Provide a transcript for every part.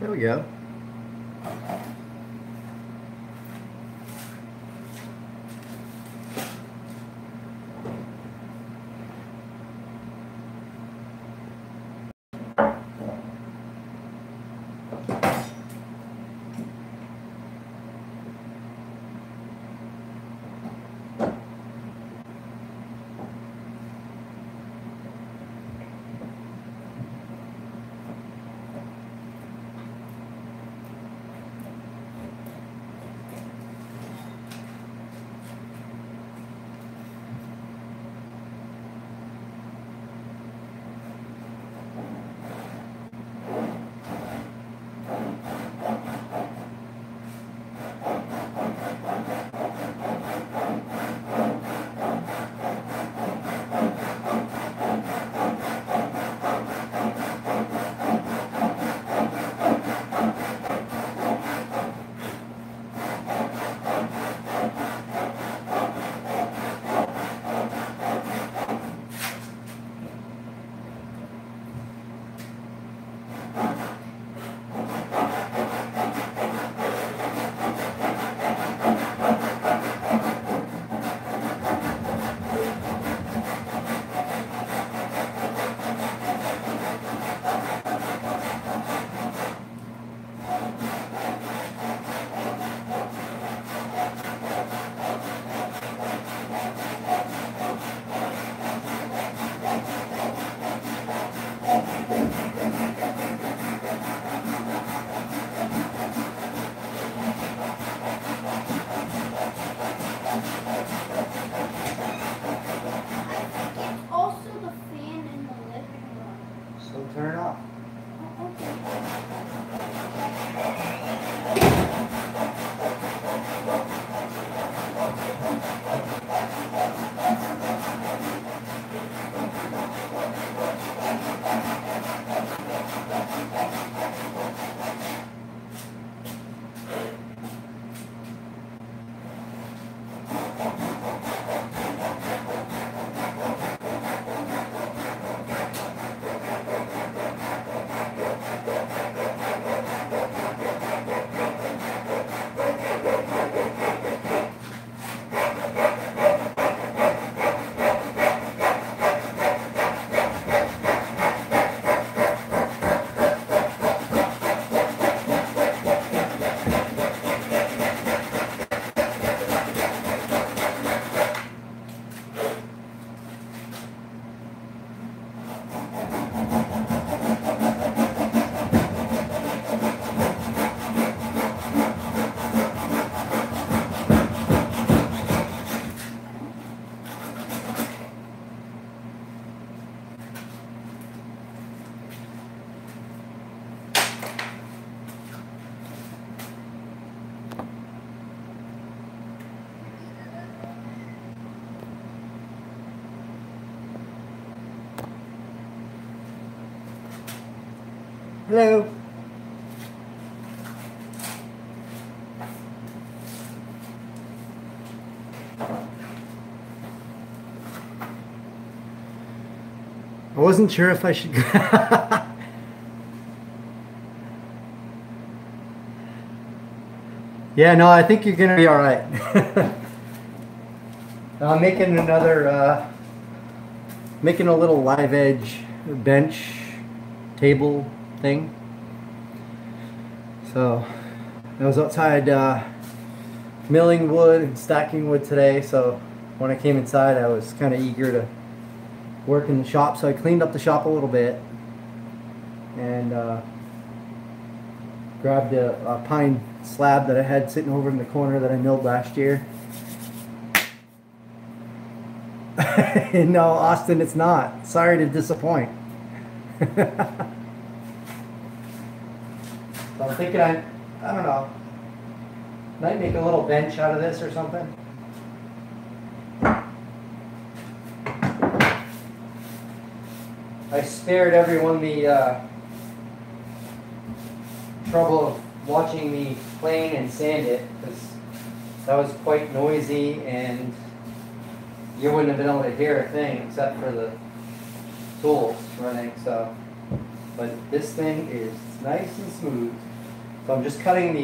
There we go. Turn it off. Hello. I wasn't sure if I should go. Yeah, no, I think you're gonna be all right. I'm making making a little live edge bench table thing. So I was outside milling wood and stacking wood today, so when I came inside I was kind of eager to work in the shop, so I cleaned up the shop a little bit and grabbed a pine slab that I had sitting over in the corner that I milled last year. No, Austin, it's not. Sorry to disappoint. So I'm thinking I don't know, might make a little bench out of this or something. I spared everyone the trouble of watching me plane and sand it, because that was quite noisy and you wouldn't have been able to hear a thing except for the tools running. So, but this thing is nice and smooth. So I'm just cutting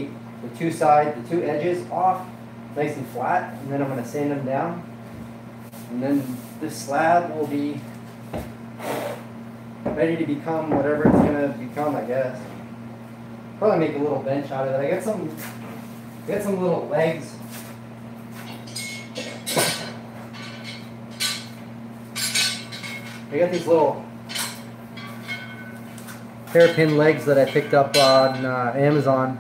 the two edges off nice and flat, and then I'm going to sand them down. And then this slab will be ready to become whatever it's going to become, I guess. Probably make a little bench out of it. I got some little legs. I got these little hairpin legs that I picked up on Amazon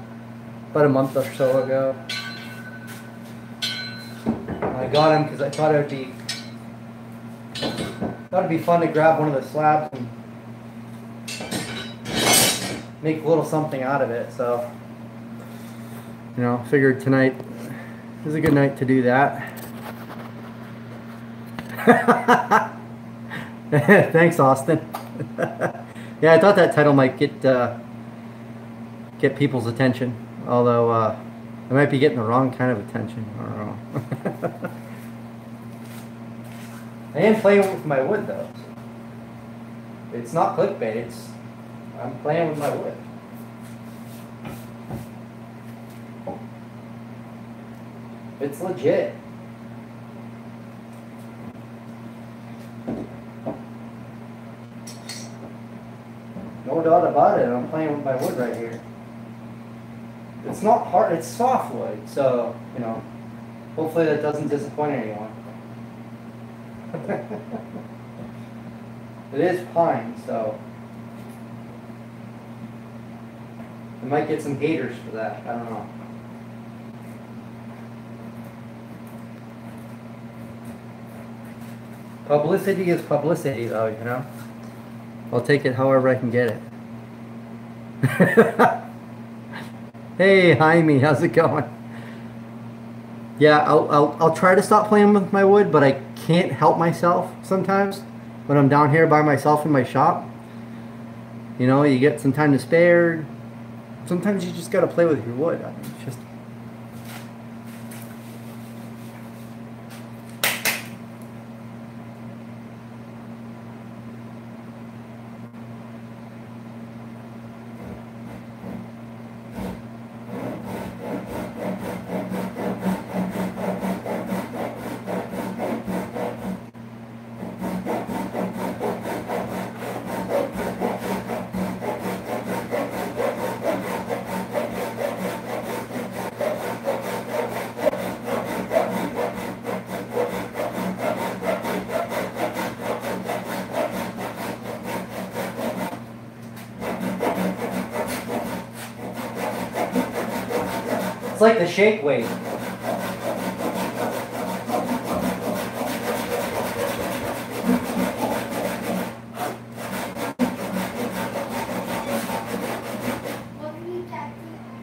about a month or so ago. I got them because I thought it'd be fun to grab one of the slabs and make a little something out of it. So, you know, figured tonight is a good night to do that. Thanks, Austin. Yeah, I thought that title might get people's attention, although I might be getting the wrong kind of attention. I don't know. I am playing with my wood though. It's not clickbait. I'm playing with my wood. It's legit. No doubt about it. I'm playing with my wood right here. It's not hard. It's soft wood, so you know. Hopefully that doesn't disappoint anyone. It is pine, so I might get some haters for that. I don't know. Publicity is publicity, though, you know. I'll take it however I can get it. Hey, Jaime, how's it going? Yeah, I'll try to stop playing with my wood, but I can't help myself sometimes when I'm down here by myself in my shop. You know, you get some time to spare. Sometimes you just gotta play with your wood. I mean, it's just. It's like the shake weight.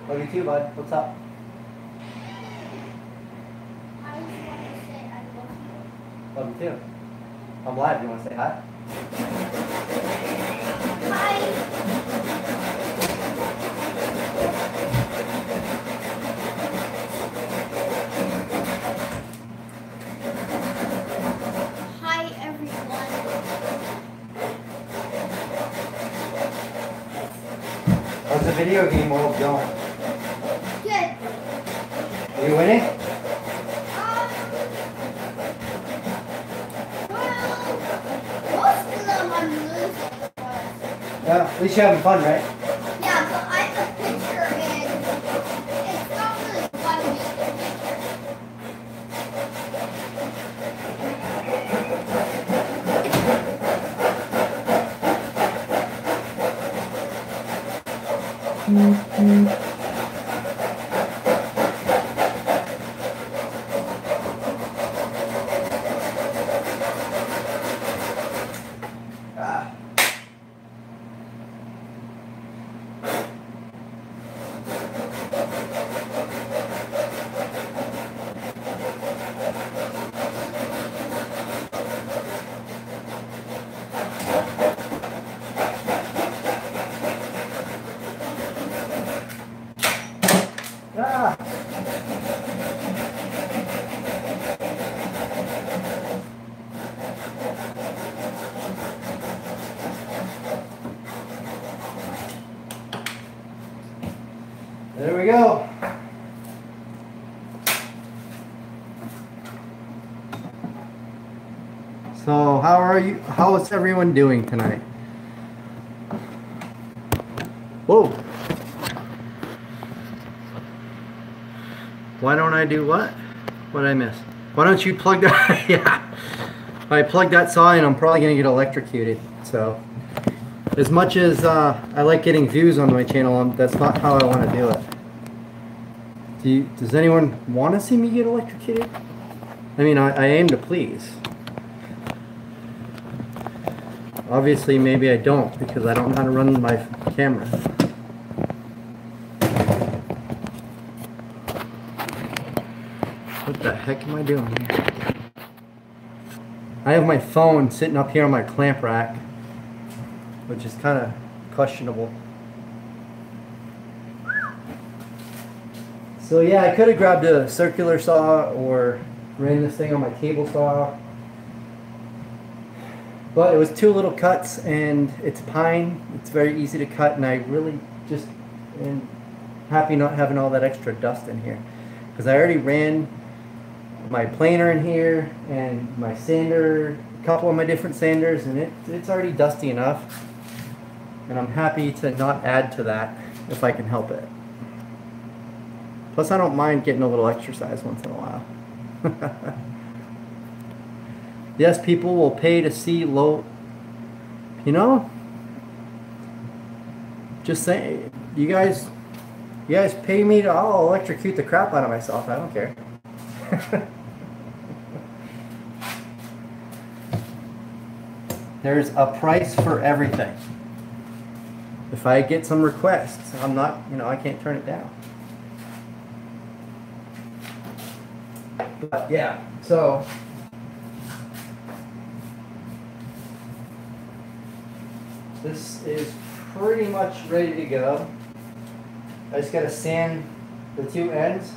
Love you too, bud. What's up? I just want to say I love you. Love you too. I'm live. You want to say hi? Hi. Hi, everyone. How's the video game world going? Good. Are you winning? Well, most of them I'm losing. Yeah, at least you're having fun, right? Yeah, but I have a picture and it's not really fun to make a picture. Ah. There we go. So how are you? How is everyone doing tonight? Whoa. Why don't I do what? What did I miss? Why don't you plug that? Yeah. If I plug that saw in, I'm probably gonna get electrocuted. So as much as I like getting views on my channel, that's not how I want to do it. Does anyone want to see me get electrocuted? I mean, I aim to please. Obviously, maybe I don't, because I don't know how to run my camera. What the heck am I doing here? I have my phone sitting up here on my clamp rack, which is kind of questionable. So yeah, I could have grabbed a circular saw or ran this thing on my table saw, but it was 2 little cuts, and it's pine. It's very easy to cut, and I really just am happy not having all that extra dust in here, because I already ran my planer in here and my sander, a couple of my different sanders, and it's already dusty enough, and I'm happy to not add to that if I can help it. Plus, I don't mind getting a little exercise once in a while. Yes, people will pay to see low. You know, just saying. You guys pay me to. I'll electrocute the crap out of myself. I don't care. There's a price for everything. If I get some requests, I'm not. I can't turn it down. But yeah, so. This is pretty much ready to go. I just gotta sand the 2 ends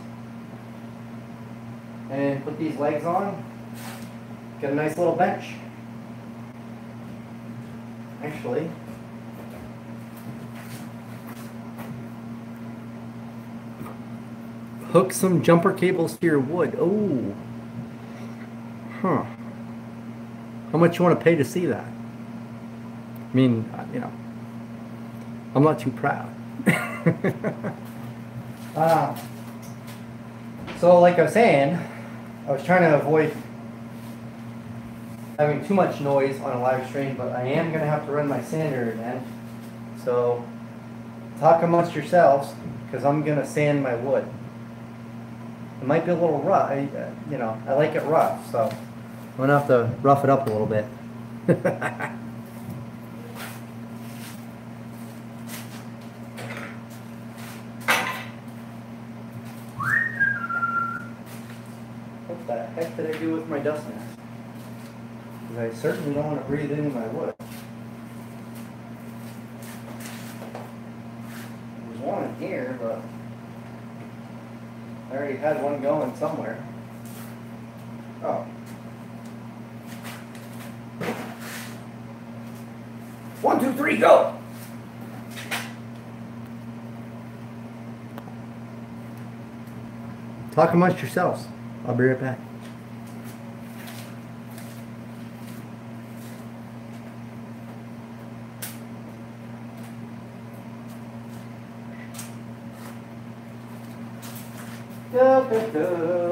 and put these legs on. Got a nice little bench. Actually, hook some jumper cables to your wood. Oh, huh. How much you want to pay to see that? I mean, I'm not too proud. So like I was saying, I was trying to avoid having too much noise on a live stream, but I am going to have to run my sander again. So talk amongst yourselves, because I'm going to sand my wood. It might be a little rough. I like it rough, so I'm going to have to rough it up a little bit. What the heck did I do with my dust mask? Because I certainly don't want to breathe in my wood. There's one in here, but I already had one going somewhere. Oh. 1, 2, 3, go! Talk amongst yourselves. I'll be right back. Da, da, da, da.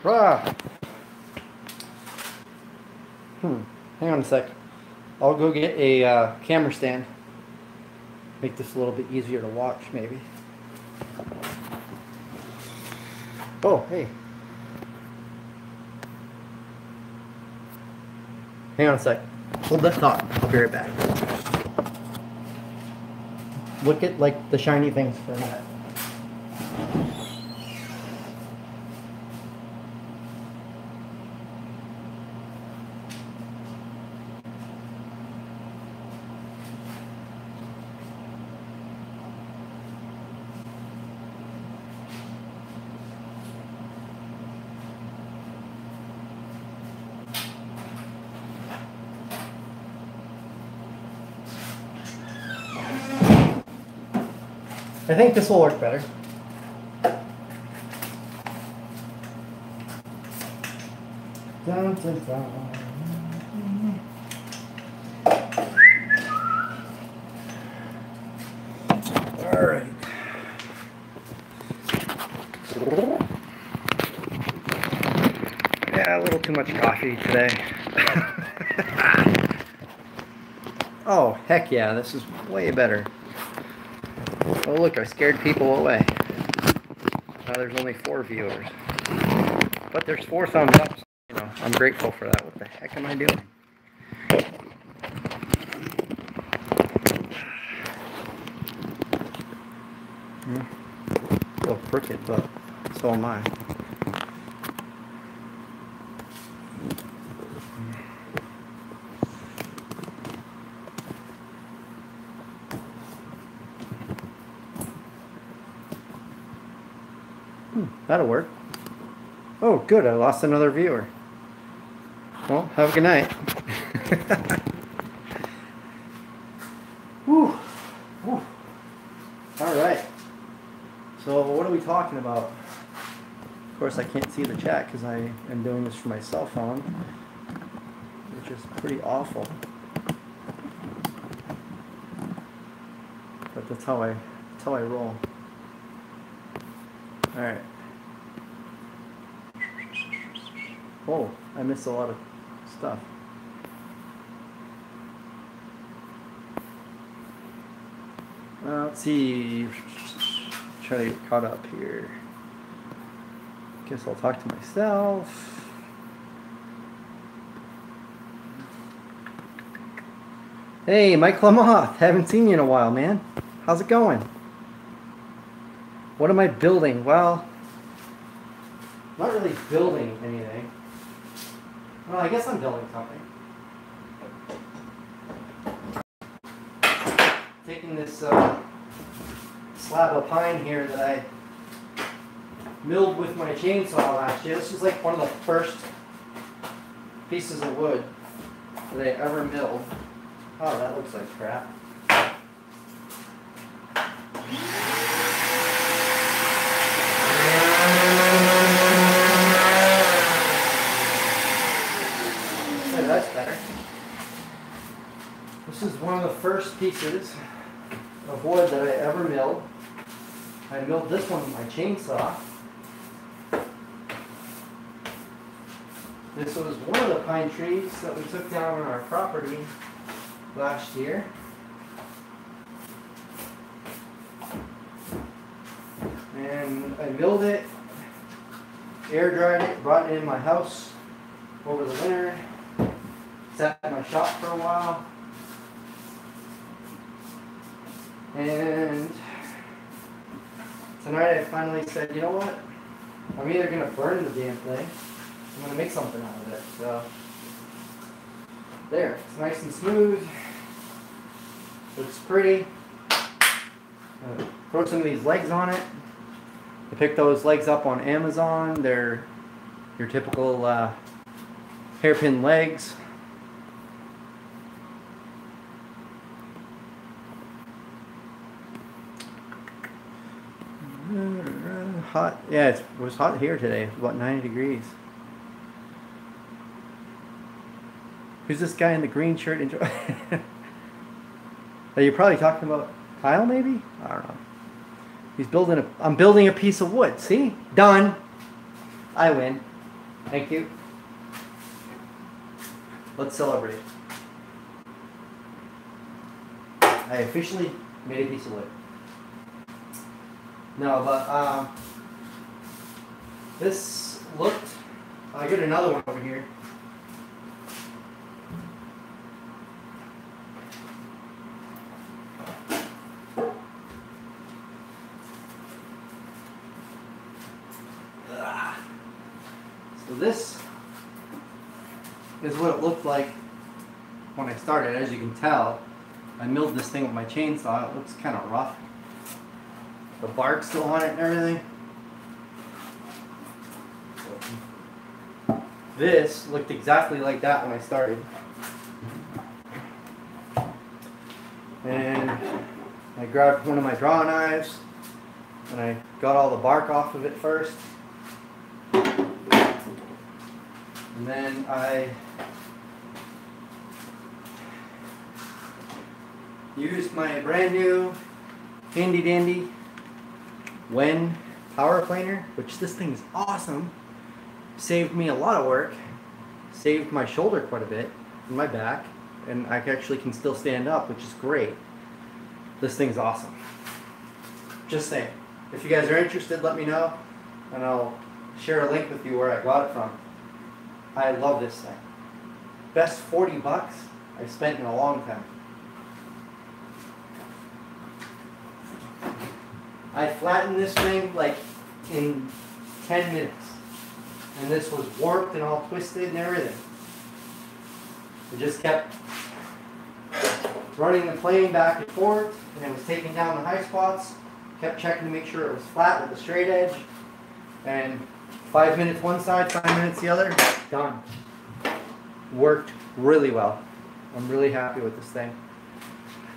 Ah. Hang on a sec. I'll go get a camera stand. Make this a little bit easier to watch, maybe. Oh, hey. Hang on a sec. Hold that thought. I'll be right back. Look at like the shiny things for a minute. I think this will work better. Dun, dun, dun. All right. Yeah, a little too much coffee today. Oh, heck yeah, this is way better. Oh look, I scared people away. Now there's only 4 viewers. But there's 4 thumbs up, so, you know, I'm grateful for that. What the heck am I doing? A little crooked, but so am I. That'll work. Oh, good. I lost another viewer. Well, have a good night. Whew. Whew. All right. So what are we talking about? Of course, I can't see the chat because I am doing this from my cell phone, which is pretty awful. But that's how I roll. All right. Oh, I missed a lot of stuff. Let's see. Try to get caught up here. Guess I'll talk to myself. Hey, Mike Lamoth. Haven't seen you in a while, man. How's it going? What am I building? Well, I'm not really building anything. Well, I guess I'm building something. Taking this slab of pine here that I milled with my chainsaw last year. This is like one of the first pieces of wood that I ever milled. Oh, that looks like crap. That's better. This is one of the first pieces of wood that I ever milled. I milled this one with my chainsaw. This was one of the pine trees that we took down on our property last year. And I milled it, air dried it, brought it in my house over the winter. Sat in my shop for a while, and tonight I finally said, you know what, I'm either going to burn the damn thing, I'm going to make something out of it. So there, it's nice and smooth, looks pretty. Throw some of these legs on it. I picked those legs up on Amazon. They're your typical hairpin legs. Hot. Yeah, it was hot here today. About 90 degrees. Who's this guy in the green shirt? Are you probably talking about Kyle, maybe? I don't know. He's building I'm building a piece of wood. See? Done. I win. Thank you. Let's celebrate. I officially made a piece of wood. No, but this looked. I got another one over here. So this is what it looked like when I started. As you can tell, I milled this thing with my chainsaw. It looks kind of rough. The bark's still on it and everything. This looked exactly like that when I started. And I grabbed one of my draw knives and I got all the bark off of it first. And then I used my brand new handy dandy Wen power planer, which this thing is awesome. Saved me a lot of work, saved my shoulder quite a bit and my back, and I actually can still stand up, which is great. This thing's awesome. Just saying. If you guys are interested, let me know and I'll share a link with you where I got it from. I love this thing. Best 40 bucks I've spent in a long time. I flattened this thing like in 10 minutes. And this was warped and all twisted and everything. I just kept running the plane back and forth, and it was taking down the high spots. Kept checking to make sure it was flat with a straight edge. And 5 minutes one side, 5 minutes the other, done. Worked really well. I'm really happy with this thing.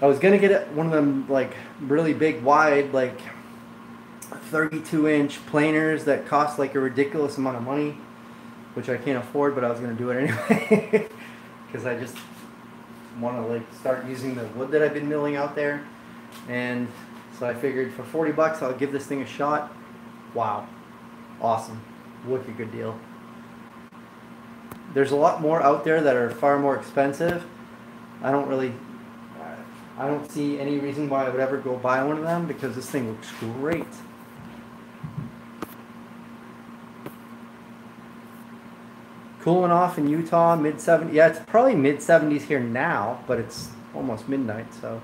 I was gonna get one of them like really big wide, like 32-inch planers that cost like a ridiculous amount of money, which I can't afford, but I was gonna do it anyway because I just want to like start using the wood that I've been milling out there. And so I figured for 40 bucks I'll give this thing a shot. Wow, awesome, wicked good deal. There's a lot more out there that are far more expensive. I don't see any reason why I would ever go buy one of them because this thing looks great. Cooling off in Utah, mid-70s. Yeah, it's probably mid-70s here now, but it's almost midnight, so.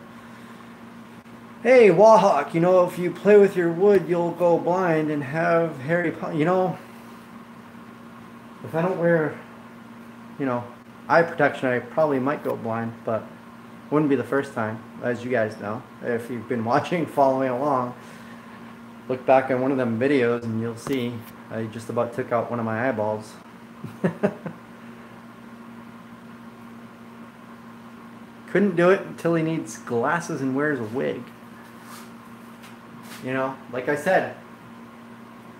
Hey, Wahawk, you know, if you play with your wood, you'll go blind and have hairy, you know, if I don't wear, you know, eye protection, I probably might go blind, but wouldn't be the first time, as you guys know. If you've been watching, following along, look back on one of them videos and you'll see I just about took out one of my eyeballs. Couldn't do it until he needs glasses and wears a wig. You know, like I said,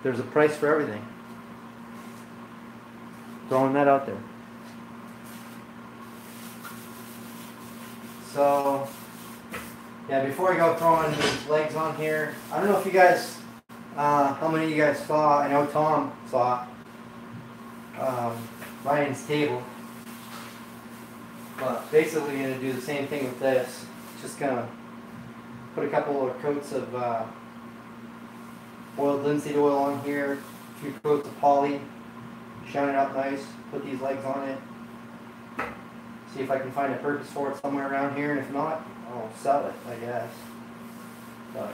there's a price for everything. Throwing that out there. So, yeah, before I go throwing these legs on here, I don't know if you guys, how many of you guys saw, I know Tom saw Ryan's table, but basically going to do the same thing with this. Just going to put a couple of coats of oiled linseed oil on here, a few coats of poly, shine it up nice, put these legs on it, see if I can find a purpose for it somewhere around here, and if not, I'll sell it, I guess. But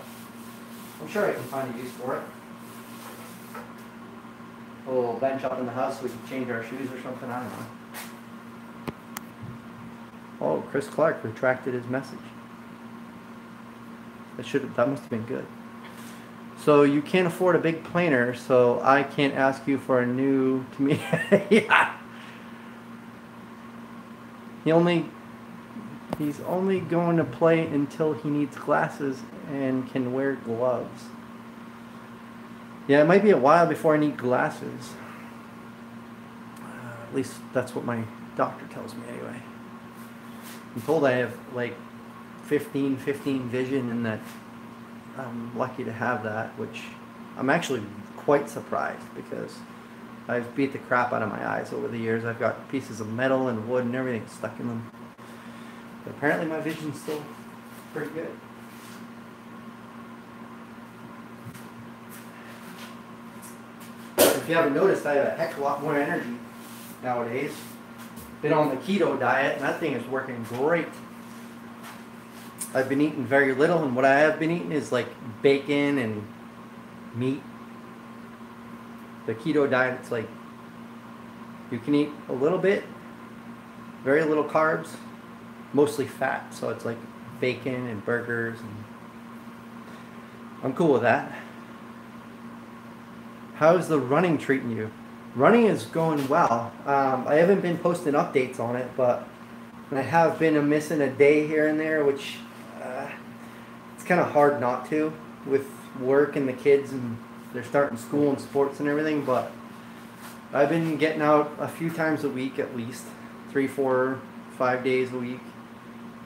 I'm sure I can find a use for it. A little bench up in the house so we can change our shoes or something, I don't know. Oh, Chris Clark retracted his message. That must have been good. So you can't afford a big planer, so I can't ask you for a new yeah. He's only going to play until he needs glasses and can wear gloves. Yeah, it might be a while before I need glasses. At least that's what my doctor tells me anyway. I'm told I have like 15 vision and that I'm lucky to have that, which I'm actually quite surprised because I've beat the crap out of my eyes over the years. I've got pieces of metal and wood and everything stuck in them. But apparently my vision's still pretty good. If you haven't noticed, I have a heck of a lot more energy nowadays. Been on the keto diet, and that thing is working great. I've been eating very little, and what I have been eating is like bacon and meat. The keto diet, it's like you can eat a little bit, very little carbs, mostly fat. So it's like bacon and burgers, and I'm cool with that. How's the running treating you? Running is going well. I haven't been posting updates on it, but I have been missing a day here and there, which it's kind of hard not to with work and the kids, and they're starting school and sports and everything. But I've been getting out a few times a week at least, 3, 4, 5 days a week,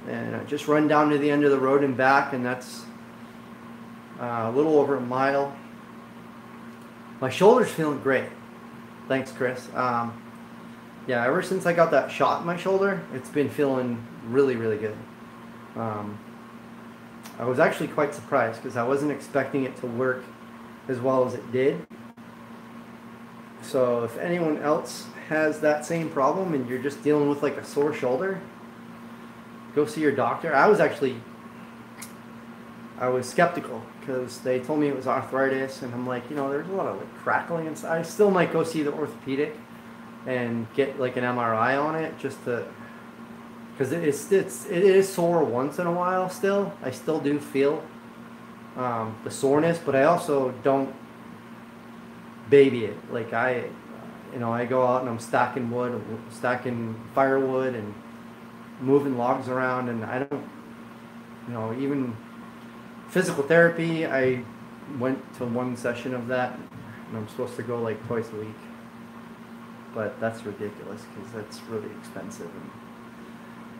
and I just run down to the end of the road and back, and that's a little over a mile. My shoulder's feeling great. Thanks, Chris. Yeah, ever since I got that shot in my shoulder, it's been feeling really, really good. I was actually quite surprised because I wasn't expecting it to work as well as it did. So if anyone else has that same problem and you're just dealing with like a sore shoulder, go see your doctor. I was skeptical because they told me it was arthritis, and I'm like, there's a lot of like crackling inside. I still might go see the orthopedic and get like an MRI on it just to, because it is sore once in a while still. I still do feel the soreness, but I also don't baby it. Like I go out and I'm stacking wood, stacking firewood and moving logs around, and I don't, even physical therapy, I went to one session of that, and I'm supposed to go like twice a week. But that's ridiculous because that's really expensive, and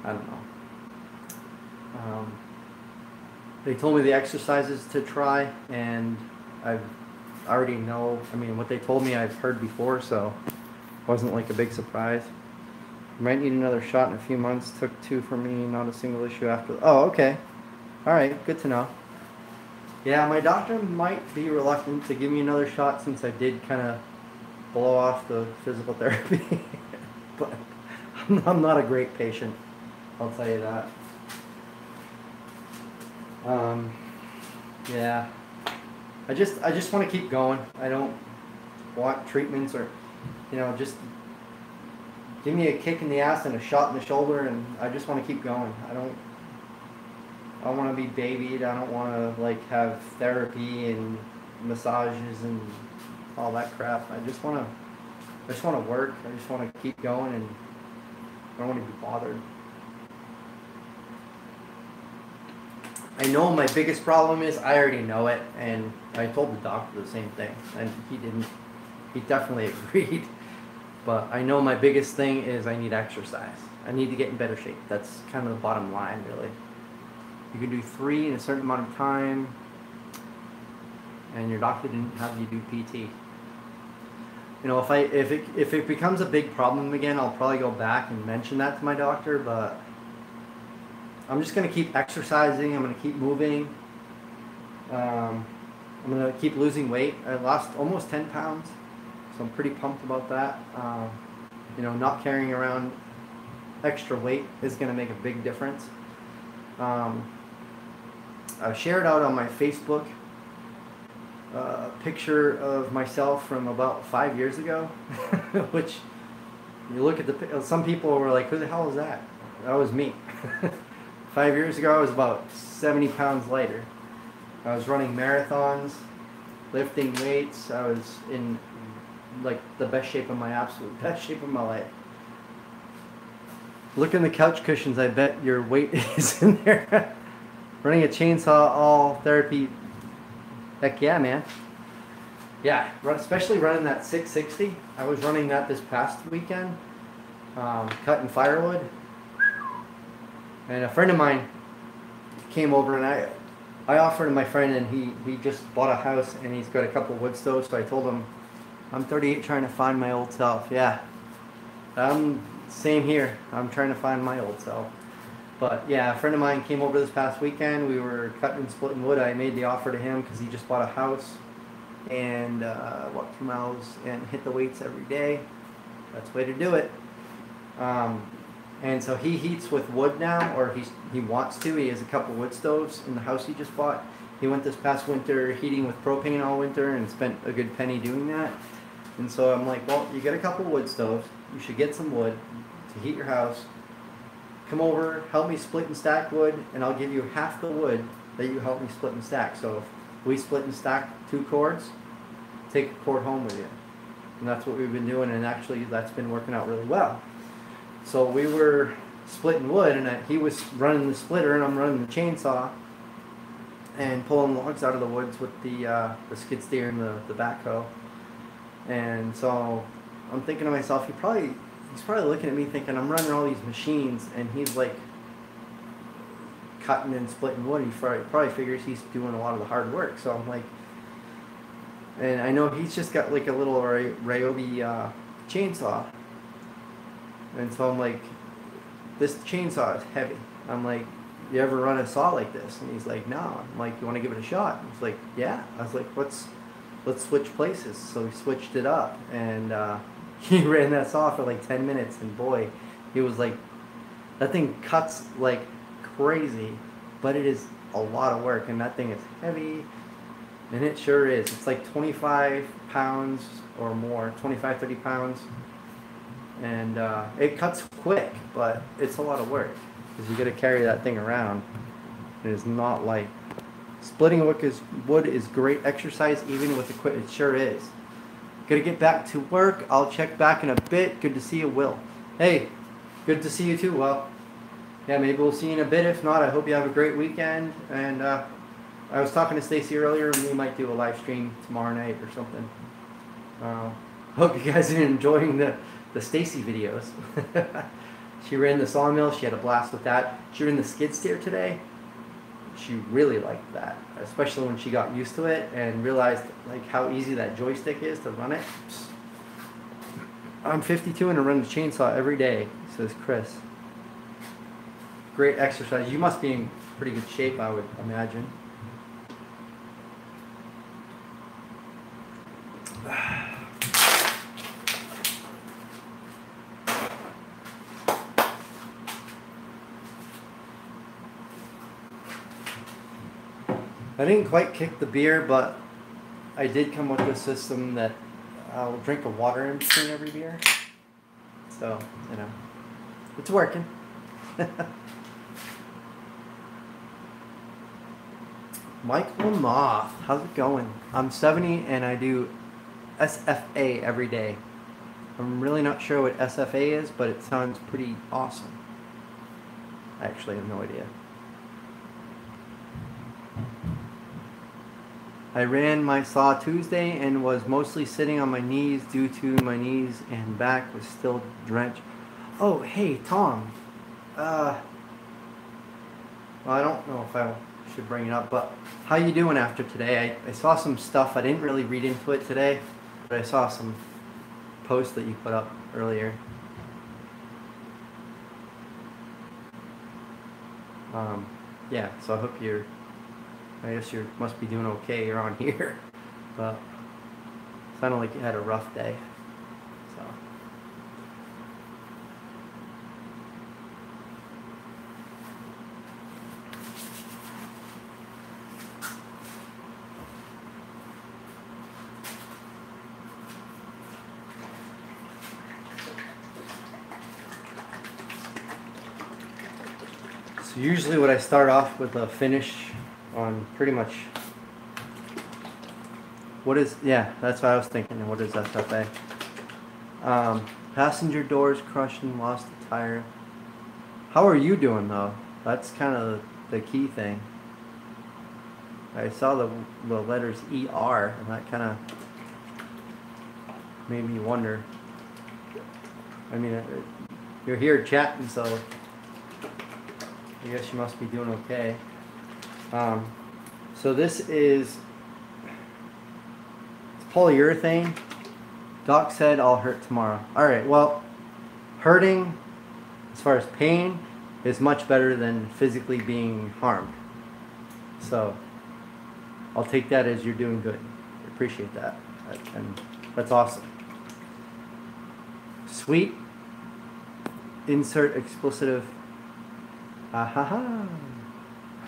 I don't know. They told me the exercises to try, and I already know. I mean, what they told me I've heard before, so it wasn't like a big surprise. Might need another shot in a few months. Took 2 for me, not a single issue after. Oh, okay. All right, good to know. Yeah, my doctor might be reluctant to give me another shot since I did kind of blow off the physical therapy. But I'm not a great patient, I'll tell you that. Yeah, I just want to keep going. I don't want treatments or, just give me a kick in the ass and a shot in the shoulder, and I just want to keep going. I don't want to be babied. I don't want to like have therapy and massages and all that crap. I just want to work. I just want to keep going, and I don't want to be bothered. I know my biggest problem is I already know it, and I told the doctor the same thing, and he definitely agreed. But I know my biggest thing is I need exercise. I need to get in better shape. That's kind of the bottom line, really. You can do 3 in a certain amount of time, and your doctor didn't have you do PT. If it becomes a big problem again, I'll probably go back and mention that to my doctor, but I'm just going to keep exercising. I'm going to keep moving. I'm going to keep losing weight. I lost almost 10 pounds, so I'm pretty pumped about that. Not carrying around extra weight is going to make a big difference. I shared out on my Facebook a picture of myself from about 5 years ago, which you look at some people were like, who the hell is that? That was me. 5 years ago, I was about 70 pounds lighter. I was running marathons, lifting weights. I was in like the absolute best shape of my life. Look in the couch cushions. I bet your weight is in there. Running a chainsaw, all therapy. Heck yeah, man. Yeah, especially running that 660. I was running that this past weekend, cutting firewood. And a friend of mine came over, and I offered him my friend, and he just bought a house, and he's got a couple wood stoves. So I told him, I'm 38 trying to find my old self. Yeah. Same here. I'm trying to find my old self. But yeah, a friend of mine came over this past weekend. We were cutting and splitting wood. I made the offer to him because he just bought a house and walked 2 miles and hit the weights every day. That's the way to do it. And so he heats with wood now, or he wants to. He has a couple wood stoves in the house he just bought. He went this past winter heating with propane all winter and spent a good penny doing that. And so I'm like, well, you get a couple wood stoves. You should get some wood to heat your house. Come over, help me split and stack wood, and I'll give you half the wood that you help me split and stack. So if we split and stack 2 cords, take a cord home with you. And that's what we've been doing, and actually that's been working out really well. So we were splitting wood, and he was running the splitter, and I'm running the chainsaw, and pulling logs out of the woods with the skid steer and the backhoe. And so I'm thinking to myself, he's probably looking at me thinking I'm running all these machines, and he's like cutting and splitting wood. He probably figures he's doing a lot of the hard work. So I'm like, and I know he's just got like a little Ryobi chainsaw. And so I'm like, this chainsaw is heavy. I'm like, you ever run a saw like this? And he's like, no. I'm like, you want to give it a shot? And he's like, yeah. I was like, let's switch places. So we switched it up, and he ran that saw for like 10 minutes, and boy, he was like, that thing cuts like crazy, but it is a lot of work, and that thing is heavy, and it sure is. It's like 25 pounds or more, 25, 30 pounds. And it cuts quick, but it's a lot of work because you got to carry that thing around. It is not light. Splitting wood is great exercise, even with equipment. It sure is. Got to get back to work. I'll check back in a bit. Good to see you, Will. Hey, good to see you too, Will. Yeah, maybe we'll see you in a bit. If not, I hope you have a great weekend. And I was talking to Stacy earlier, and we might do a live stream tomorrow night or something. Hope you guys are enjoying the Stacy videos. She ran the sawmill. She had a blast with that. She ran the skid steer today. She really liked that, especially when she got used to it and realized like how easy that joystick is to run it. I'm 52 and I run the chainsaw every day, says Chris. Great exercise. You must be in pretty good shape, I would imagine. I didn't quite kick the beer, but I did come up with a system that I'll drink a water in between every beer. So, you know, it's working. Mike Lamoth, how's it going? I'm 70 and I do SFA every day. I'm really not sure what SFA is, but it sounds pretty awesome. I actually have no idea. I ran my saw Tuesday and was mostly sitting on my knees due to my knees and back was still drenched. Oh, hey, Tom. Well, I don't know if I should bring it up, but how you doing after today? I saw some stuff. I didn't really read into it today, but I saw some posts that you put up earlier. Yeah, so I hope you're... I guess you must be doing okay. You're on here, but it sounded like you had a rough day. So usually, what I start off with a finish on pretty much what is, yeah, that's what I was thinking. And what is SFA? Passenger doors crushed and lost the tire. How are you doing though? That's kind of the key thing. I saw the letters ER and that kind of made me wonder. I mean, you're here chatting, so I guess you must be doing okay. So this is, it's polyurethane, Doc said I'll hurt tomorrow. Alright, well, hurting, as far as pain, is much better than physically being harmed. So, I'll take that as you're doing good. I appreciate that. And that's awesome. Sweet. Insert expletive. Ah ha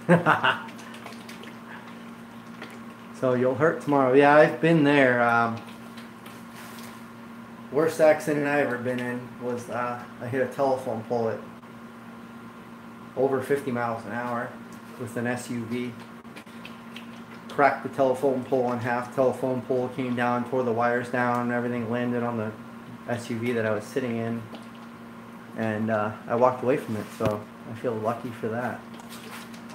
ha. So you'll hurt tomorrow. Yeah, I've been there. Worst accident I ever been in was I hit a telephone pole at over 50 miles an hour with an SUV. Cracked the telephone pole in half. Telephone pole came down, tore the wires down, and everything landed on the SUV that I was sitting in. And I walked away from it, so I feel lucky for that.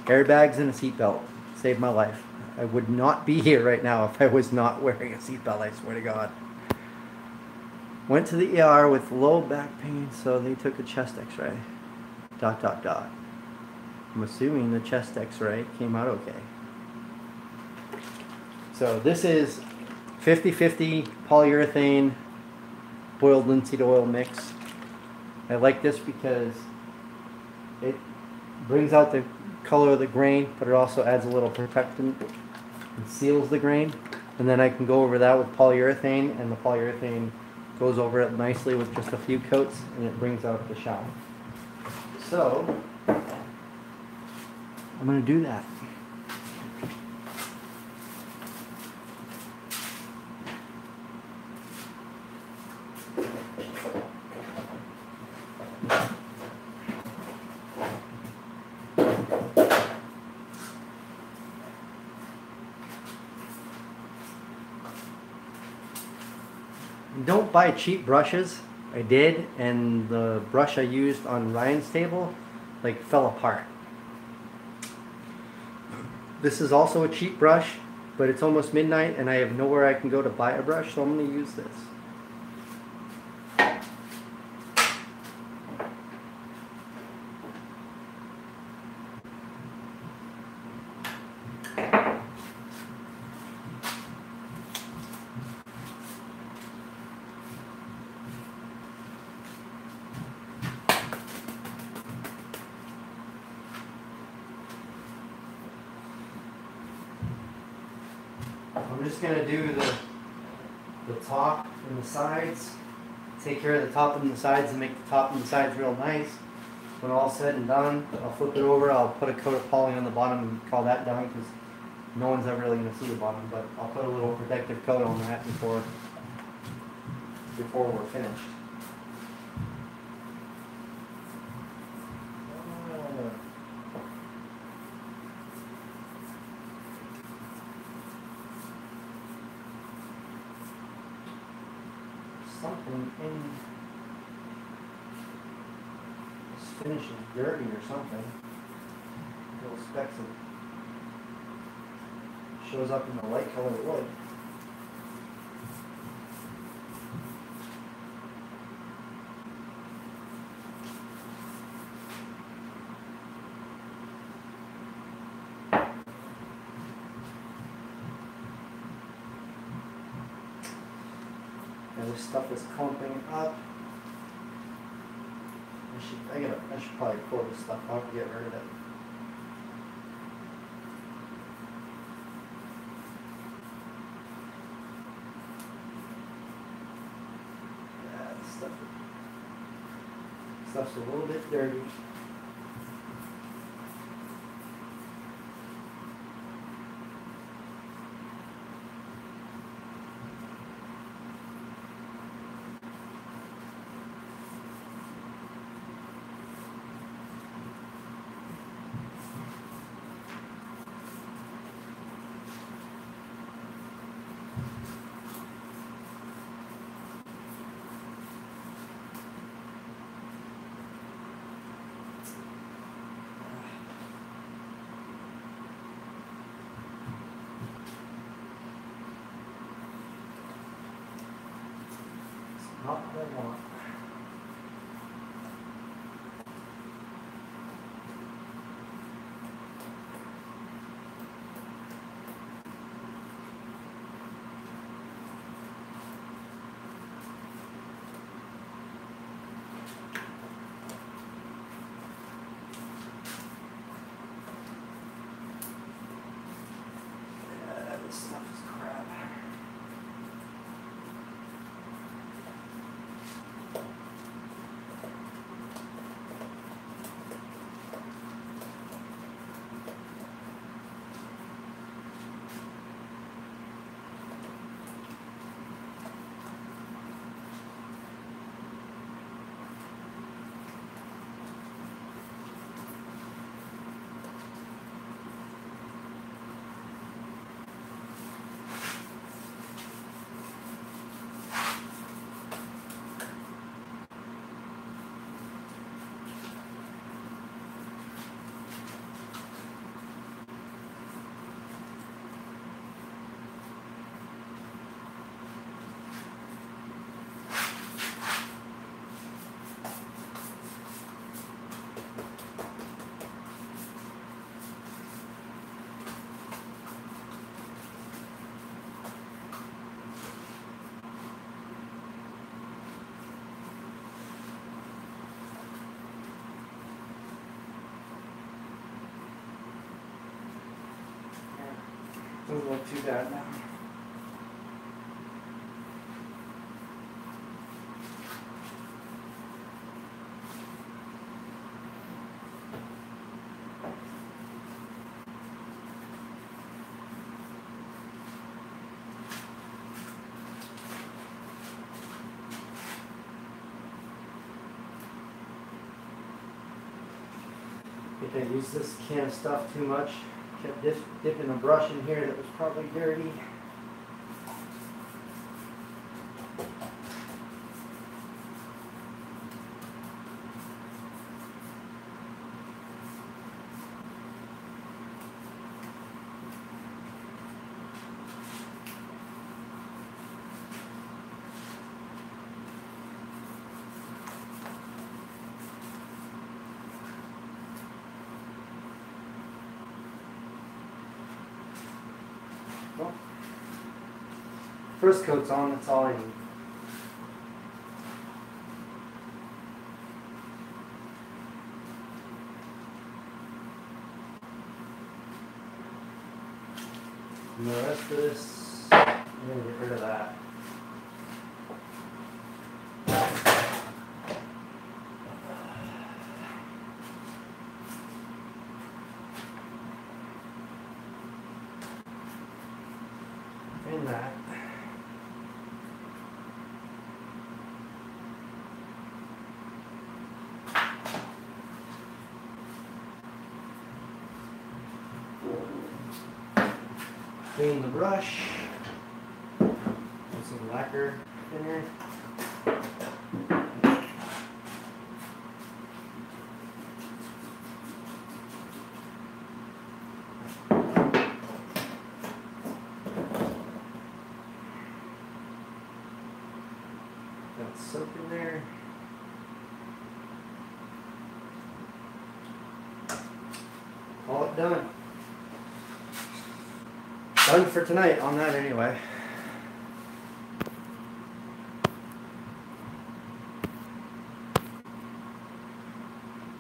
Airbags and a seatbelt saved my life. I would not be here right now if I was not wearing a seatbelt, I swear to God. Went to the ER with low back pain, so they took a chest x-ray. ... I'm assuming the chest x-ray came out okay. So this is 50-50 polyurethane boiled linseed oil mix. I like this because it brings out the color of the grain, but it also adds a little protectant and seals the grain. And then I can go over that with polyurethane, and the polyurethane goes over it nicely with just a few coats, and it brings out the shine. So I'm going to do that. Don't buy cheap brushes. I did, and the brush I used on Ryan's table like fell apart. This is also a cheap brush, but it's almost midnight and I have nowhere I can go to buy a brush, so I'm going to use this. I'm just going to do the top and the sides, take care of the top and the sides and make the top and the sides real nice. When all's said and done, I'll flip it over, I'll put a coat of poly on the bottom and call that done because no one's ever really going to see the bottom, but I'll put a little protective coat on that before we're finished. Something in this finish is dirty or something. Little specks of shows up in the light color wood. This stuff is clumping up. I should probably pull this stuff out and get rid of it. Yeah, this stuff's a little bit dirty. Not what I want. Doesn't look too bad now. I think I used this can of stuff too much. Kept dipping a brush in here that was probably dirty. Well, first coat's on, that's all I need. And the rest of this, I'm going to get rid of that. And that. Clean the brush. Put some lacquer in there. Got soap in there. Call it done. Done for tonight on that anyway.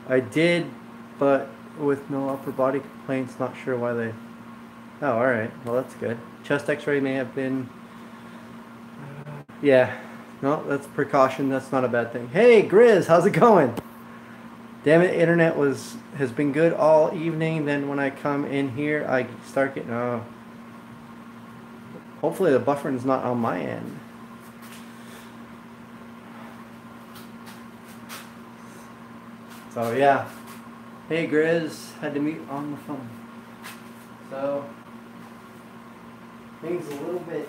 I did, but with no upper body complaints, not sure why they... Oh, alright. Well, that's good. Chest x-ray may have been... yeah. No, that's precaution. That's not a bad thing. Hey, Grizz, how's it going? Damn it, internet has been good all evening. Then when I come in here, I start getting... oh. Hopefully the buffering's not on my end. So yeah. Hey Grizz, had to meet on the phone. So things a little bit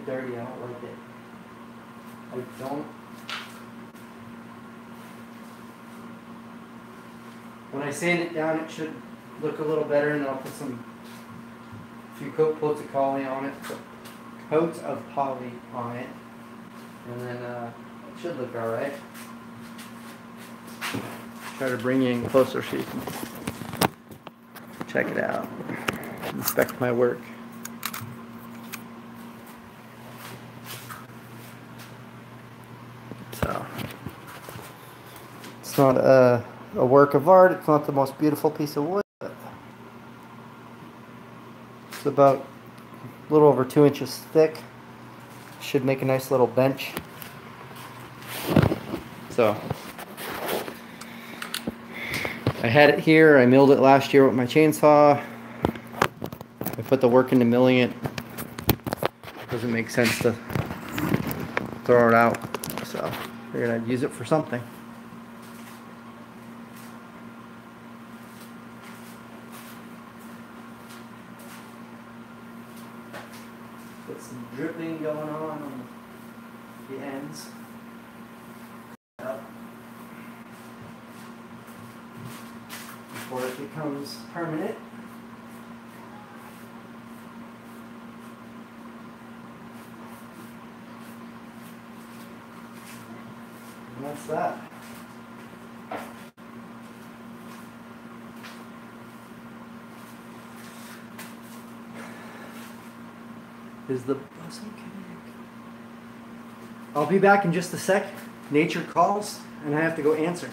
dirty. I don't like it. I don't. When I sand it down, it should look a little better, and then I'll put a few coats of poly on it, and then it should look all right. Try to bring you in closer so you can check it out, inspect my work. So it's not a work of art. It's not the most beautiful piece of wood. But it's about a little over 2 inches thick. Should make a nice little bench. So I had it here. I milled it last year with my chainsaw. I put the work into milling it. Doesn't make sense to throw it out. So figured I'd use it for something. Get some dripping going on the ends. Up. Before it becomes permanent. And that's that. Is the bus okay? I'll be back in just a sec. Nature calls and I have to go answer.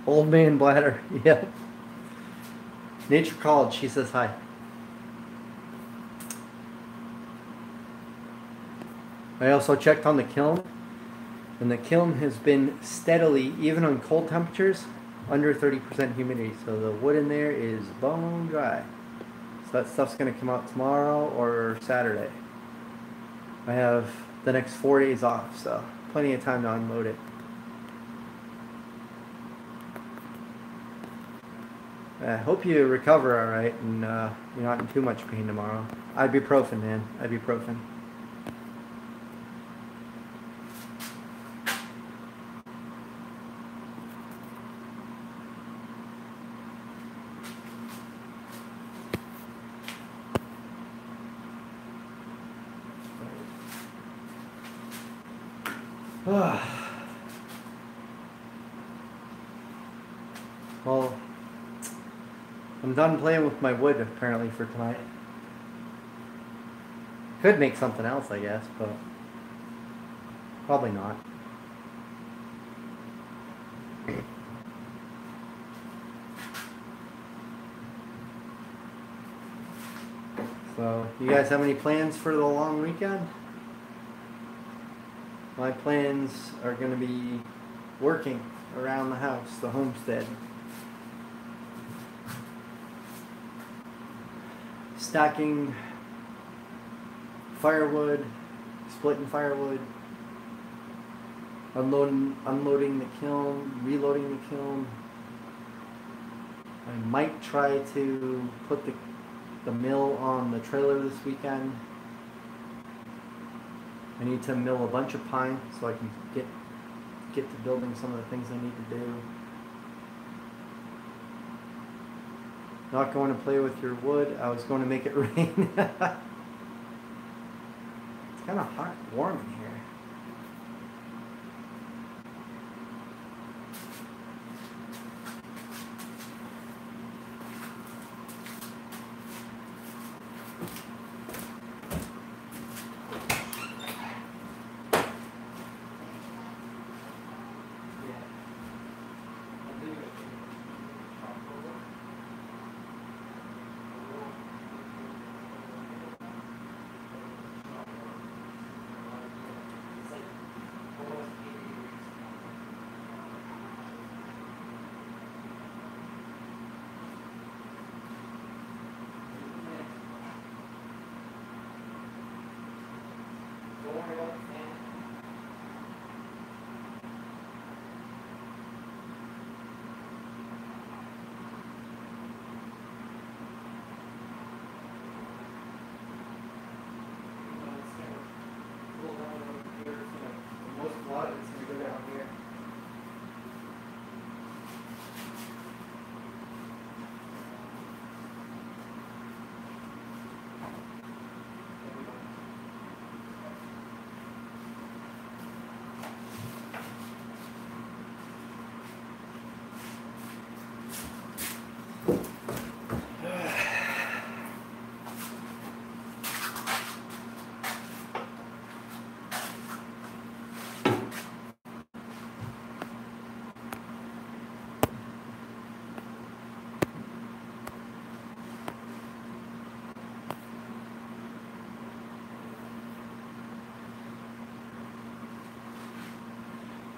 Old man bladder. Yep. Nature called. She says hi. I also checked on the kiln, and the kiln has been steadily, even on cold temperatures, under 30% humidity. So the wood in there is bone dry. So that stuff's going to come out tomorrow or Saturday. I have the next 4 days off, so plenty of time to unload it. I hope you recover all right and you're not in too much pain tomorrow. Ibuprofen, man. Ibuprofen. Well, I'm done playing with my wood apparently for tonight. Could make something else, I guess, but probably not. So, you guys have any plans for the long weekend? My plans are going to be working around the house, the homestead. Stacking firewood, splitting firewood, unloading the kiln, reloading the kiln. I might try to put the mill on the trailer this weekend. I need to mill a bunch of pine so I can get to building some of the things I need to do. Not going to play with your wood. I was going to make it rain. It's kind of hot, warm in here.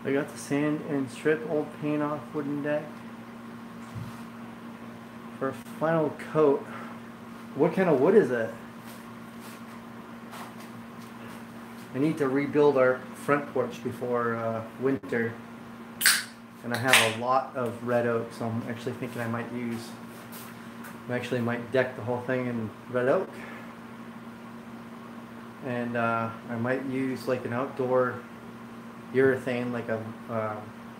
I got the sand and strip old paint off wooden deck. For a final coat, what kind of wood is it? I need to rebuild our front porch before winter. And I have a lot of red oak, so I'm actually thinking I might deck the whole thing in red oak. And I might use like an outdoor urethane, like a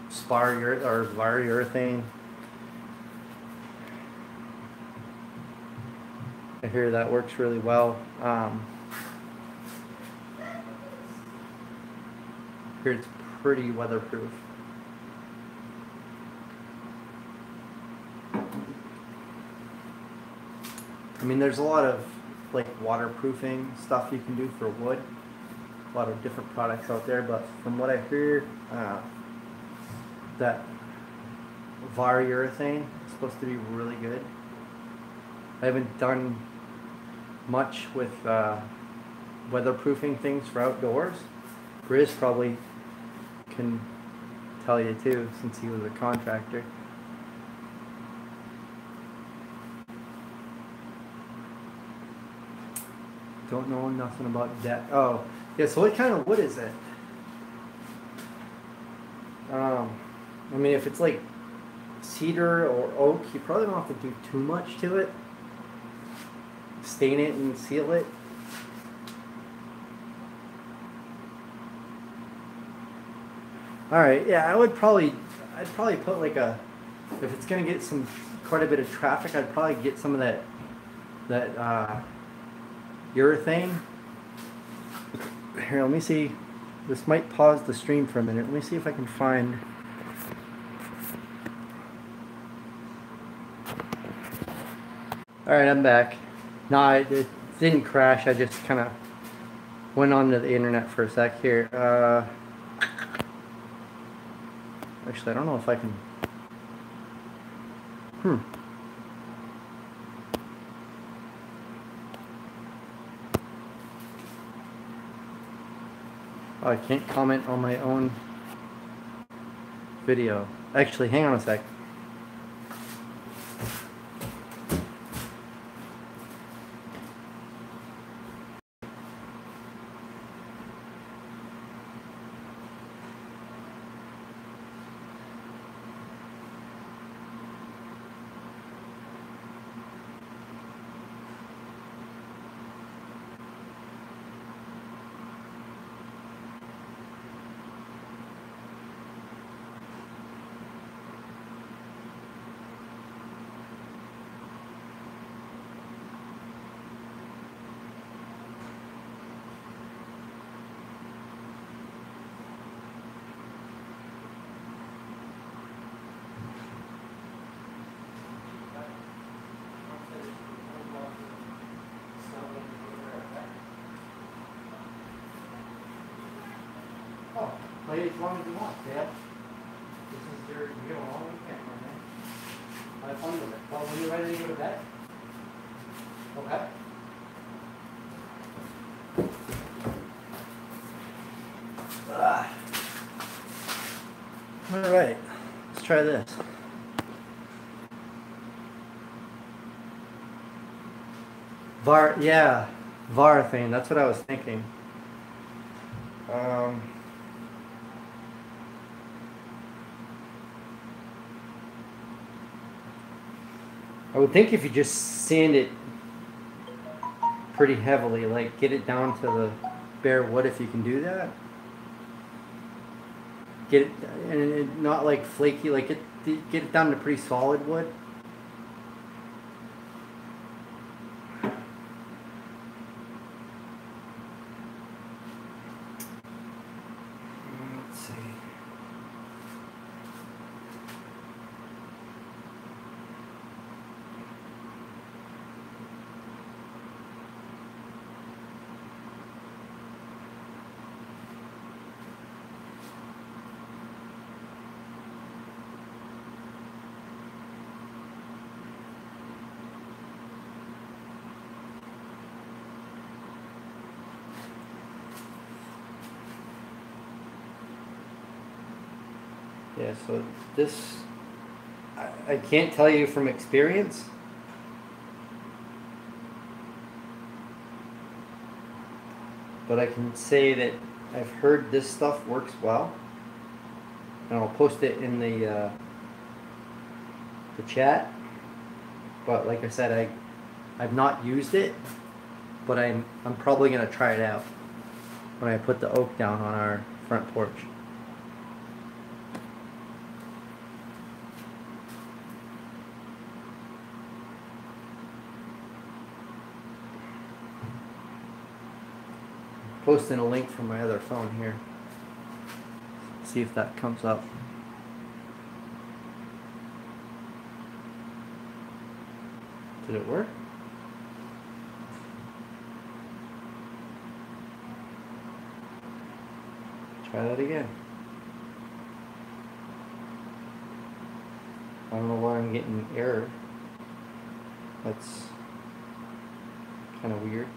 spar or var urethane. I hear that works really well. I hear it's pretty weatherproof. I mean, there's a lot of like waterproofing stuff you can do for wood. A lot of different products out there, but from what I hear, that var urethane is supposed to be really good. I haven't done much with weatherproofing things for outdoors. Riz probably can tell you too, since he was a contractor. Don't know nothing about deck. Oh, Yeah, so what kind of wood is it? I mean, if it's like cedar or oak, you probably don't have to do too much to it. Stain it and seal it. All right, yeah, I'd probably put like a, if it's gonna get quite a bit of traffic, I'd probably get some of that urethane. Here, let me see. This might pause the stream for a minute. Let me see if I can find. All right, I'm back. No, it didn't crash. I just kind of went onto the internet for a sec here. Actually, I don't know if I can. Oh, I can't comment on my own video. Actually, hang on a sec. Oh, play as long as you want, Dad. This is your, you get a long weekend, man. Have fun with it. Well, when you're ready to go to bed? Okay. All right, let's try this. Yeah, Varthane, that's what I was thinking. I would think if you just sand it pretty heavily, like get it down to the bare wood, if you can do that. Get it, and it not like flaky, like get it down to pretty solid wood. Let's see. Yeah, so this, I can't tell you from experience, but I can say that I've heard this stuff works well, and I'll post it in the chat. But like I said, I've not used it, but I'm probably gonna try it out when I put the oak down on our front porch. Posting a link from my other phone here. See if that comes up. Did it work? Try that again. I don't know why I'm getting error. That's kind of weird.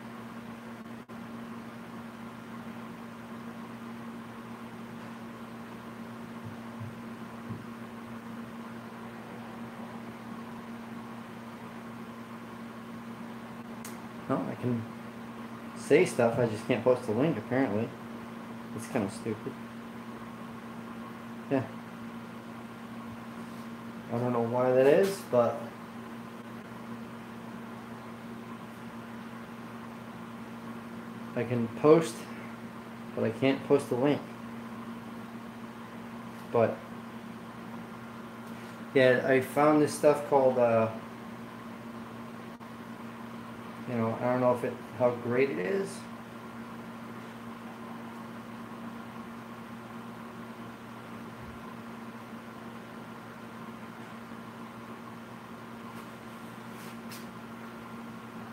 No, I can say stuff, I just can't post a link apparently. It's kind of stupid. Yeah. I don't know why that is, but I can post, but I can't post a link. But yeah, I found this stuff called you know, I don't know if how great it is.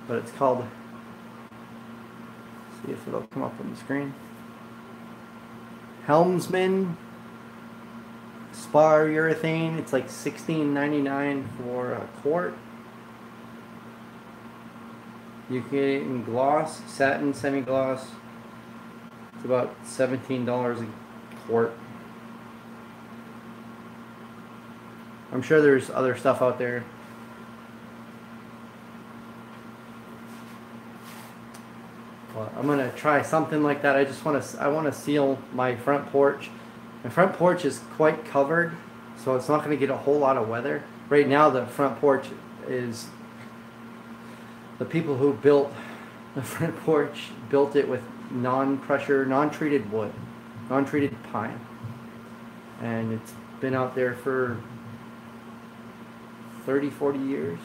But it's called, see if it'll come up on the screen, Helmsman spar urethane. It's like $16.99 for a quart. You can get it in gloss, satin, semi-gloss. It's about $17 a quart. I'm sure there's other stuff out there. Well, I'm gonna try something like that. I want to seal my front porch. My front porch is quite covered, so it's not going to get a whole lot of weather. Right now, the front porch is, the people who built the front porch built it with non-pressure, non-treated wood, non-treated pine. And it's been out there for 30, 40 years.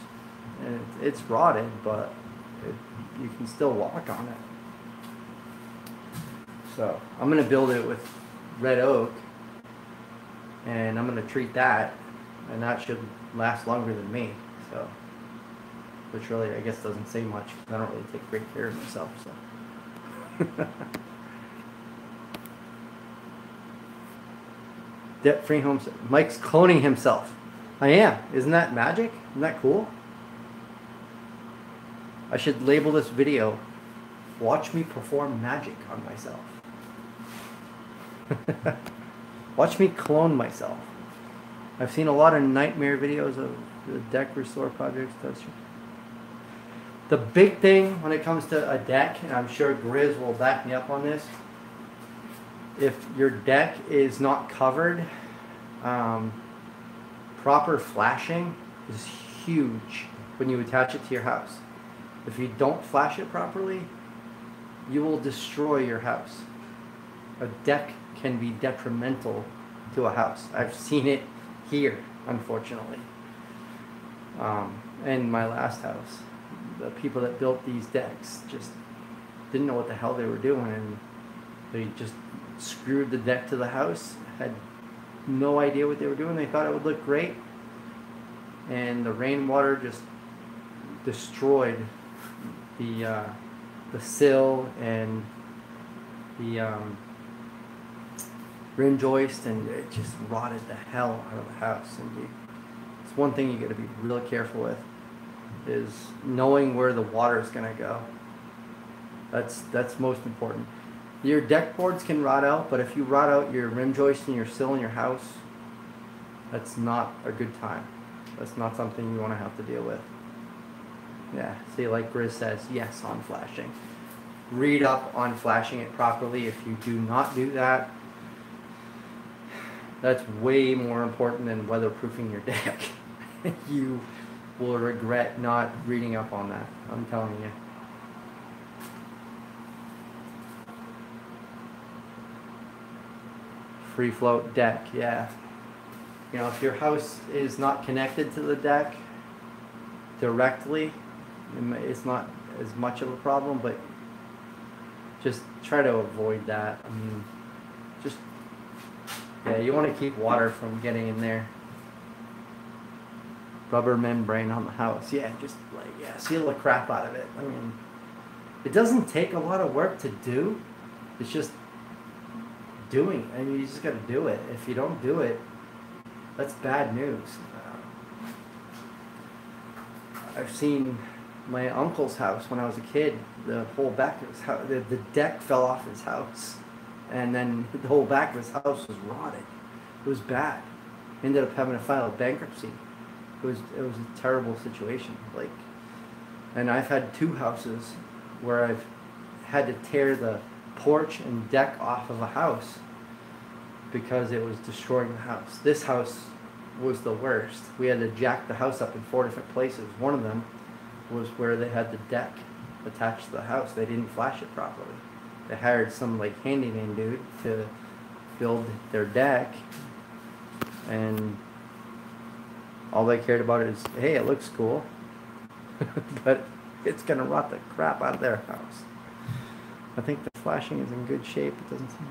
And it's rotted, but you can still walk on it. So I'm going to build it with red oak, and I'm going to treat that, and that should last longer than me. So, which really, I guess, doesn't say much, because I don't really take great care of myself. So, debt-free homes. Mike's cloning himself. I am. Isn't that magic? Isn't that cool? I should label this video, "Watch me perform magic on myself." Watch me clone myself. I've seen a lot of nightmare videos of the deck restore projects. The big thing when it comes to a deck, and I'm sure Grizz will back me up on this, if your deck is not covered, proper flashing is huge when you attach it to your house. If you don't flash it properly, you will destroy your house. A deck can be detrimental to a house. I've seen it here, unfortunately. In my last house, the people that built these decks just didn't know what the hell they were doing, and they just screwed the deck to the house, had no idea what they were doing. They thought it would look great, and the rainwater just destroyed the sill and the rim joist, and it just rotted the hell out of the house. And it's one thing you got to be really careful with, is knowing where the water is going to go. That's most important. Your deck boards can rot out, but if you rot out your rim joist and your sill in your house, that's not a good time. That's not something you want to have to deal with. Yeah, see, like Grizz says, yes on flashing. Read up on flashing it properly. If you do not do that, that's way more important than weatherproofing your deck. You will regret not reading up on that, I'm telling you. Free float deck, yeah. You know, if your house is not connected to the deck directly, it's not as much of a problem, but just try to avoid that. I mean, just, yeah, you want to keep water from getting in there. Rubber membrane on the house, yeah, just like, yeah, seal the crap out of it. I mean, it doesn't take a lot of work to do. It's just doing it. I mean, you just got to do it. If you don't do it, that's bad news. I've seen my uncle's house when I was a kid. The whole back of his house, the deck fell off his house, and then the whole back of his house was rotted. It was bad. Ended up having to file bankruptcy. It was a terrible situation. Like, and I've had two houses where I've had to tear the porch and deck off of a house because it was destroying the house. This house was the worst. We had to jack the house up in 4 different places. One of them was where they had the deck attached to the house. They didn't flash it properly. They hired some like handyman dude to build their deck, and all they cared about is, hey, it looks cool, but it's gonna rot the crap out of their house. I think the flashing is in good shape. It doesn't seem to.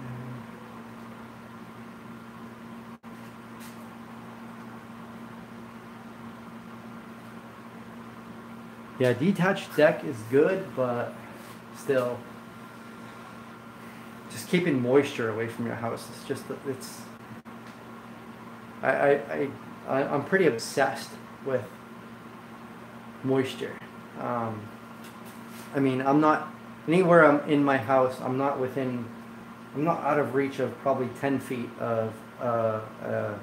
Yeah, detached deck is good, but still, just keeping moisture away from your house. It's just, it's. I'm pretty obsessed with moisture. I mean, I'm not anywhere I'm in my house. I'm not out of reach of probably 10 feet of a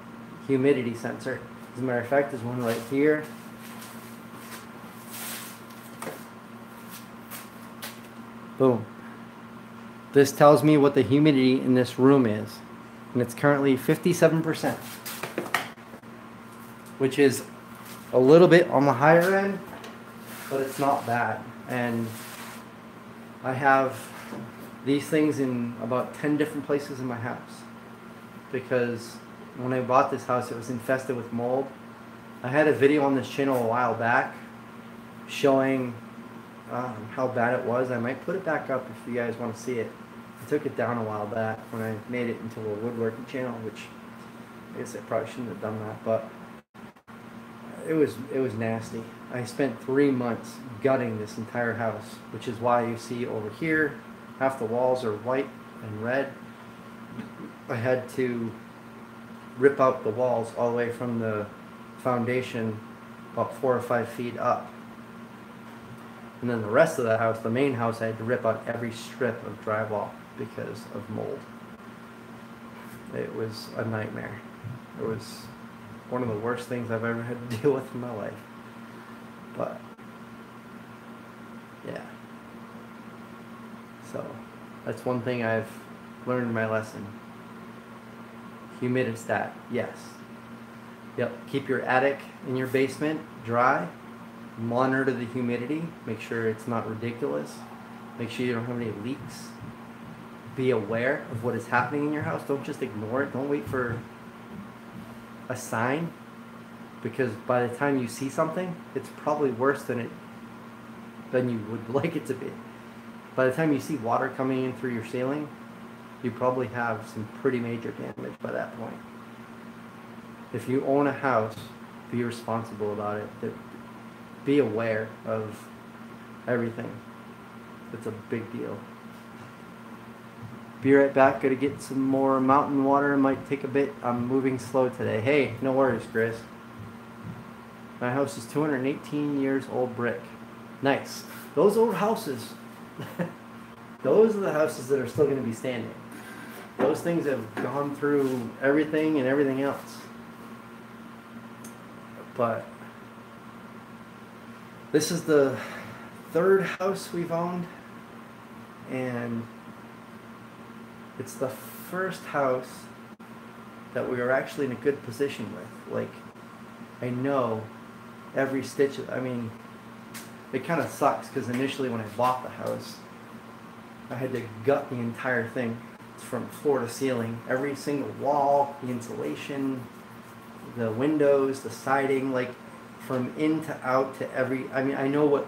humidity sensor. As a matter of fact, there's one right here. Boom. This tells me what the humidity in this room is, and it's currently 57%, which is a little bit on the higher end, but it's not bad. And I have these things in about 10 different places in my house, because when I bought this house, it was infested with mold. I had a video on this channel a while back showing how bad it was. I might put it back up if you guys want to see it. I took it down a while back when I made it into a woodworking channel, which I guess I probably shouldn't have done that, but it was nasty. I spent 3 months gutting this entire house, which is why you see over here half the walls are white and red. I had to rip out the walls all the way from the foundation about 4 or 5 feet up. And then the rest of the house, the main house, I had to rip out every strip of drywall because of mold. It was a nightmare. It was one of the worst things I've ever had to deal with in my life. But yeah. So that's one thing I've learned my lesson. Humidistat, yes. Yep, keep your attic and your basement dry. Monitor the humidity, make sure it's not ridiculous, make sure you don't have any leaks. Be aware of what is happening in your house. Don't just ignore it. Don't wait for a sign, because by the time you see something, it's probably worse than you would like it to be. By the time you see water coming in through your ceiling, you probably have some pretty major damage by that point. If you own a house, be responsible about it. Be aware of everything. It's a big deal. Be right back. Gotta get some more mountain water. It might take a bit. I'm moving slow today. Hey, no worries, Chris. My house is 218 years old brick. Nice. Those old houses, those are the houses that are still going to be standing. Those things have gone through everything and everything else. But this is the 3rd house we've owned, and it's the first house that we were actually in a good position with. Like, I know every stitch. I mean, it kind of sucks because initially when I bought the house, I had to gut the entire thing from floor to ceiling. Every single wall, the insulation, the windows, the siding, like from in to out to every. I mean, I know what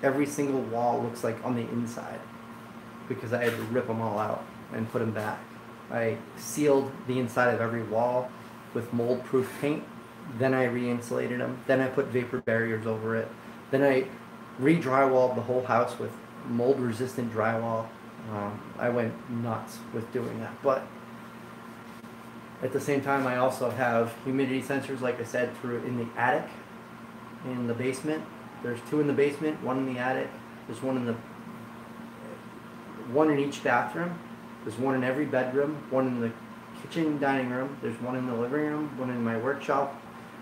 every single wall looks like on the inside because I had to rip them all out and put them back. I sealed the inside of every wall with mold-proof paint. Then I re-insulated them. Then I put vapor barriers over it. Then I re-drywalled the whole house with mold-resistant drywall. I went nuts with doing that. But at the same time, I also have humidity sensors, like I said, in the attic, in the basement. There's 2 in the basement, 1 in the attic. There's one in each bathroom. There's 1 in every bedroom, 1 in the kitchen, dining room. There's 1 in the living room, 1 in my workshop,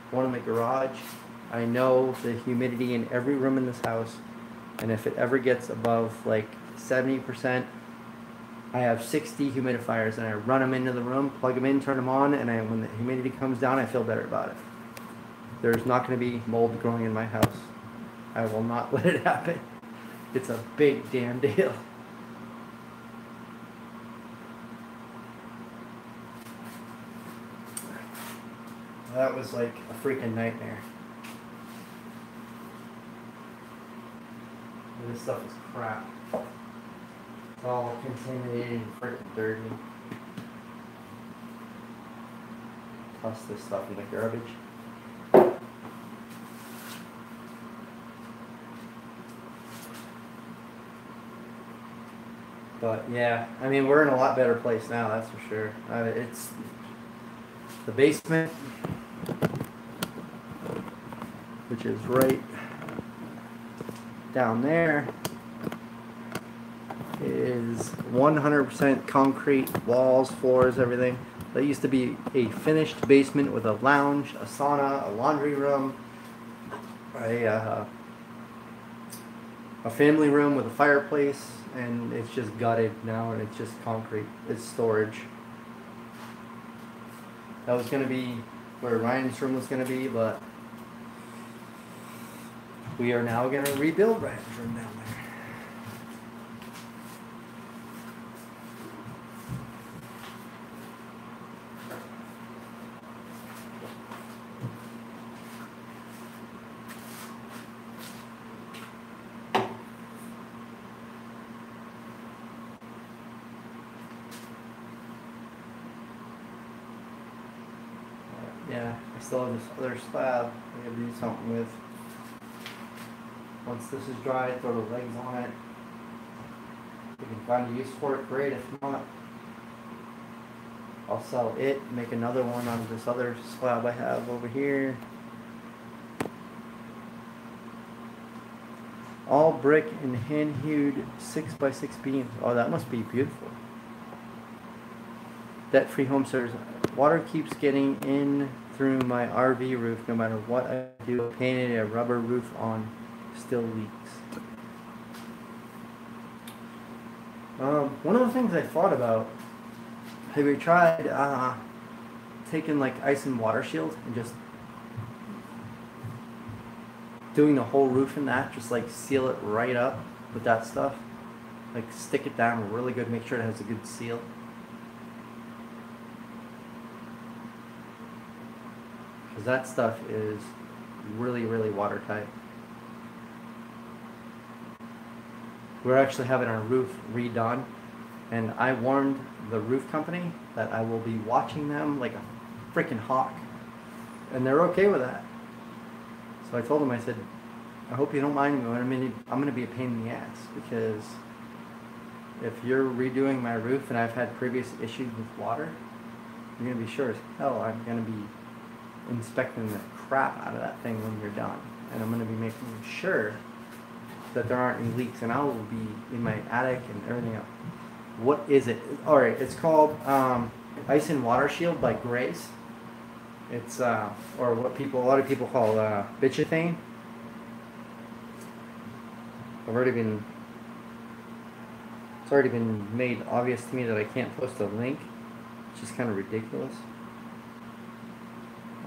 1 in the garage. I know the humidity in every room in this house, and if it ever gets above like 70%. I have 60 humidifiers, and I run them into the room, plug them in, turn them on, and when the humidity comes down, I feel better about it. There's not going to be mold growing in my house. I will not let it happen. It's a big damn deal. That was like a freaking nightmare. This stuff is crap. It's all contaminated and freaking dirty. Toss this stuff in the garbage. But yeah, I mean, we're in a lot better place now, that's for sure. It's the basement, which is right down there, is 100% concrete, walls, floors, everything. That used to be a finished basement with a lounge, a sauna, a laundry room, a family room with a fireplace, and it's just gutted now, and it's just concrete. It's storage. That was going to be where Ryan's room was going to be, but we are now going to rebuild Ryan's room down there. Yeah, I still have this other slab I gotta do something with. Once this is dry, throw the legs on it. If we can find a use for it, great. If not, I'll sell it, make another one out of this other slab I have over here. All brick and hand-hewed 6x6 beams. Oh, that must be beautiful. Debt-free home service. Water keeps getting in through my RV roof no matter what I do. Painted a rubber roof on, still leaks. One of the things I thought about, have you tried taking like ice and water shield and just doing the whole roof in that, just like seal it right up with that stuff? Like stick it down really good, make sure it has a good seal. Because that stuff is really, really watertight. We're actually having our roof redone, and I warned the roof company that I will be watching them like a freaking hawk, and they're okay with that. So I told them, I said, I hope you don't mind me, I'm going to be a pain in the ass, because if you're redoing my roof and I've had previous issues with water, you're going to be sure as hell I'm going to be inspecting the crap out of that thing when you're done, and I'm going to be making sure that there aren't any leaks, and I will be in my attic and everything else. What is it? All right, it's called Ice and Water Shield by Grace. It's or what a lot of people call bitchethane. It's already been made obvious to me that I can't post a link, which is kind of ridiculous.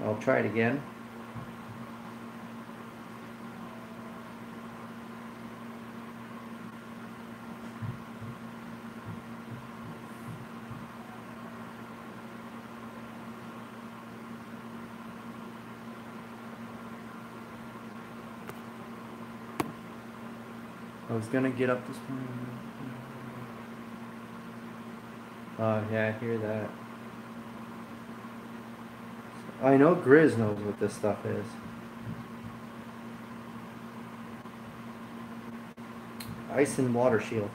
I'll try it again. I was gonna get up this morning. Oh yeah, I hear that. I know Grizz knows what this stuff is. Ice and water shield.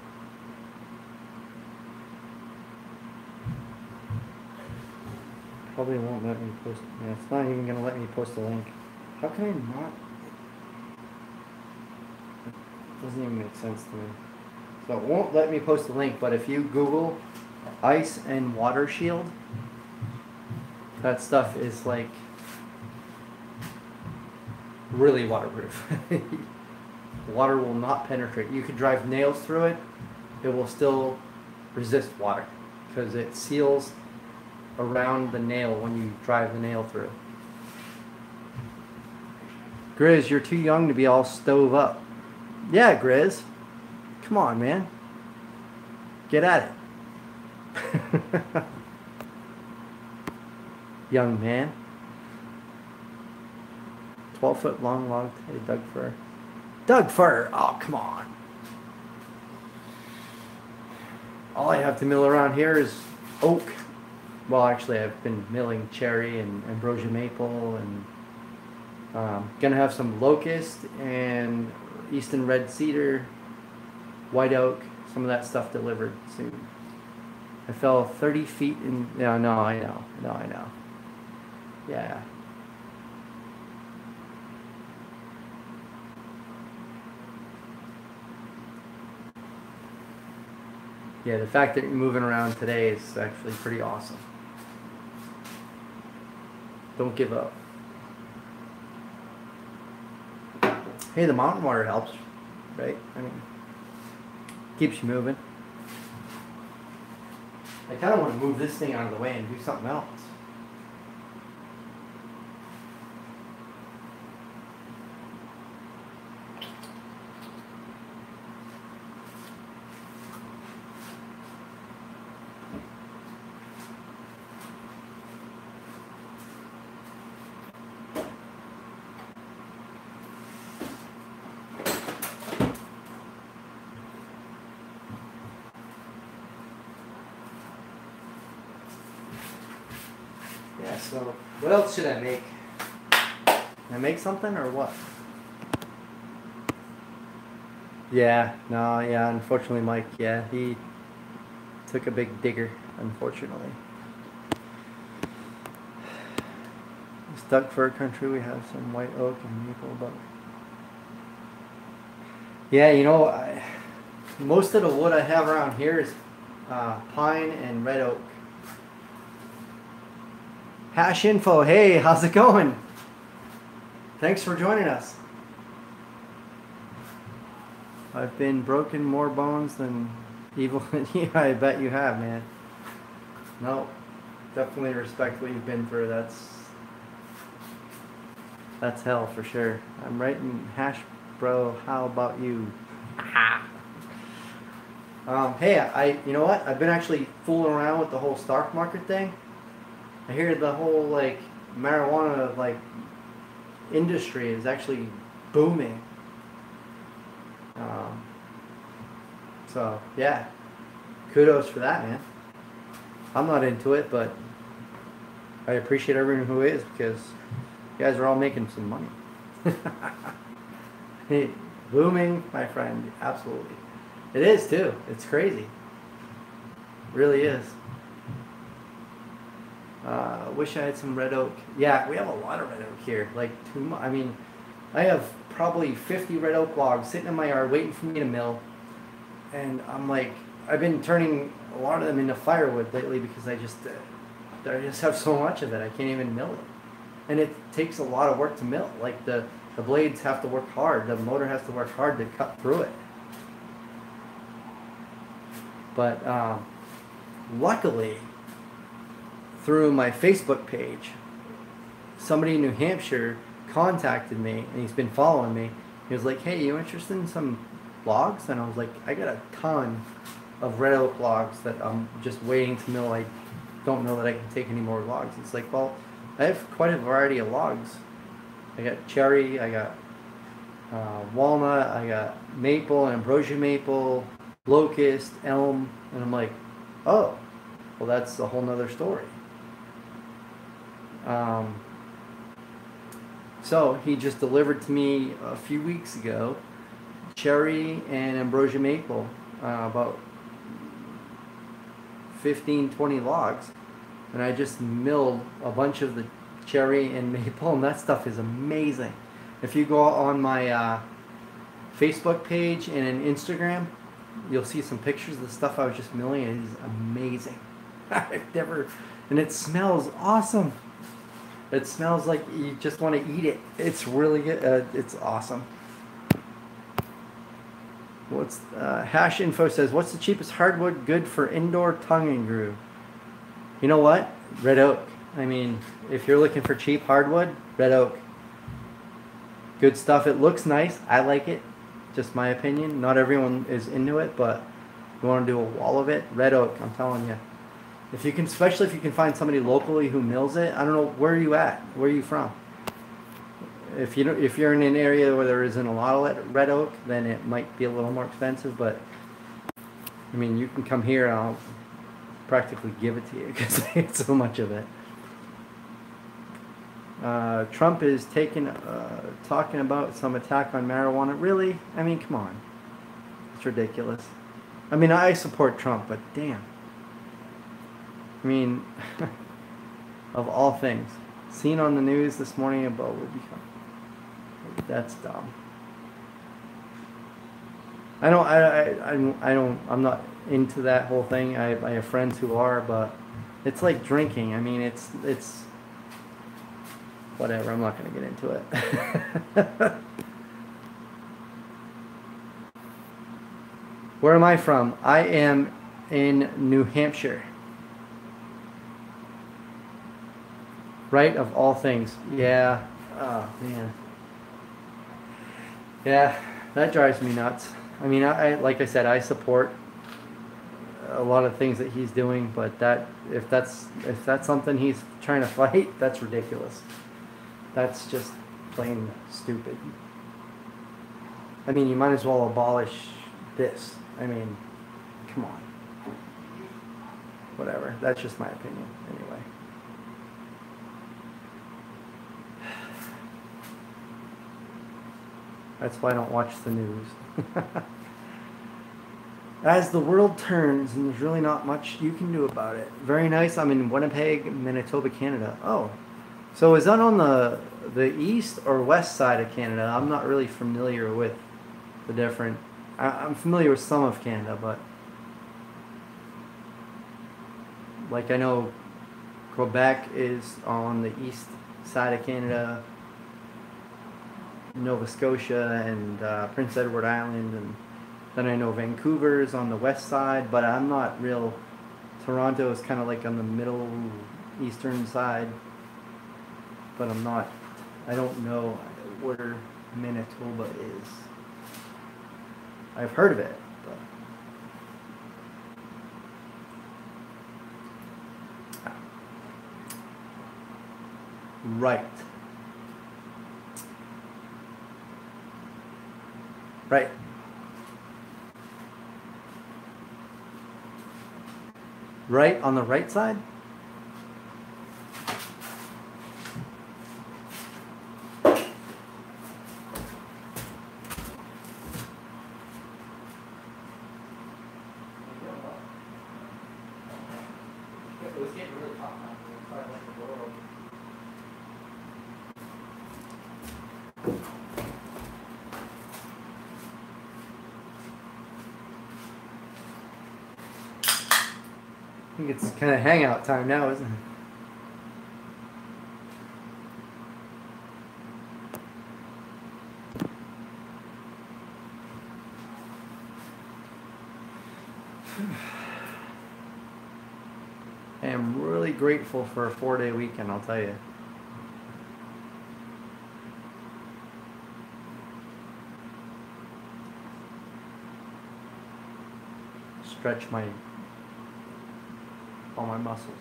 Probably won't let me post. Yeah, it's not even gonna let me post a link. How can I not? It doesn't even make sense to me. So it won't let me post a link, but if you Google ice and water shield, that stuff is like really waterproof. Water will not penetrate. You could drive nails through it it will still resist water because it seals around the nail when you drive the nail through. Grizz, you're too young to be all stove up. Yeah, Grizz. Come on, man. Get at it. Young man. 12-foot long log. Hey, Doug Fir. Doug Fir! Oh, come on. All I have to mill around here is oak. Well, actually, I've been milling cherry and ambrosia maple, and gonna have some locust and eastern red cedar, white oak, some of that stuff delivered soon. I fell 30 feet in. No, I know. Yeah. Yeah, the fact that you're moving around today is actually pretty awesome. Don't give up. Hey, the mountain water helps, right? I mean, keeps you moving. I kind of want to move this thing out of the way and do something else. Yeah, so what else should I make? Can I make something or what? Yeah, no, yeah, unfortunately Mike, yeah, he took a big digger, unfortunately. This Doug Fir country, we have some white oak and maple, but yeah, you know, most of the wood I have around here is pine and red oak. Hash Info, hey, how's it going? Thanks for joining us. I've been broken more bones than evil. Yeah, I bet you have, man. No, definitely respect what you've been through. That's hell for sure. I'm writing hash, bro. How about you? Hey, you know what? I've been actually fooling around with the whole stock market thing. I hear the whole like marijuana like industry is actually booming. So yeah, kudos for that, man. I'm not into it, but I appreciate everyone who is, because you guys are all making some money. Hey, booming, my friend, absolutely. It is too. It's crazy. It really is. Wish I had some red oak. Yeah, we have a lot of red oak here. Like too much. I mean, I have probably 50 red oak logs sitting in my yard waiting for me to mill. And I'm like, I've been turning a lot of them into firewood lately because I just have so much of it. I can't even mill it. And it takes a lot of work to mill. Like the blades have to work hard. The motor has to work hard to cut through it. But luckily, through my Facebook page, somebody in New Hampshire contacted me, and he's been following me. He was like, hey, you interested in some logs? And I was like, I got a ton of red oak logs that I'm just waiting to mill. I don't know that I can take any more logs. It's like, well, I have quite a variety of logs. I got cherry, I got walnut, I got maple and ambrosia maple, locust, elm, and I'm like, oh, well, that's a whole nother story. So he just delivered to me a few weeks ago cherry and ambrosia maple, about 15-20 logs, and I just milled a bunch of the cherry and maple, and that stuff is amazing. If you go on my Facebook page and an Instagram, you'll see some pictures of the stuff I was just milling. It is amazing. I've never, and it smells awesome. It smells like you just want to eat it. It's really good. It's awesome. What's Hash Info says, what's the cheapest hardwood good for indoor tongue and groove? You know what? Red oak. I mean, if you're looking for cheap hardwood, red oak. Good stuff. It looks nice. I like it. Just my opinion. Not everyone is into it, but you want to do a wall of it, red oak. I'm telling you. If you can, especially if you can find somebody locally who mills it. I don't know, where are you at? Where are you from? If you're in an area where there isn't a lot of red oak, then it might be a little more expensive. But I mean, you can come here and I'll practically give it to you because I get so much of it. Trump is talking about some attack on marijuana. Really? I mean, come on. It's ridiculous. I mean, I support Trump, but damn. I mean, of all things, seen on the news this morning about that's dumb. I'm not into that whole thing. I have friends who are, but it's like drinking. I mean, it's whatever. I'm not going to get into it. Where am I from? I am in New Hampshire. Right, of all things. Yeah. Oh, man. Yeah, that drives me nuts. I mean, I like I said, I support a lot of things that he's doing, but if that's something he's trying to fight, that's ridiculous. That's just plain stupid. I mean, you might as well abolish this. I mean, come on. Whatever. That's just my opinion, anyway. That's why I don't watch the news. As the world turns, and there's really not much you can do about it. Very nice. I'm in Winnipeg, Manitoba, Canada. Oh, so is that on the east or west side of Canada? I'm not really familiar with the different. I'm familiar with some of Canada, but like I know Quebec is on the east side of Canada, Nova Scotia and Prince Edward Island, and then I know Vancouver is on the west side, but I'm not real. Toronto is kind of like on the middle eastern side, but I don't know where Manitoba is. I've heard of it, but right. Right. Right on the right side? I think it's kind of hangout time now, isn't it? I am really grateful for a 4-day weekend, I'll tell you. Stretch all my muscles.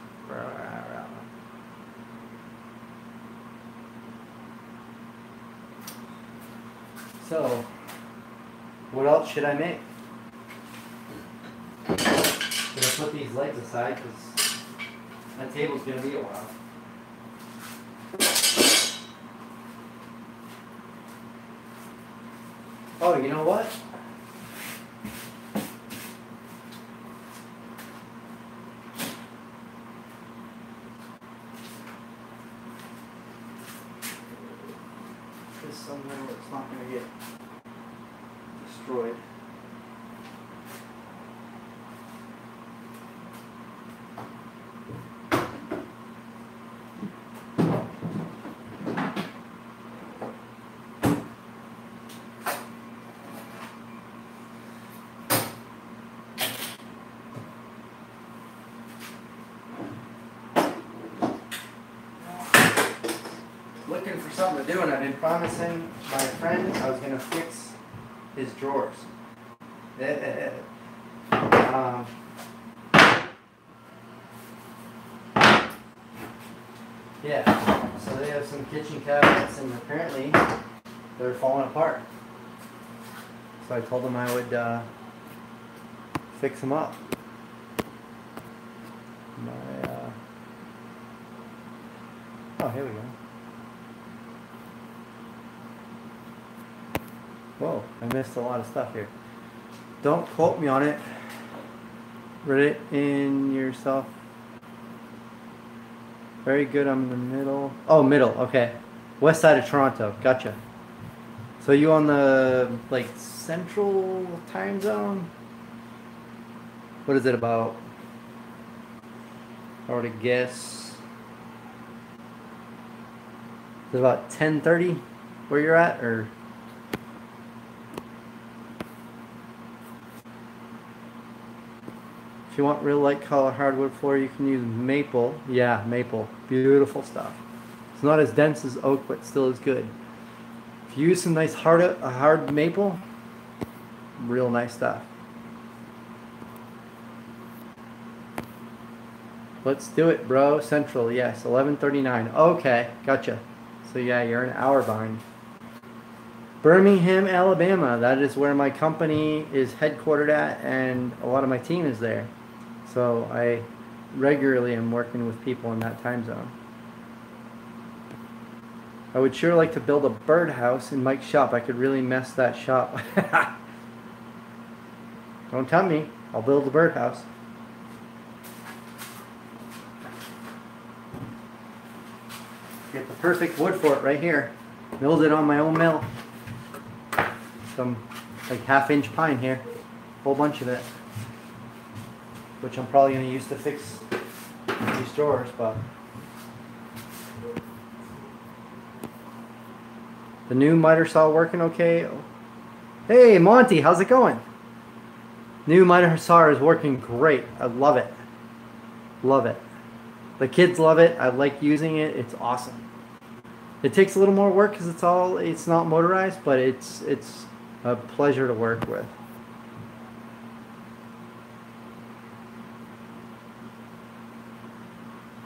So, what else should I make? I'm gonna put these legs aside because that table's gonna be a while. Oh, you know what? Somewhere where it's not going to get destroyed. for something to do, and I've been promising my friend I was gonna fix his drawers. Yeah, so they have some kitchen cabinets, and apparently they're falling apart. So I told them I would fix them up. Oh, here we go. Whoa, I missed a lot of stuff here. Don't quote me on it. Read it in yourself. Very good, I'm in the middle. Oh, middle, okay. West side of Toronto, gotcha. So you on the, like, central time zone? What is it about? I were to guess. Is it about 10:30 where you're at, or? If you want real light color hardwood floor, you can use maple. Yeah, maple. Beautiful stuff. It's not as dense as oak, but still as good. If you use some nice hard maple, real nice stuff. Let's do it, bro. Central, yes, 11:39. Okay, gotcha. So yeah, you're an hour behind. Birmingham, Alabama. That is where my company is headquartered at, and a lot of my team is there. So I regularly am working with people in that time zone. I would sure like to build a birdhouse in Mike's shop. I could really mess that shop. Don't tell me. I'll build a birdhouse. Get the perfect wood for it right here. Milled it on my own mill. Some like 1/2-inch pine here. Whole bunch of it. Which I'm probably going to use to fix these drawers, but the new miter saw working okay? Hey Monty, how's it going? New miter saw is working great. I love it. Love it. The kids love it. I like using it. It's awesome. It takes a little more work because it's not motorized, but it's a pleasure to work with.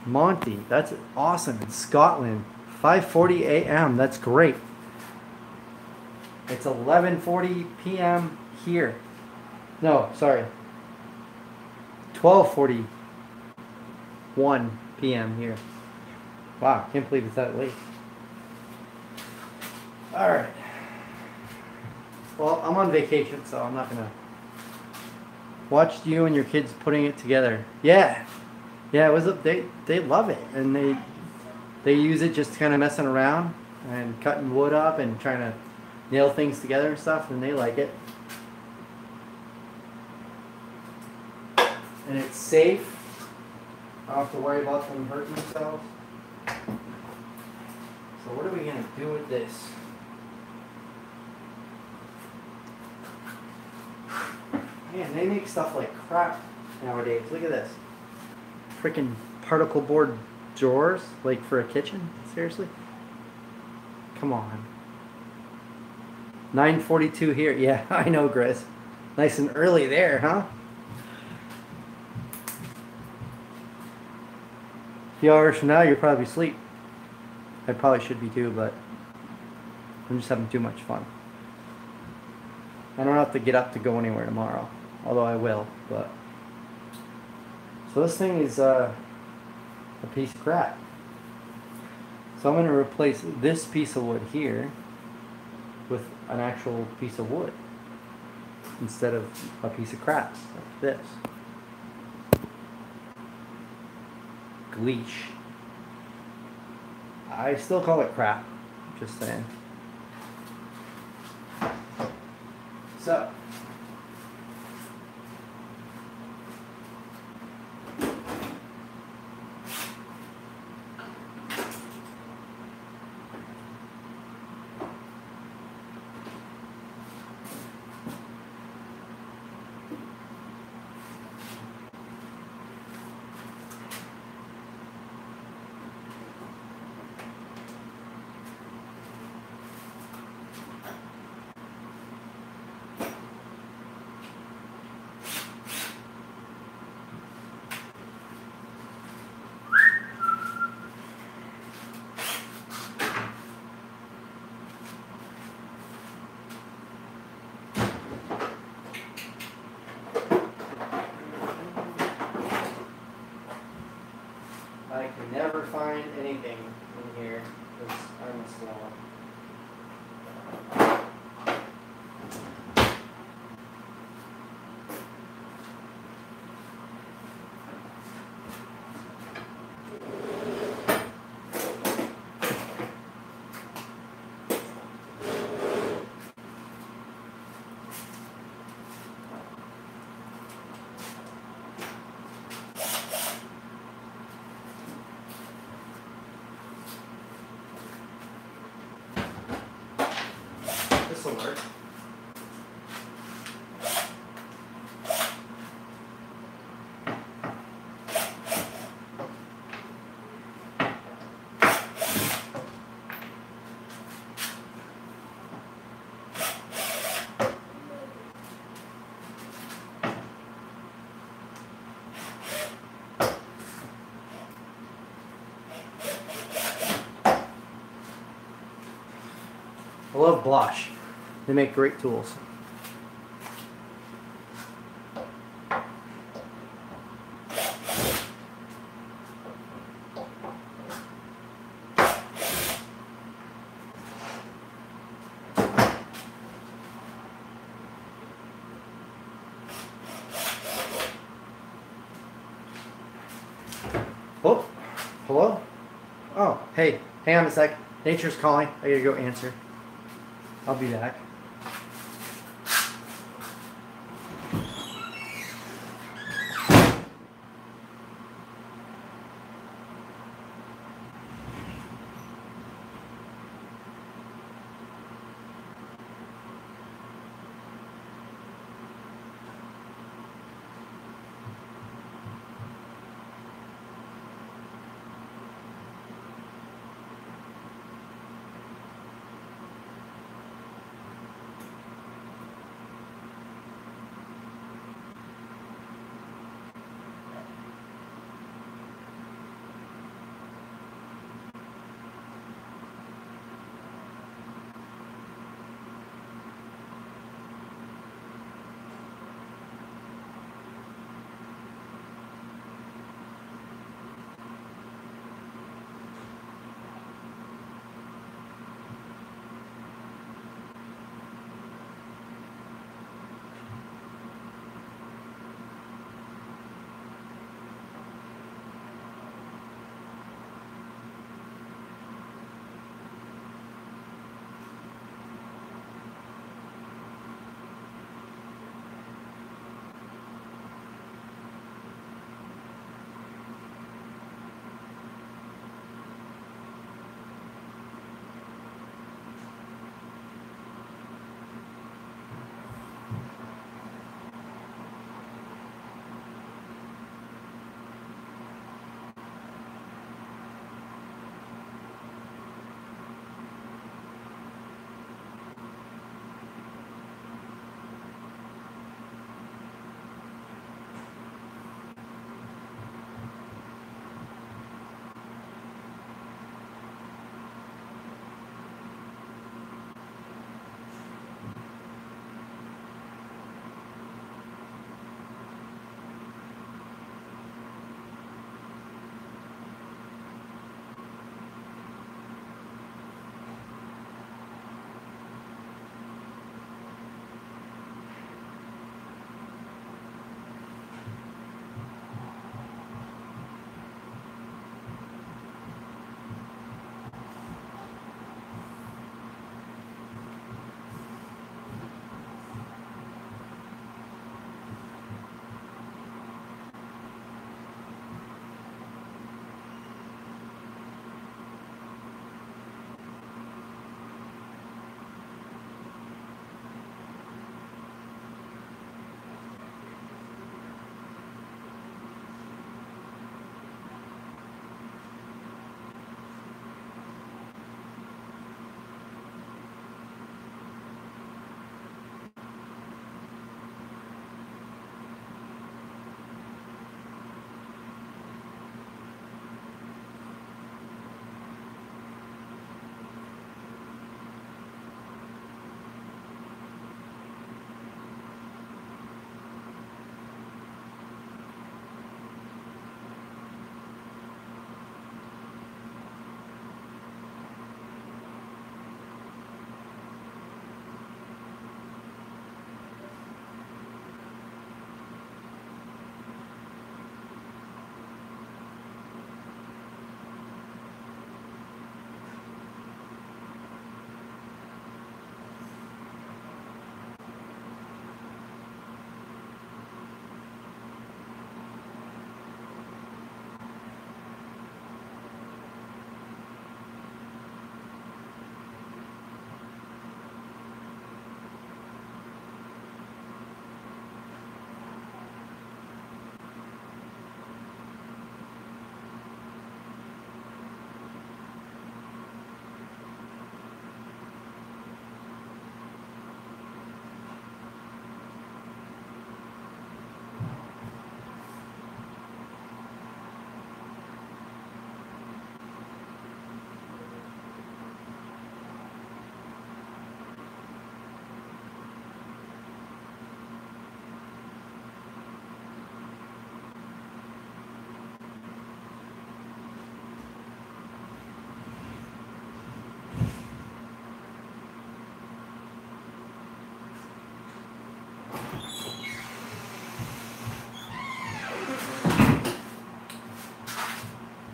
Monty, that's awesome. In Scotland, 5:40 a.m. That's great. It's 11:40 p.m. here. No, sorry. 12:41 p.m. here. Wow, can't believe it's that late. All right. Well, I'm on vacation, so I'm not gonna watch you and your kids putting it together. Yeah. Yeah, it was they love it, and they use it just kind of messing around and cutting wood up and trying to nail things together and stuff, and they like it. And it's safe. I don't have to worry about them hurting themselves. So what are we gonna do with this? Man, they make stuff like crap nowadays. Look at this. Freaking particle board drawers, like for a kitchen? Seriously? Come on. 9:42 here. Yeah, I know, Grizz. Nice and early there, huh? A few hours from now, you'll probably be asleep. I probably should be too, but I'm just having too much fun. I don't have to get up to go anywhere tomorrow, although I will, but... So this thing is a piece of crap. So I'm going to replace this piece of wood here with an actual piece of wood instead of a piece of crap like this. Gleesh. I still call it crap, just saying. So You never find anything in here because I'm a slob. This will work. I love Bosch. They make great tools. Oh, hello? Oh, hey, hang on a sec. Nature's calling. I gotta go answer. I'll be back.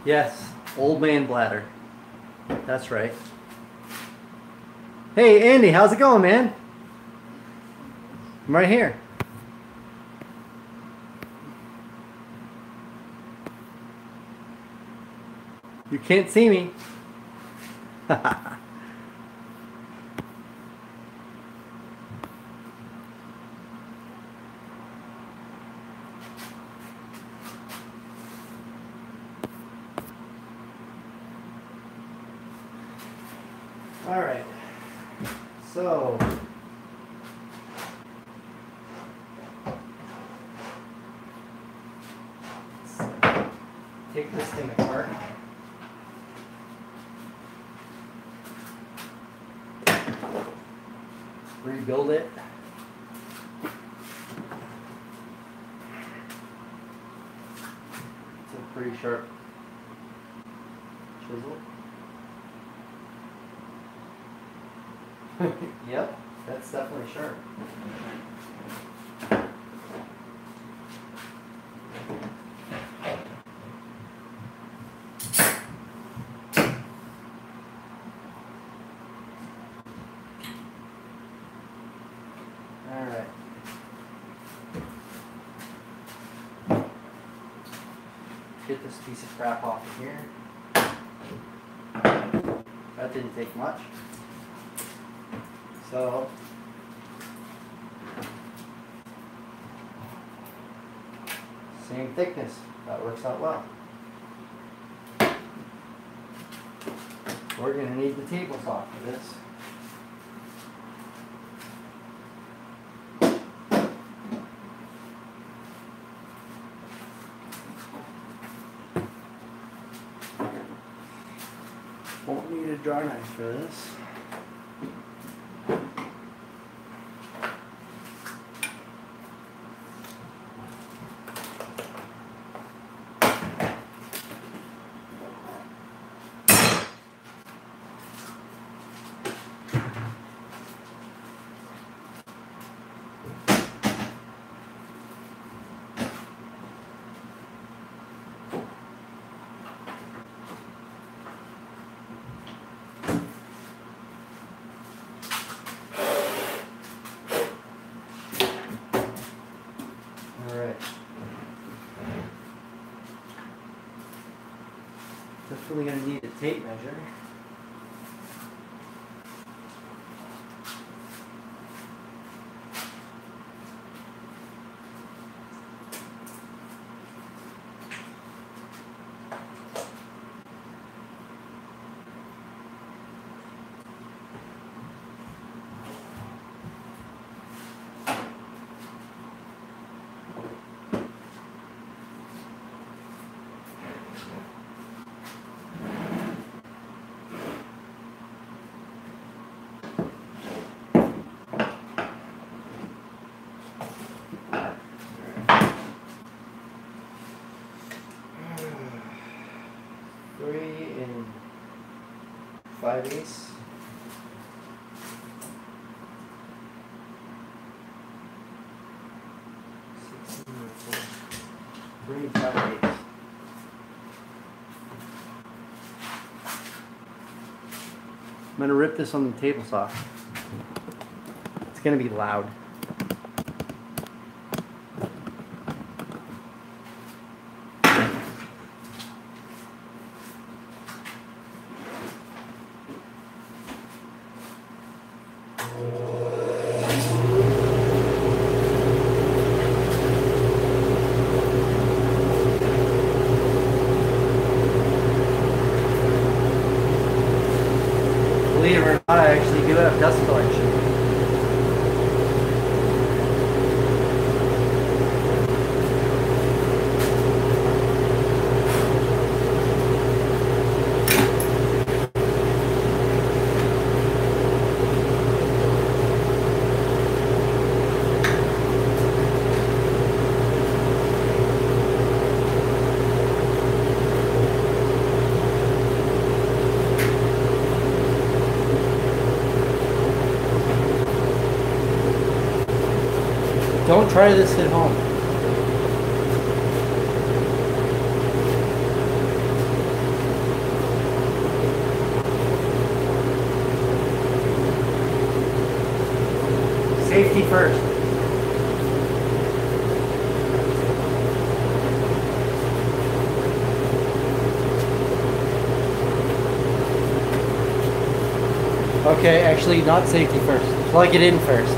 Yes, old man bladder. That's right. Hey Andy, how's it going, man? I'm right here. You can't see me. All right. So let's take this thing apart. Rebuild it. It's a pretty sharp chisel. Yep, that's definitely sharp. Alright. Get this piece of crap off of here. That didn't take much. So same thickness, that works out well. We're going to need the table saw for this. Won't need a dry knife for this. Definitely going to need a tape measure. Three and 5/8. Three and 5/8. I'm gonna rip this on the table saw. It's gonna be loud. Believe it or not, I actually do have dust collection. Don't try this at home. first. Okay, actually not safety first. Plug it in first.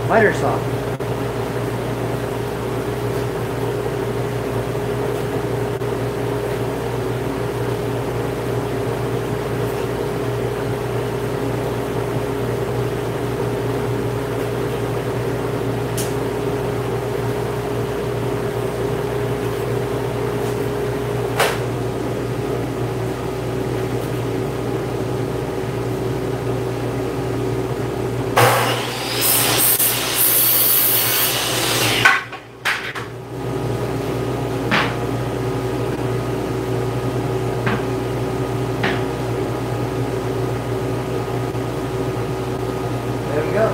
Miter saw. There we go.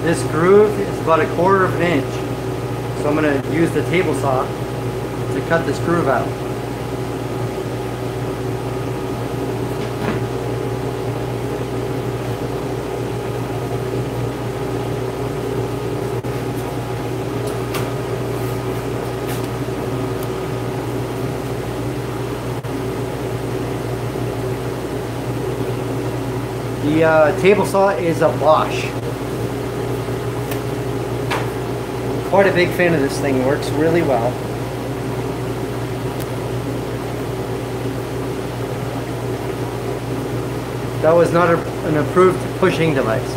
This groove is about 1/4 of an inch. So I'm going to use the table saw to cut this groove out. The table saw is a Bosch. Quite a big fan of this thing. It works really well. That was not an approved pushing device.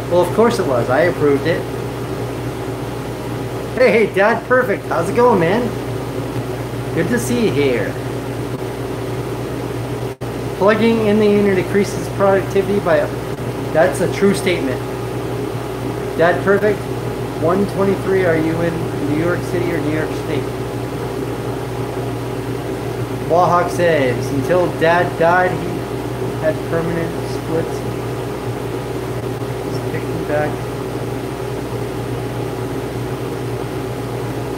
Well, of course it was. I approved it. Hey, Dad, perfect. How's it going, man? Good to see you here. Plugging in the unit decreases productivity by that's a true statement. Dad, perfect. 123, are you in New York City or New York State? Wallhawk says, until Dad died, he had permanent splits. He's kicking back.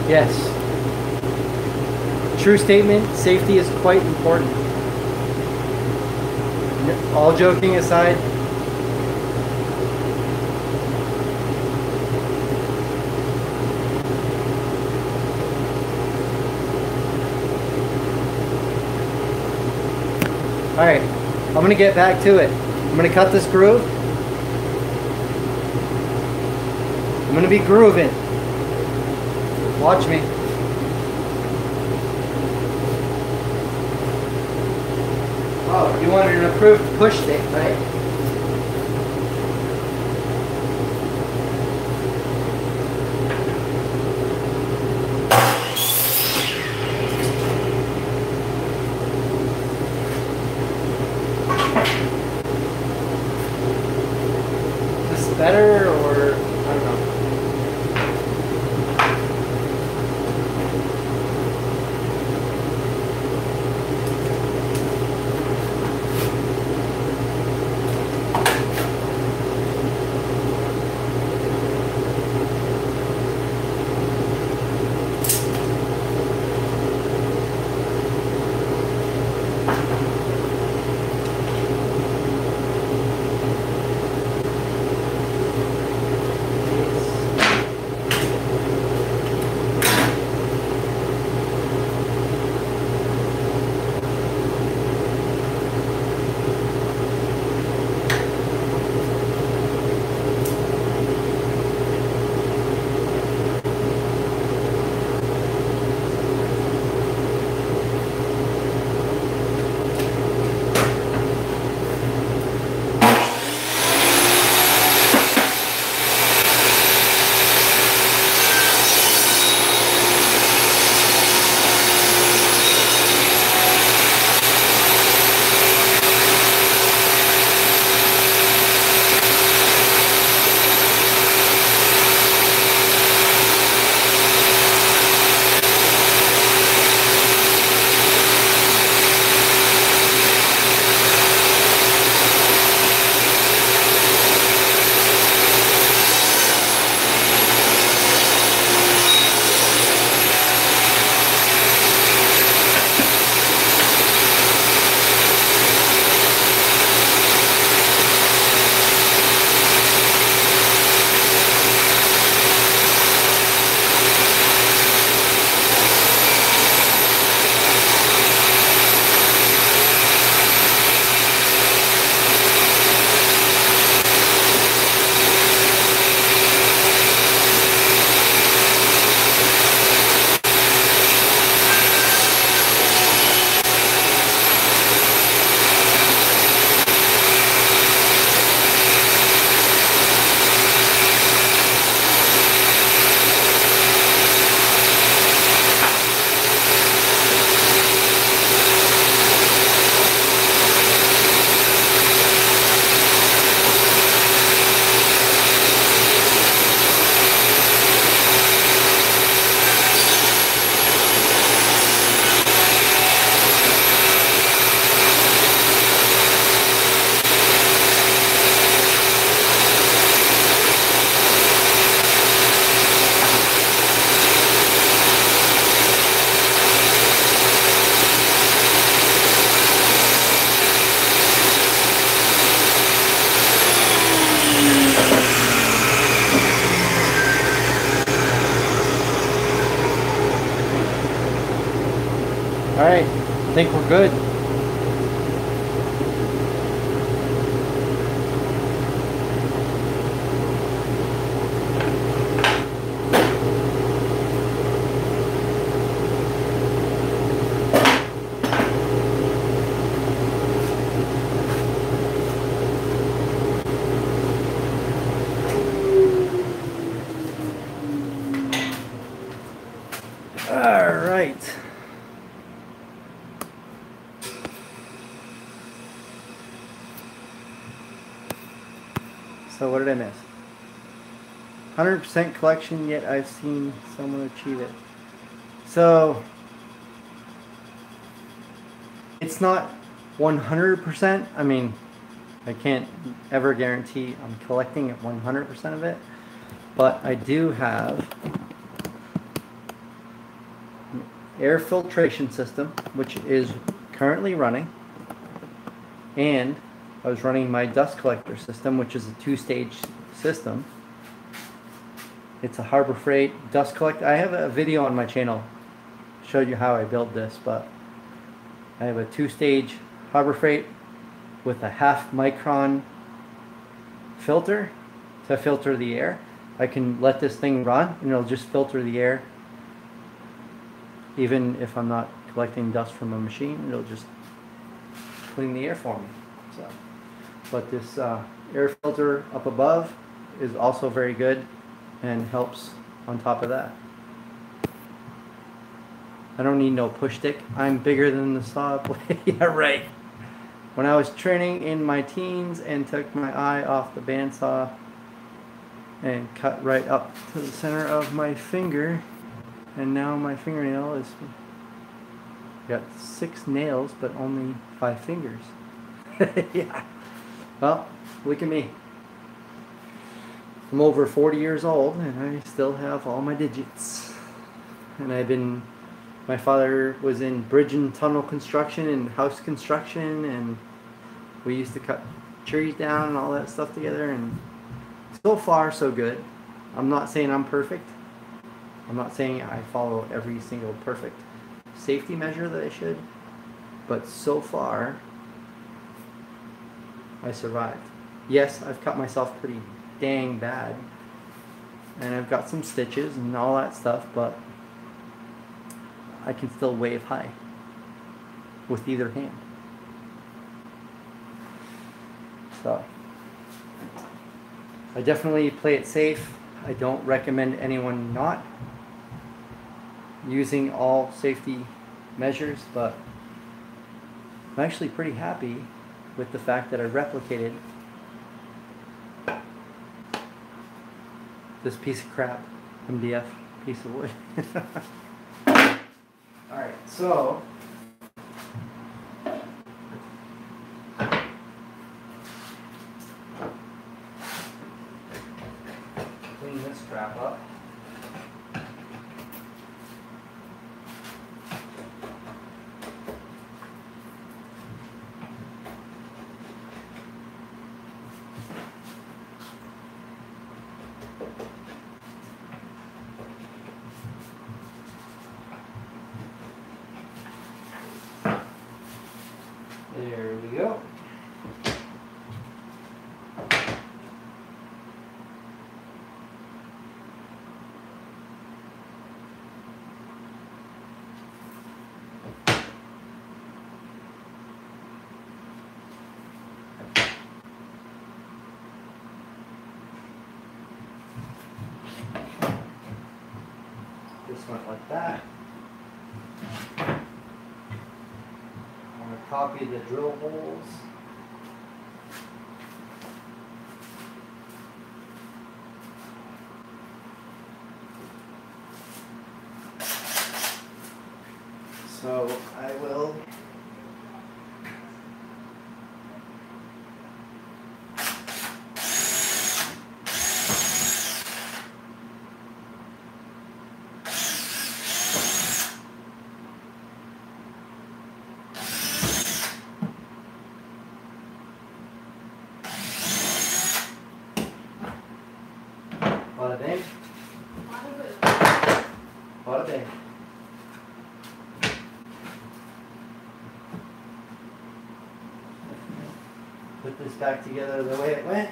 Yes. True statement, safety is quite important. All joking aside, Alright, I'm gonna get back to it. I'm gonna cut this groove. I'm gonna be grooving. Watch me. Oh, you wanted an approved push stick, right? Is this better or I don't know? Alright, I think we're good. Alright. So what did I miss? 100% collection, yet I've seen someone achieve it. So it's not 100%. I mean, I can't ever guarantee I'm collecting at 100% of it, but I do have an air filtration system, which is currently running, and I was running my dust collector system, which is a two-stage system. It's a Harbor Freight dust collector. I have a video on my channel showed you how I built this, but I have a two-stage Harbor Freight with a 1/2 micron filter to filter the air. I can let this thing run and it'll just filter the air. Even if I'm not collecting dust from a machine, it'll just clean the air for me. So, but this air filter up above is also very good and helps on top of that. I don't need no push stick. I'm bigger than the saw blade. Yeah, right. When I was training in my teens and took my eye off the bandsaw and cut right up to the center of my finger, and now my fingernail is got 6 nails but only 5 fingers. Yeah. Well, look at me. I'm over 40 years old and I still have all my digits. And my father was in bridge and tunnel construction and house construction, and we used to cut trees down and all that stuff together, and so far so good. I'm not saying I'm perfect. I'm not saying I follow every single perfect safety measure that I should, but so far I survived. Yes, I've cut myself pretty dang bad, and I've got some stitches and all that stuff, but I can still wave high with either hand. So I definitely play it safe. I don't recommend anyone not using all safety measures, but I'm actually pretty happy with the fact that I replicated this piece of crap MDF piece of wood. Alright, so clean this crap up. There we go. This went like that. I'm going to copy the drill holes. So I will bada bing. Bada bing. Put this back together the way it went.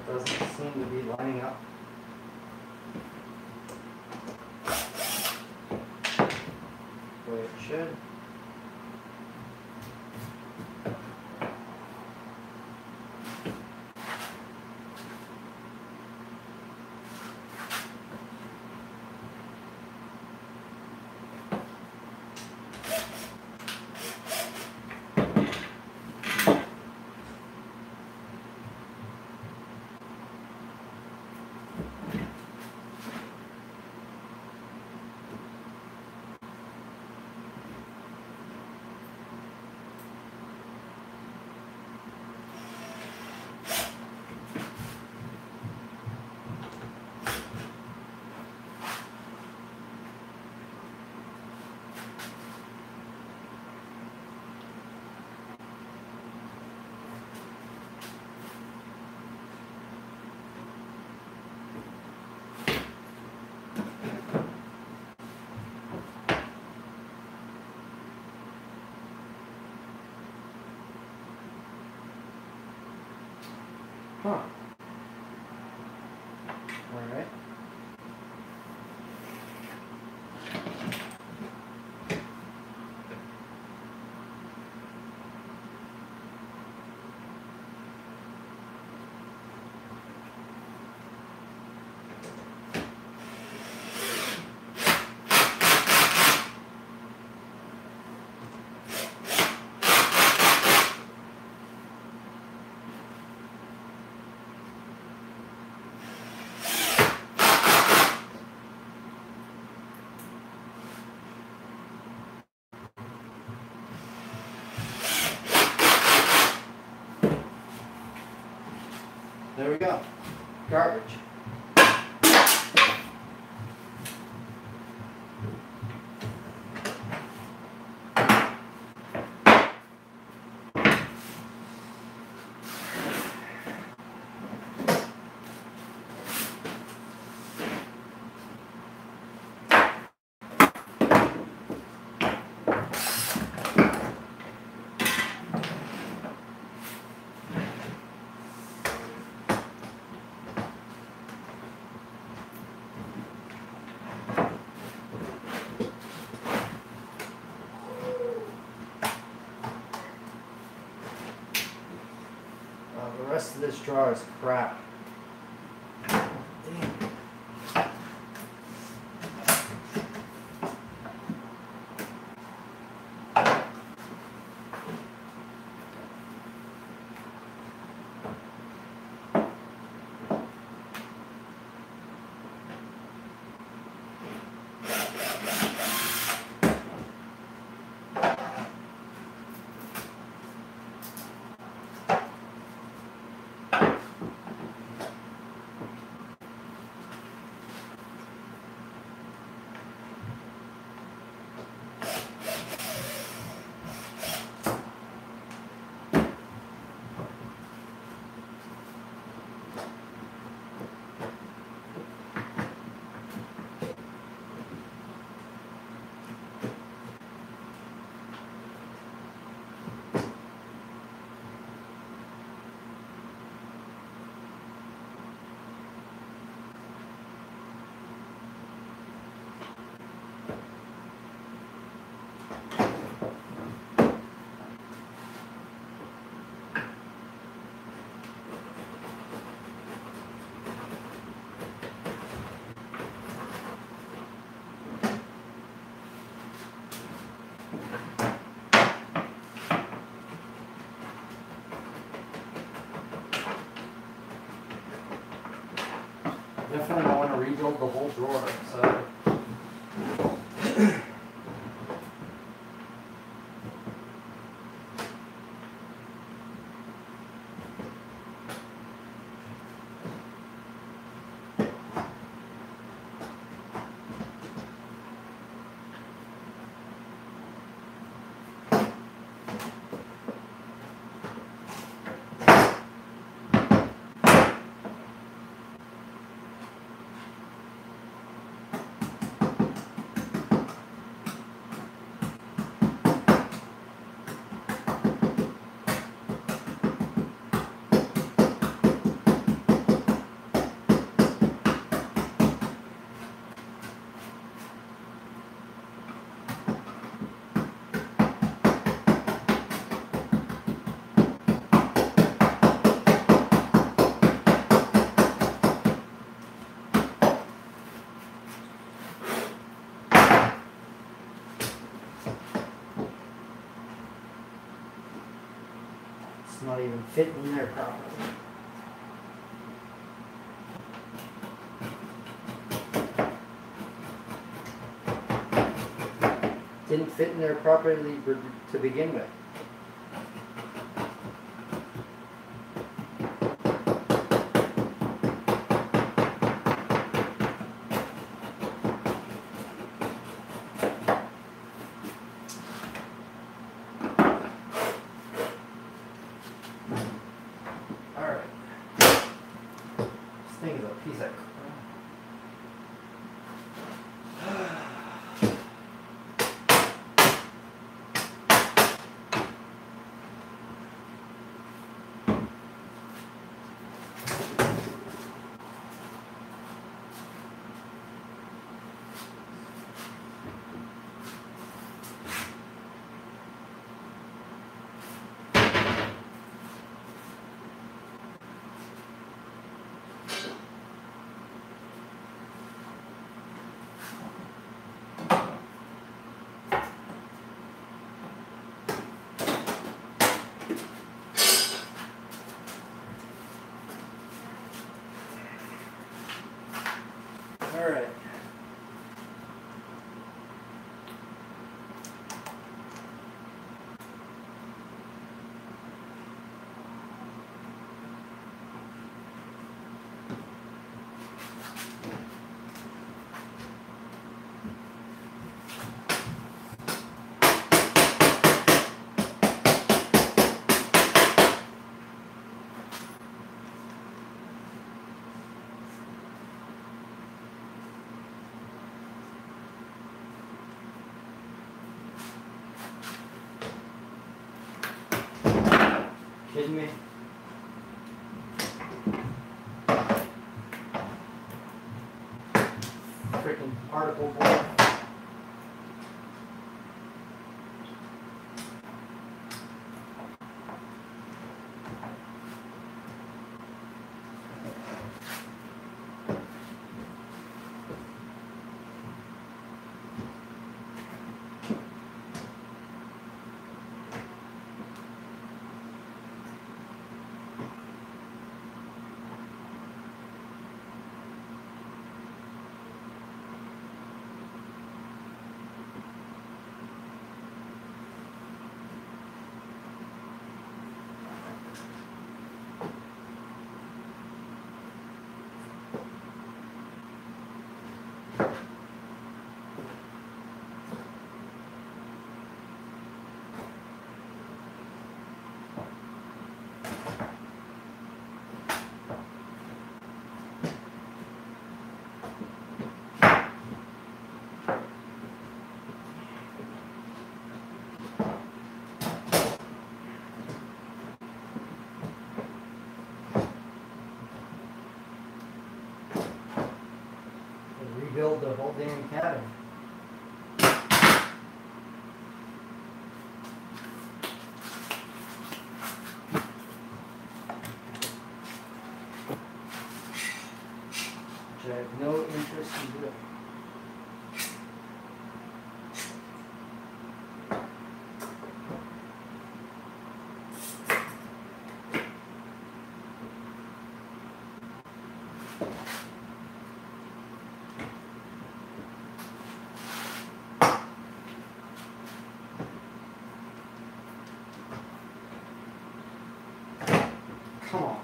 Doesn't seem to be lining up. The way it should. Huh. Alright. There we go. Garbage. The rest of this drawer is crap. Damn. Definitely don't want to rebuild the whole drawer, so. It's not even fitting in there properly. Didn't fit in there properly to begin with. Thing is a piece of crap. All right. Kidding me? Freaking particle board. Rebuild the whole damn cabin. Which I have no interest in doing. Come on.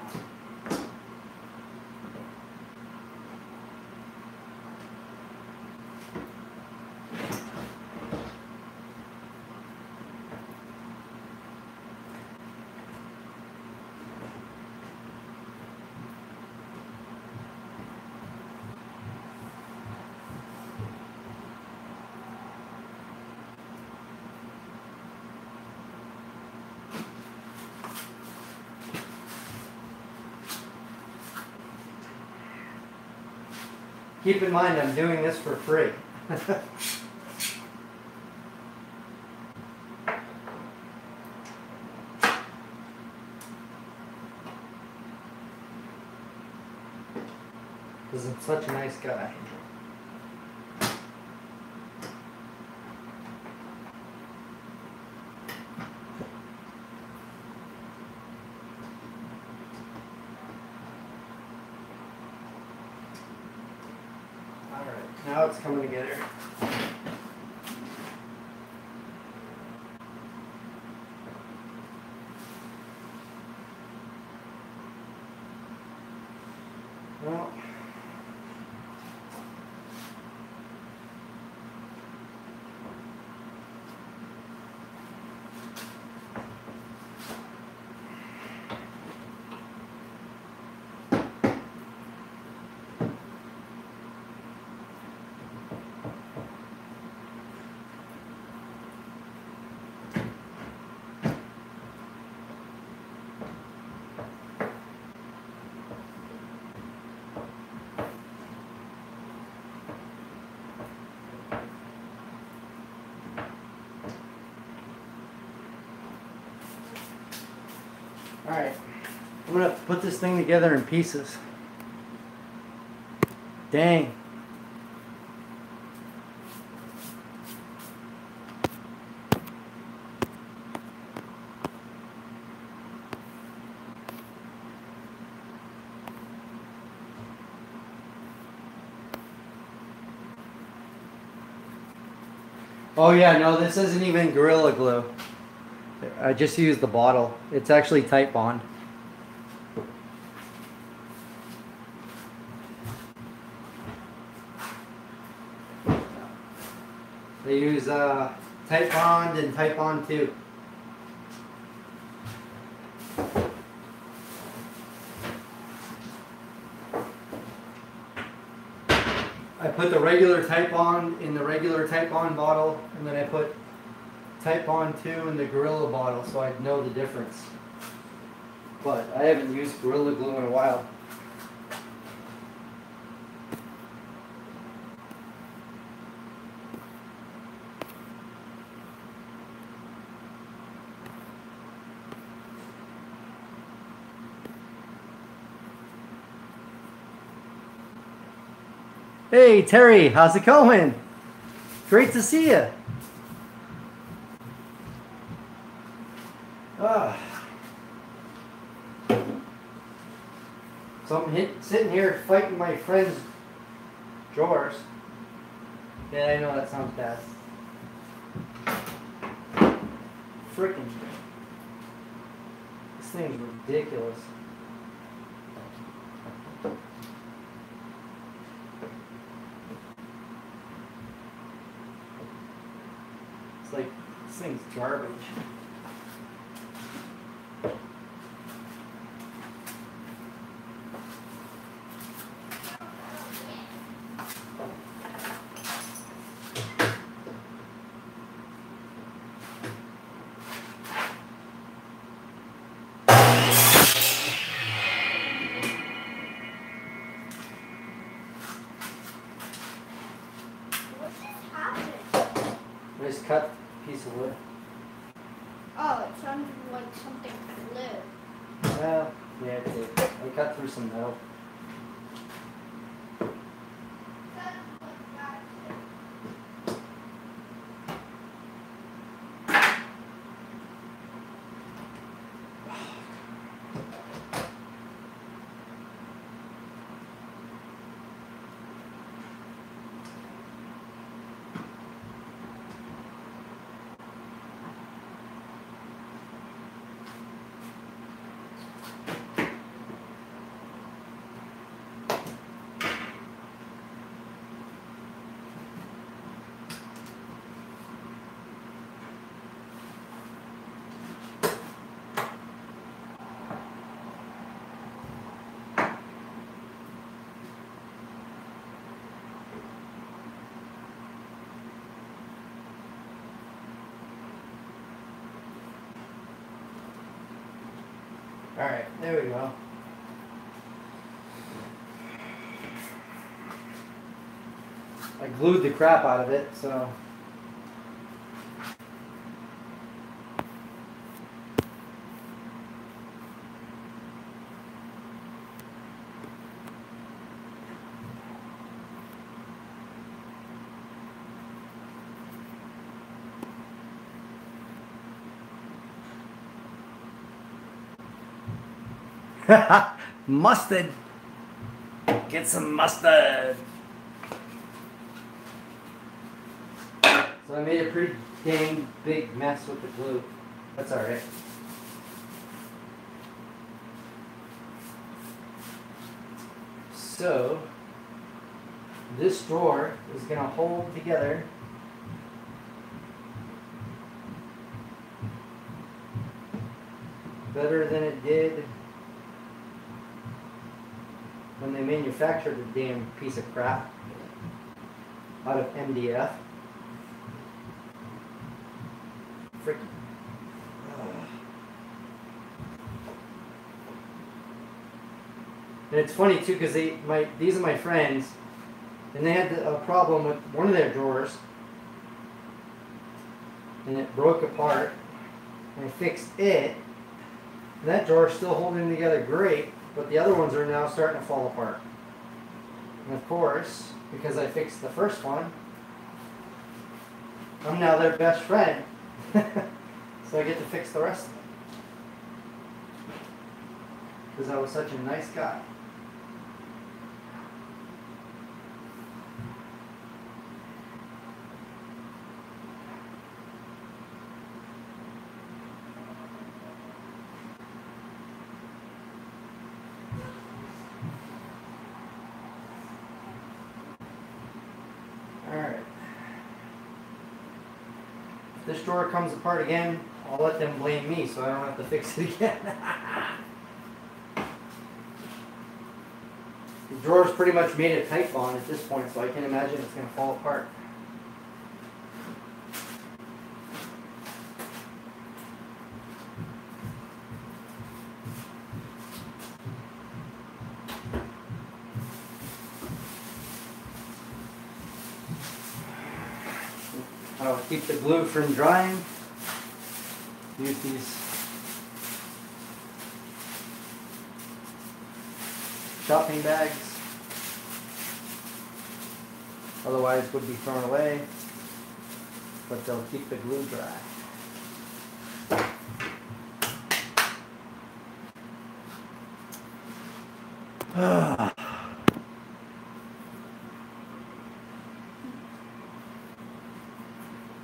Keep in mind, I'm doing this for free. Because I'm such a nice guy. Now it's coming together. Well, alright, I'm going to put this thing together in pieces. Dang. Oh yeah, no, this isn't even Gorilla Glue. I just used the bottle. It's actually Type Bond. They use Type Bond and Type Bond 2. I put the regular Type Bond in the regular Type Bond bottle, and then I put Type Bond 2 in the Gorilla bottle so I'd know the difference. But I haven't used Gorilla Glue in a while. Hey Terry, how's it going? Great to see you. So I'm sitting here fighting my friend's drawers. Yeah, I know that sounds bad. Frickin'. This thing's ridiculous. It's like, this thing's garbage. I just cut a piece of wood. Oh, it sounded like something flew. Well, yeah, it did. I cut through some metal. Alright, there we go. I glued the crap out of it, so. Mustard. Get some mustard. So I made a pretty dang big mess with the glue. That's alright. So this drawer is going to hold together better than it did when they manufactured the damn piece of crap out of MDF. Freaking. And it's funny too, because these are my friends, and they had a problem with one of their drawers, and it broke apart, and I fixed it, and that drawer's still holding together great, but the other ones are now starting to fall apart. And of course, because I fixed the first one, I'm now their best friend. So I get to fix the rest of them. Because I was such a nice guy. this drawer comes apart again, I'll let them blame me so I don't have to fix it again. The drawer's pretty much made of Teflon at this point, so I can imagine it's going to fall apart. I'll keep the glue from drying. Use these shopping bags. Otherwise would be thrown away, but they'll keep the glue dry.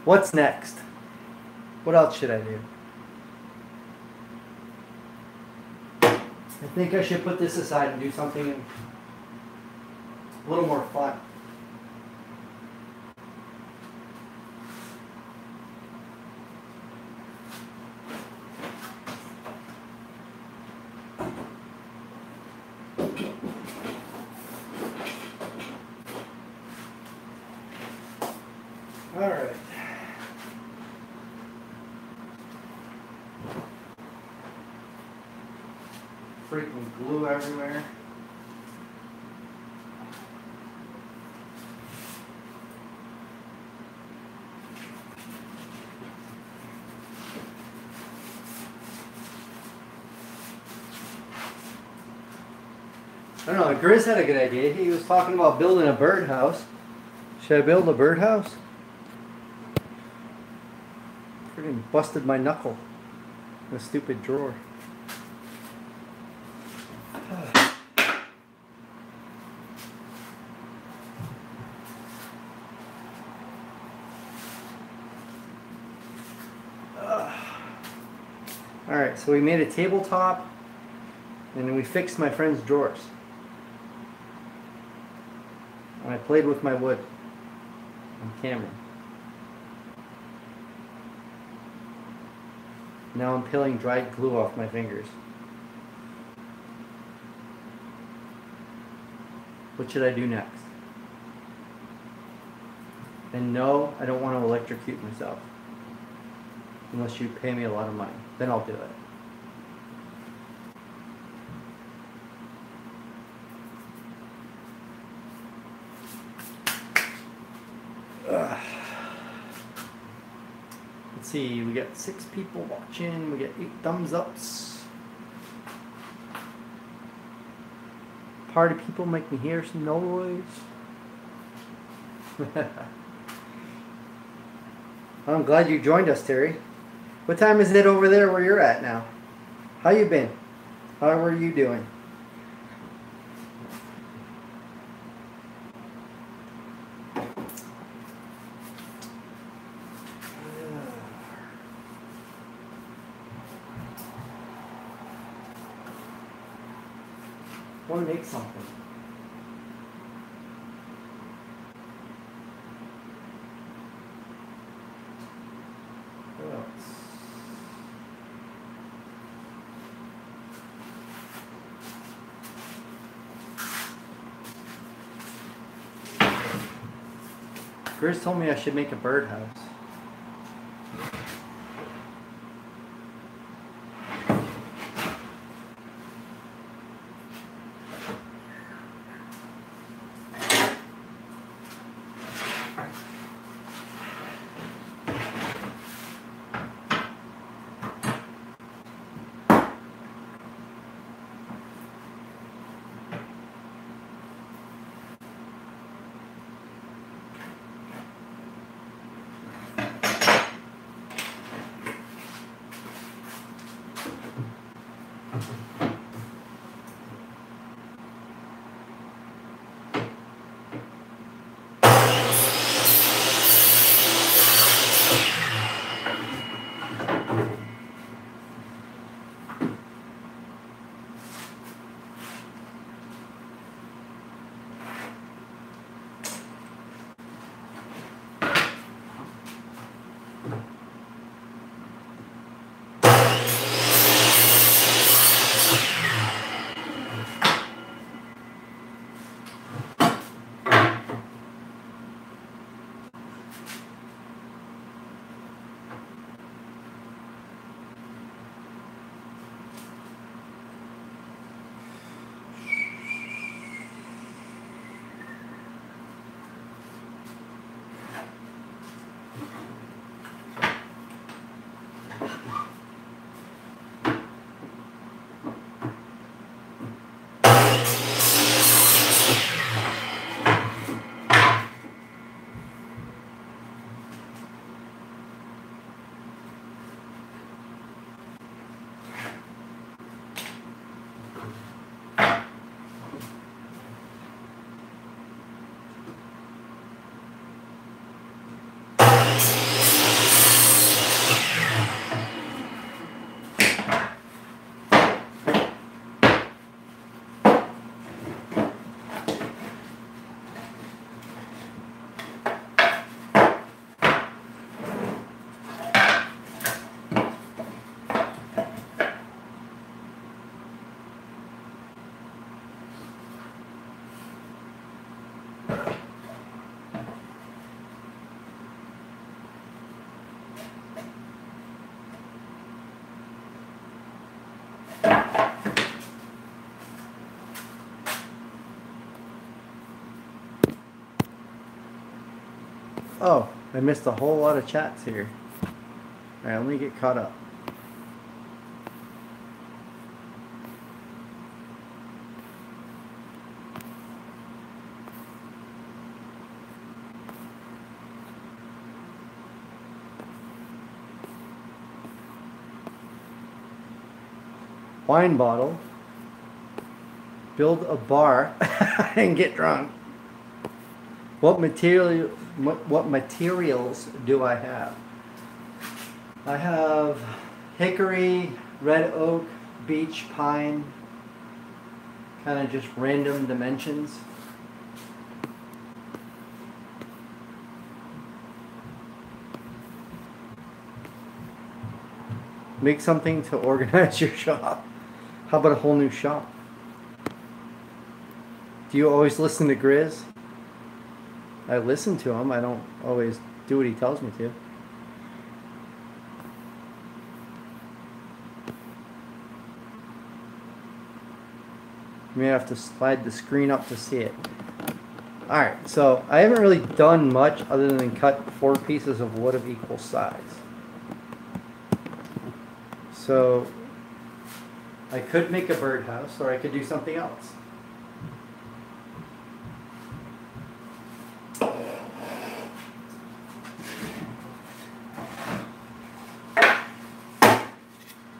What's next? What else should I do? I think I should put this aside and do something a little more fun. All right. Freaking glue everywhere. I don't know, Grizz had a good idea. He was talking about building a birdhouse. Should I build a birdhouse? Freaking busted my knuckle in a stupid drawer. Alright, so we made a tabletop and then we fixed my friend's drawers. And I played with my wood on camera. Now I'm peeling dried glue off my fingers. What should I do next? And no, I don't want to electrocute myself. Unless you pay me a lot of money. Then I'll do it. Let's see, we got 6 people watching, we got 8 thumbs ups. Party people make me hear some noise. I'm glad you joined us, Terry. What time is it over there where you're at now? How you been? How are you doing? I want to make something. What else? Grizz told me I should make a birdhouse. Oh, I missed a whole lot of chats here. Alright, let me get caught up. Wine bottle. Build a bar and get drunk. What materials do I have? I have hickory, red oak, beech, pine, kind of just random dimensions. Make something to organize your shop. How about a whole new shop? Do you always listen to Grizz? I listen to him. I don't always do what he tells me to. You may have to slide the screen up to see it. Alright, so I haven't really done much other than cut 4 pieces of wood of equal size. So I could make a birdhouse, or I could do something else.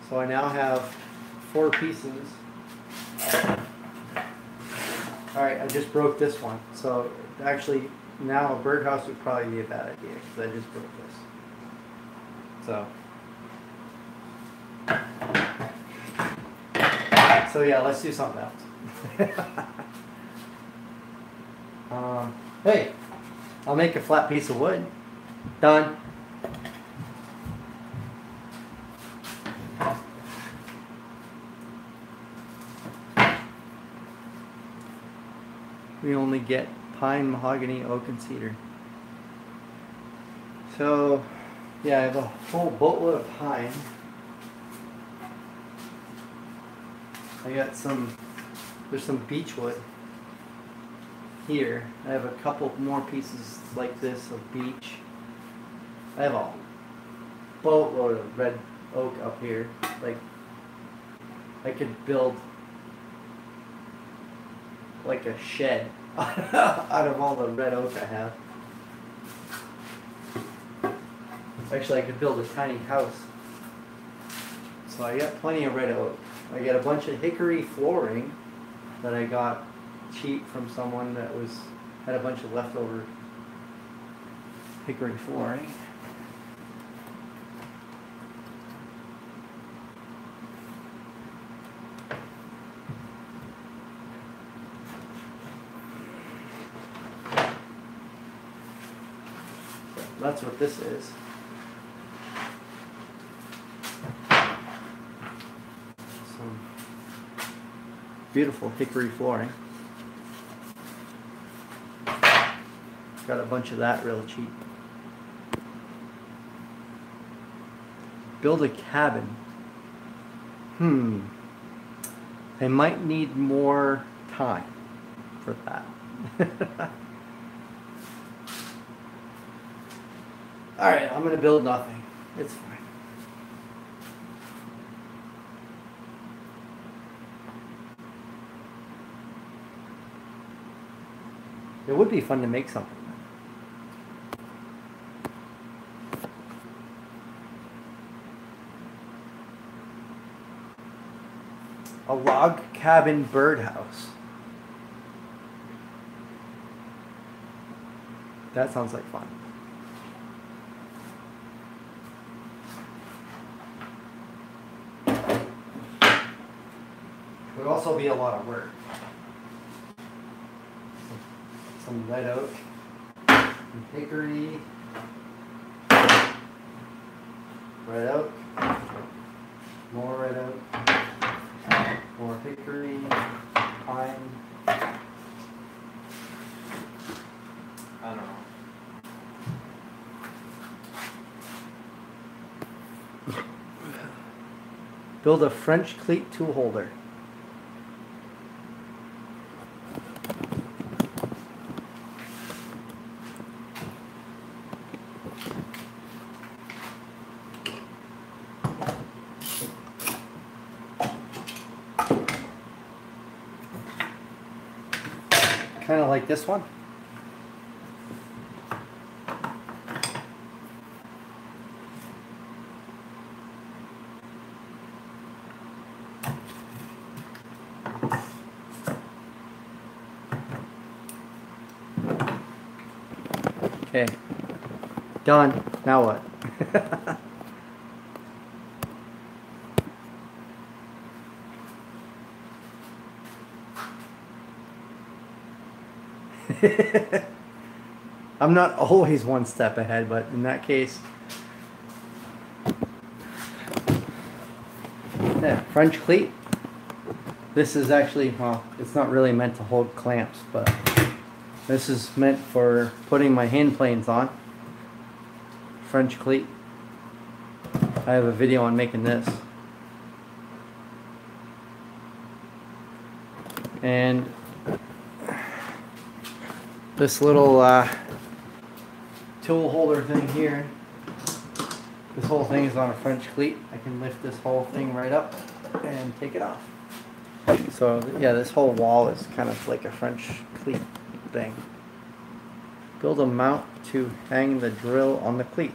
So I now have 4 pieces. Alright, I just broke this one. So actually now a birdhouse would probably be a bad idea because I just broke this. So yeah, let's do something else. Hey, I'll make a flat piece of wood. Done. We only get pine, mahogany, oak, and cedar. So, yeah, I have a whole boatload of pine. I got there's some beech wood here. I have a couple more pieces like this of beech. I have a boatload of red oak up here. Like, I could build like a shed out of all the red oak I have. Actually, I could build a tiny house. So I got plenty of red oak. I got a bunch of hickory flooring that I got cheap from someone that had a bunch of leftover hickory flooring. That's what this is. Some beautiful hickory flooring. Got a bunch of that real cheap. Build a cabin. I might need more time for that. Alright, I'm going to build nothing. It's fine. It would be fun to make something. A log cabin birdhouse. That sounds like fun. It would also be a lot of work. Some red oak, some hickory, red oak, more red oak, more hickory, pine. I don't know. Build a French cleat tool holder. kind of like this one. Okay, done. Now what? I'm not always one step ahead, but in that case, yeah, French cleat. This is actually, well, it's not really meant to hold clamps, but this is meant for putting my hand planes on. French cleat. I have a video on making this. And this little tool holder thing here, this whole thing is on a French cleat. I can lift this whole thing right up and take it off. So yeah, this whole wall is kind of like a French cleat thing. Build a mount to hang the drill on the cleat.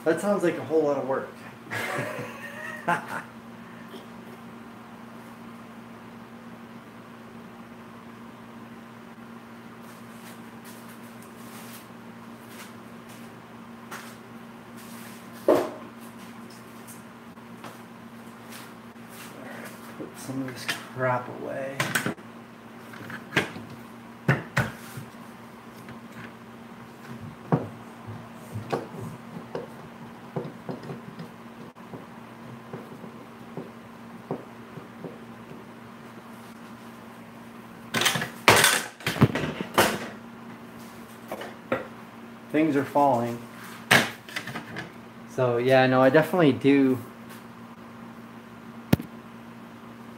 That sounds like a whole lot of work. Put some of this crap away. Things are falling. So yeah, no, I definitely do.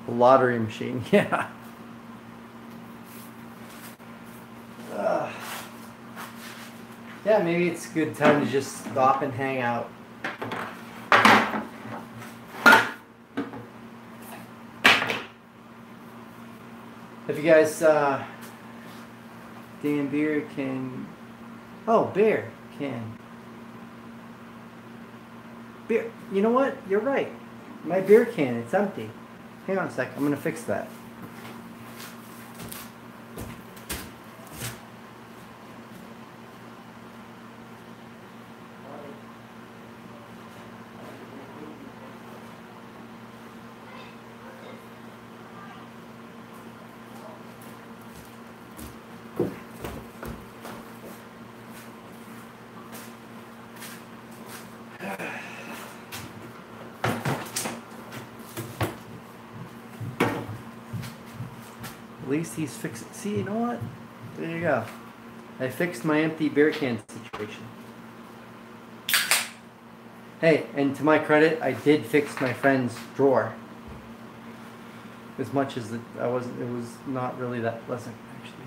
A lottery machine, yeah. Yeah, maybe it's a good time to just stop and hang out. If you guys, Dan Beer can. Oh, beer can. Beer. You know what? You're right. My beer can, it's empty. Hang on a sec. I'm going to fix that. At least he's fixed. See, you know what? There you go. I fixed my empty beer can situation. Hey, and to my credit, I did fix my friend's drawer. As much as it was not really that pleasant, actually.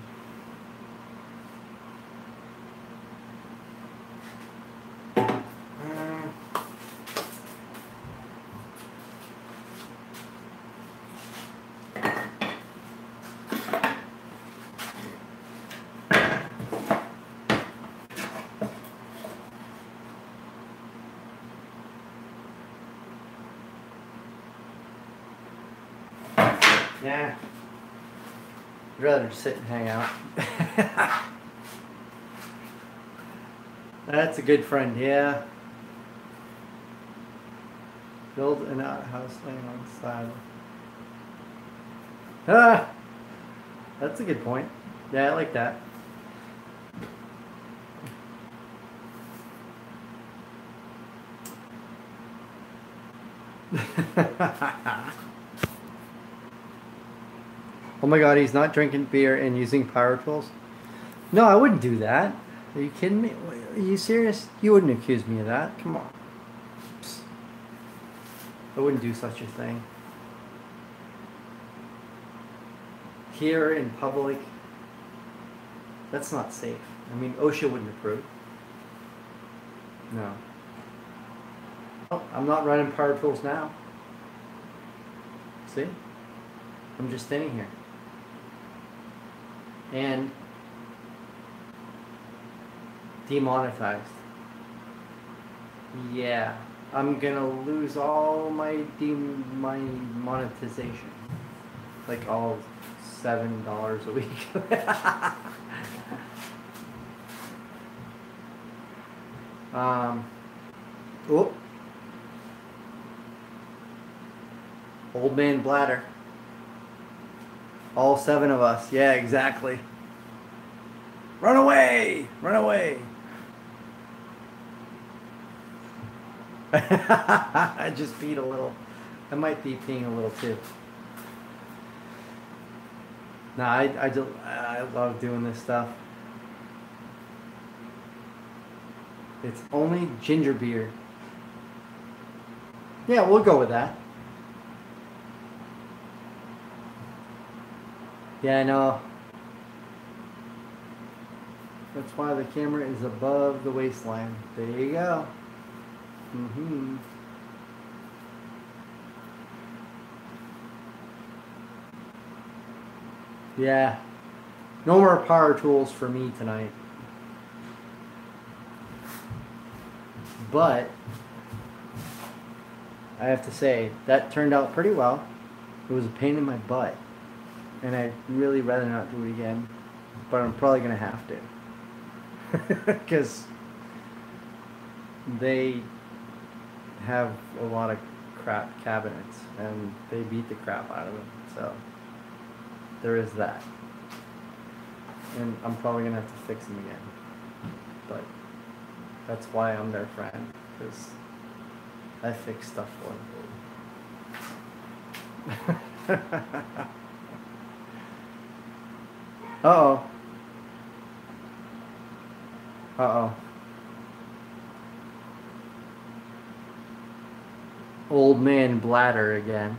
Yeah, I'd rather sit and hang out. That's a good friend, yeah. Build an outhouse laying on the side. Ah, that's a good point. Yeah, I like that. Oh my god, he's not drinking beer and using power tools? No, I wouldn't do that. Are you kidding me? Are you serious? You wouldn't accuse me of that. Come on. Psst. I wouldn't do such a thing. Here in public, that's not safe. I mean, OSHA wouldn't approve. No. Oh, I'm not running power tools now. See? I'm just standing here. And demonetized. Yeah. I'm gonna lose all my monetization. Like all $7 a week. Whoop. Old man bladder. All 7 of us. Yeah, exactly. Run away! Run away! I just peed a little. I might be peeing a little too. Nah, I love doing this stuff. It's only ginger beer. Yeah, we'll go with that. Yeah, I know. That's why the camera is above the waistline. There you go. Mm-hmm. Yeah. No more power tools for me tonight. But I have to say, that turned out pretty well. It was a pain in my butt. And I'd really rather not do it again. But I'm probably going to have to. Because they have a lot of crap cabinets. And they beat the crap out of them. So there is that. And I'm probably going to have to fix them again. But that's why I'm their friend. Because I fix stuff for them. Uh-oh. Uh-oh. Old man bladder again.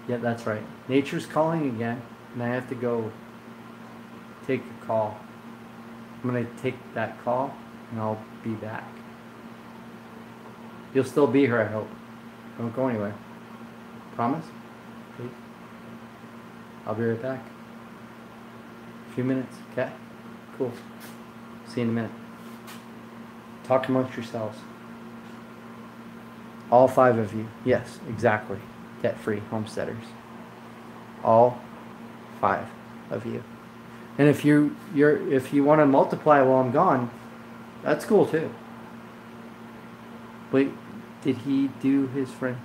Yeah, that's right. Nature's calling again, and I have to go take a call. I'm going to take that call, and I'll be back. You'll still be here, I hope. Don't go anywhere. Promise? Please? I'll be right back. A few minutes, okay? Cool. See you in a minute. Talk amongst yourselves. All 5 of you. Yes, exactly. Debt-free homesteaders. All 5 of you. And if you want to multiply while I'm gone, that's cool too. Wait, did he do his friend?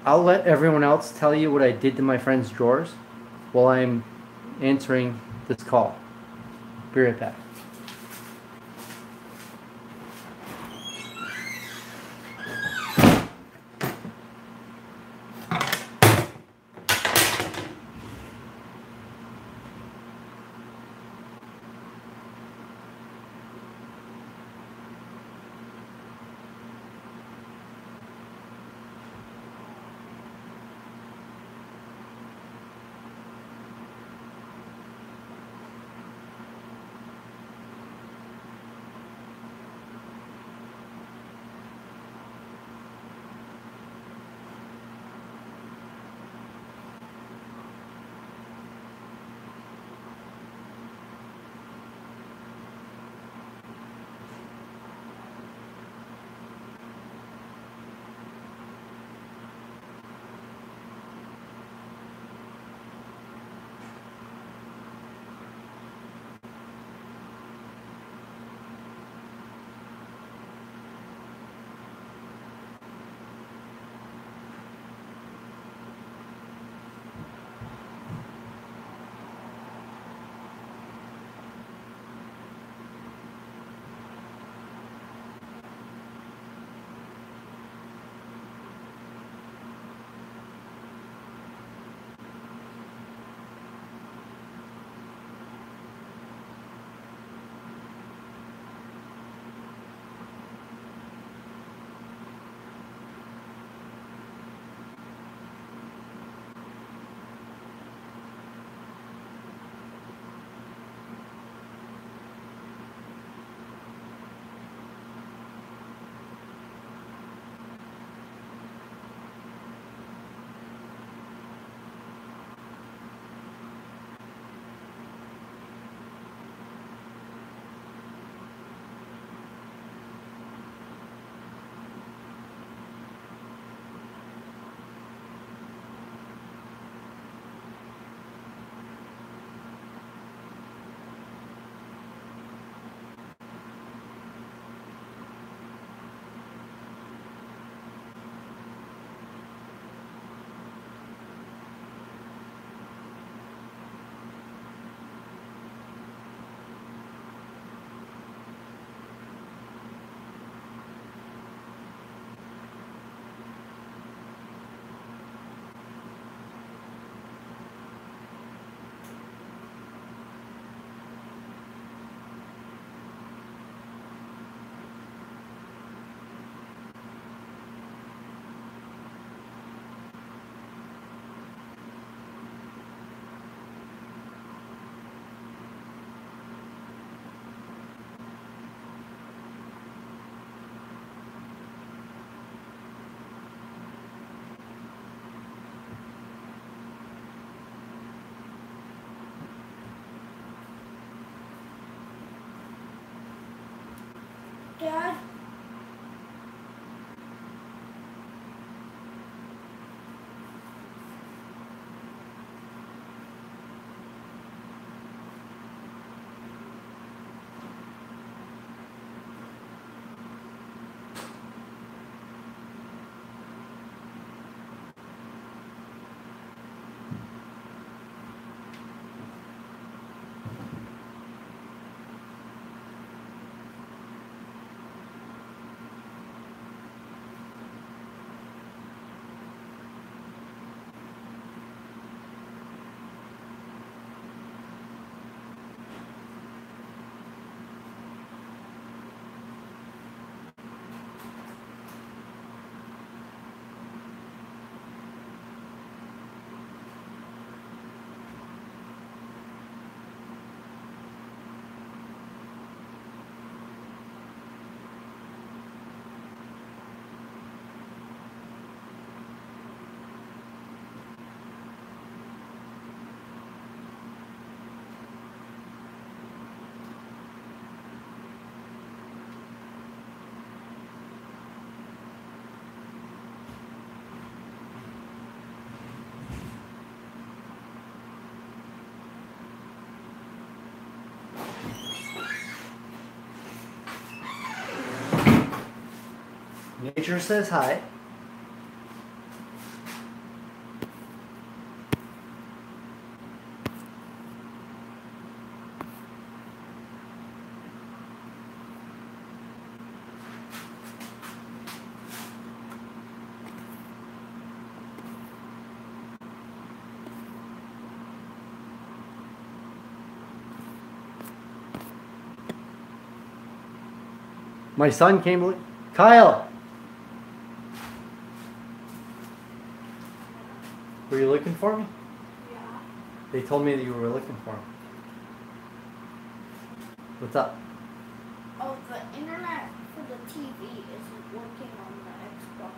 I'll let everyone else tell you what I did to my friend's drawers while I'm answering this call. Be right back. Dad? Nature says hi. My son came. Kyle! Were you looking for me? Yeah. They told me that you were looking for me. What's up? Oh, the internet for the TV isn't working on the Xbox.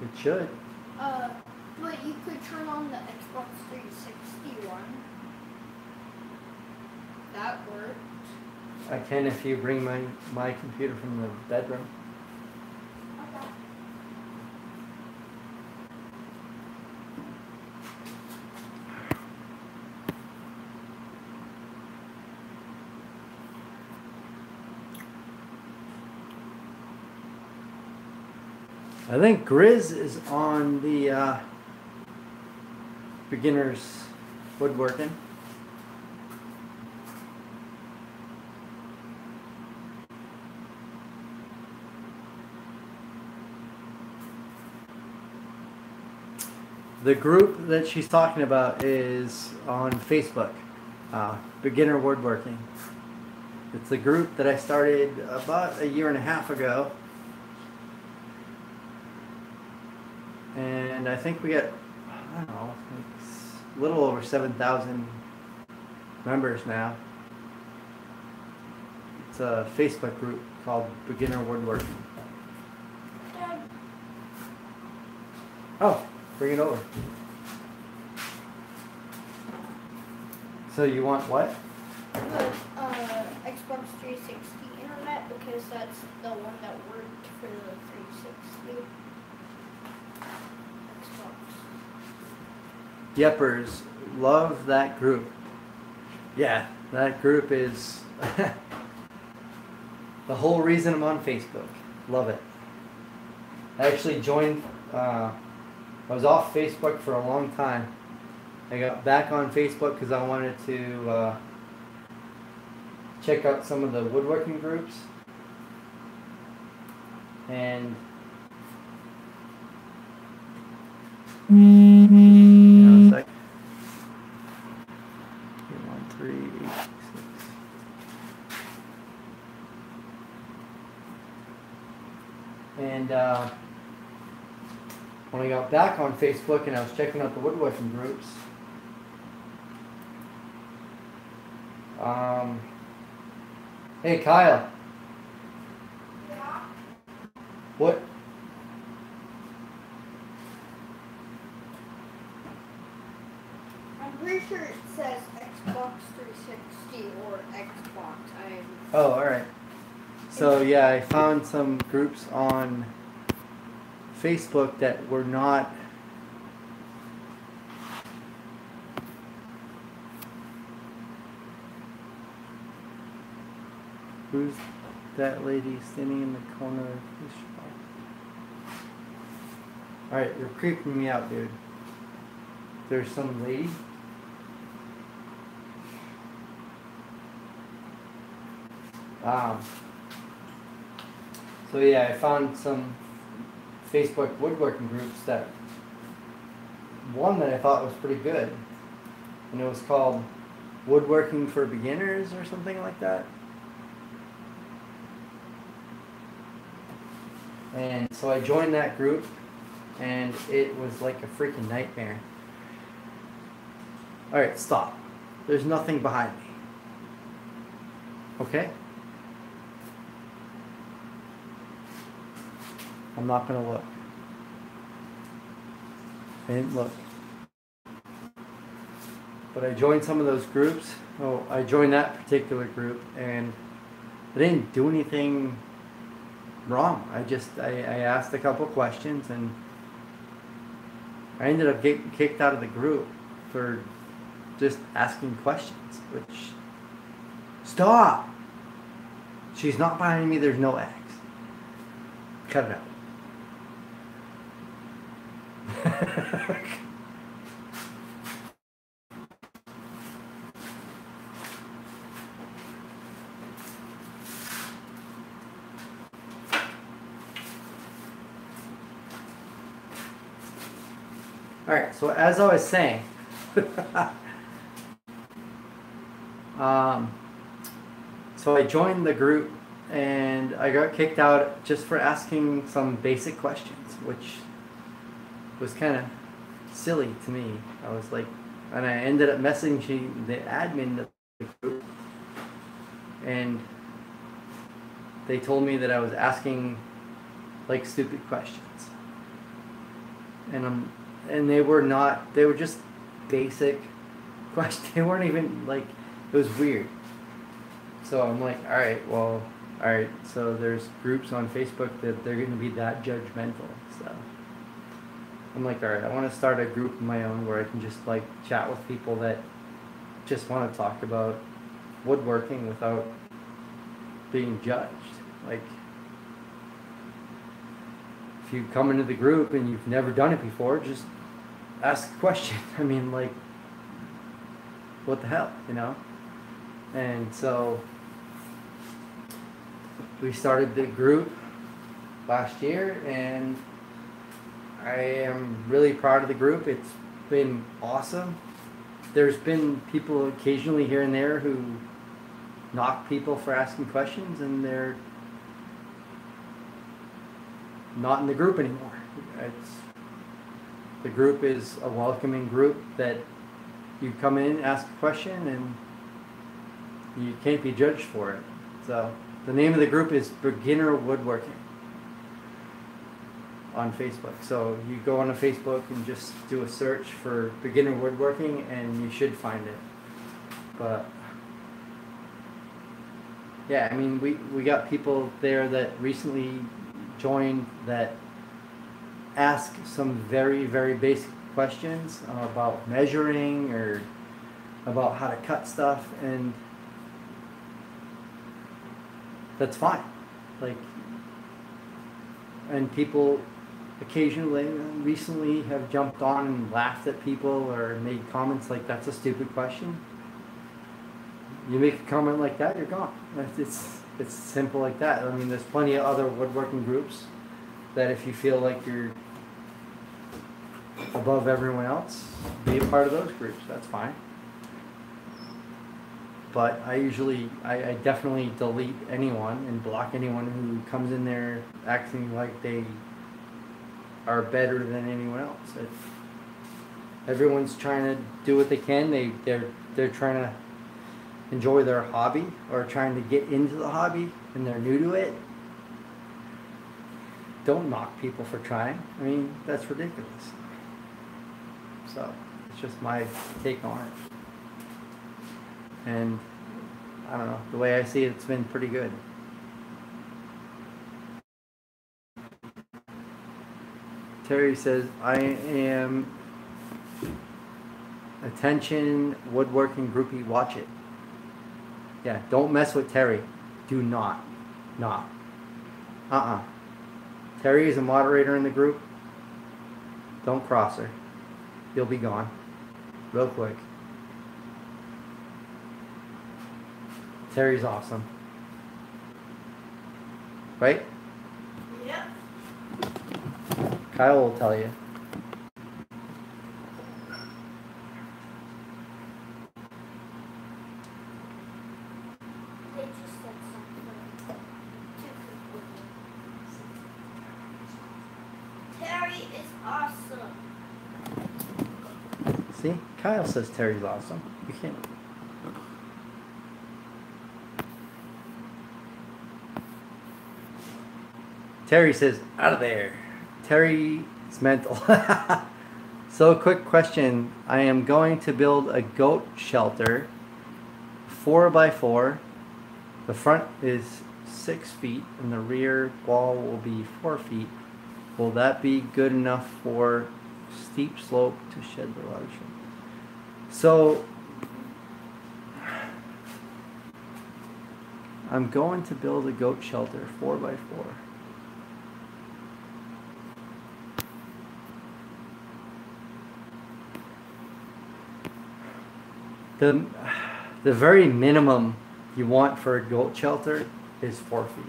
It should. But you could turn on the Xbox 360 one. That worked. I can if you bring my computer from the bedroom. Okay. I think Grizz is on the beginners woodworking. The group that she's talking about is on Facebook, Beginner Woodworking. It's a group that I started about a year and a half ago. And I think we got, I don't know, a little over 7,000 members now. It's a Facebook group called Beginner Woodworking. Dad, Oh, bring it over. So you want what? the Xbox 360 internet, because that's the one that worked for the 360 Xbox. Yeppers, love that group. Yeah, that group is the whole reason I'm on Facebook. Love it. I actually joined, I was off Facebook for a long time. I got back on Facebook because I wanted to check out some of the woodworking groups. And hang on a sec. 13866. And when I got back on Facebook and I was checking out the woodworking groups, hey Kyle, Yeah. what? I'm pretty sure it says Xbox 360 or Xbox. Oh, all right. So yeah, I found some groups on Facebook that were not who's that lady standing in the corner of the shop? Alright, you're creeping me out, dude. There's some lady. So yeah, I found some Facebook woodworking groups that one that I thought was pretty good, and it was called Woodworking for Beginners or something like that. And so I joined that group, and it was like a freaking nightmare. Alright, stop. There's nothing behind me. Okay? I'm not going to look. I didn't look. But I joined some of those groups. Oh, I joined that particular group, and I didn't do anything wrong. I asked a couple questions, and I ended up getting kicked out of the group for just asking questions, which... Stop! She's not behind me, there's no X. Cut it out. Alright, so as I was saying, so I joined the group and I got kicked out just for asking some basic questions, which was kind of silly to me. I was like, and I ended up messaging the admin of the group, and they told me that I was asking like stupid questions, and they were not. They were just basic questions. They weren't even like. It was weird. So I'm like, all right. So there's groups on Facebook that they're going to be that judgmental. So I'm like, all right, I want to start a group of my own where I can just like chat with people that just want to talk about woodworking without being judged. Like, if you come into the group and you've never done it before, just ask a question. I mean, like, what the hell, you know? And so we started the group last year, and I am really proud of the group. It's been awesome. There's been people occasionally here and there who knock people for asking questions, and they're not in the group anymore. The group is a welcoming group that you come in, ask a question, and you can't be judged for it. So the name of the group is Beginner Woodworking on Facebook. So you go on Facebook and just do a search for Beginner Woodworking, and you should find it. But yeah, I mean, we got people there that recently joined that ask some very, very basic questions about measuring or about how to cut stuff, and that's fine. Like, and people occasionally recently have jumped on and laughed at people or made comments like, that's a stupid question. You make a comment like that, you're gone. It's simple like that. I mean, there's plenty of other woodworking groups that if you feel like you're above everyone else, be a part of those groups. That's fine. But I definitely delete anyone and block anyone who comes in there acting like they are better than anyone else. Everyone's trying to do what they can. They're trying to enjoy their hobby or trying to get into the hobby, and they're new to it. Don't knock people for trying. I mean, that's ridiculous. So it's just my take on it. And I don't know, the way I see it, it's been pretty good. Terry says, I am attention woodworking groupie, watch it. Yeah, don't mess with Terry. Do not. Not. Terry is a moderator in the group. Don't cross her. You'll be gone. Real quick. Terry's awesome. Right? Yep. Kyle will tell you. They just said something. Terry is awesome. See? Kyle says Terry's awesome. You can't. Terry says, out of there. Terry is mental. So, quick question. I am going to build a goat shelter, 4x4. The front is 6 feet and the rear wall will be 4 feet. Will that be good enough for steep slope to shed the large? So, I'm going to build a goat shelter, 4x4. The very minimum you want for a goat shelter is 4 feet.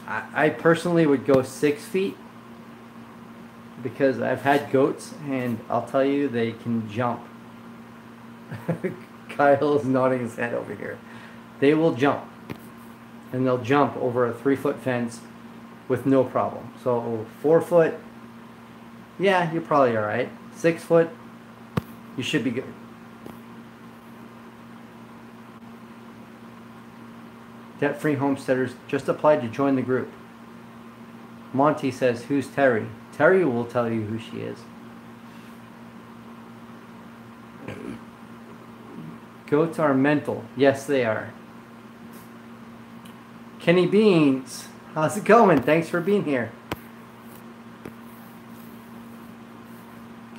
I personally would go 6 feet because I've had goats and I'll tell you they can jump. Kyle is nodding his head over here. They will jump, and they'll jump over a 3-foot fence with no problem. So 4 foot, yeah, you're probably all right. 6 foot, you should be good. Debt-free homesteaders just applied to join the group. Monty says, who's Terry? Terry will tell you who she is. Goats are mental. Yes, they are. Kenny Beans, how's it going? Thanks for being here.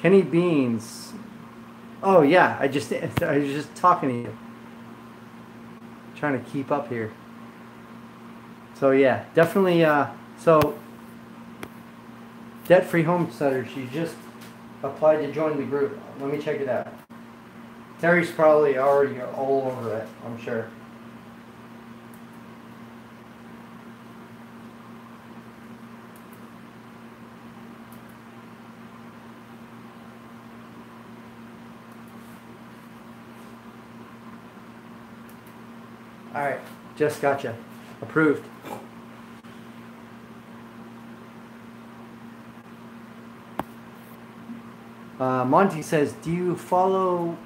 Kenny Beans. Oh yeah, I was just talking to you. Trying to keep up here. So yeah, definitely. So debt-free homesteaders, you just applied to join the group. Let me check it out. Terry's probably already all over it, I'm sure. Alright, just gotcha. Approved. Monty says, do you follow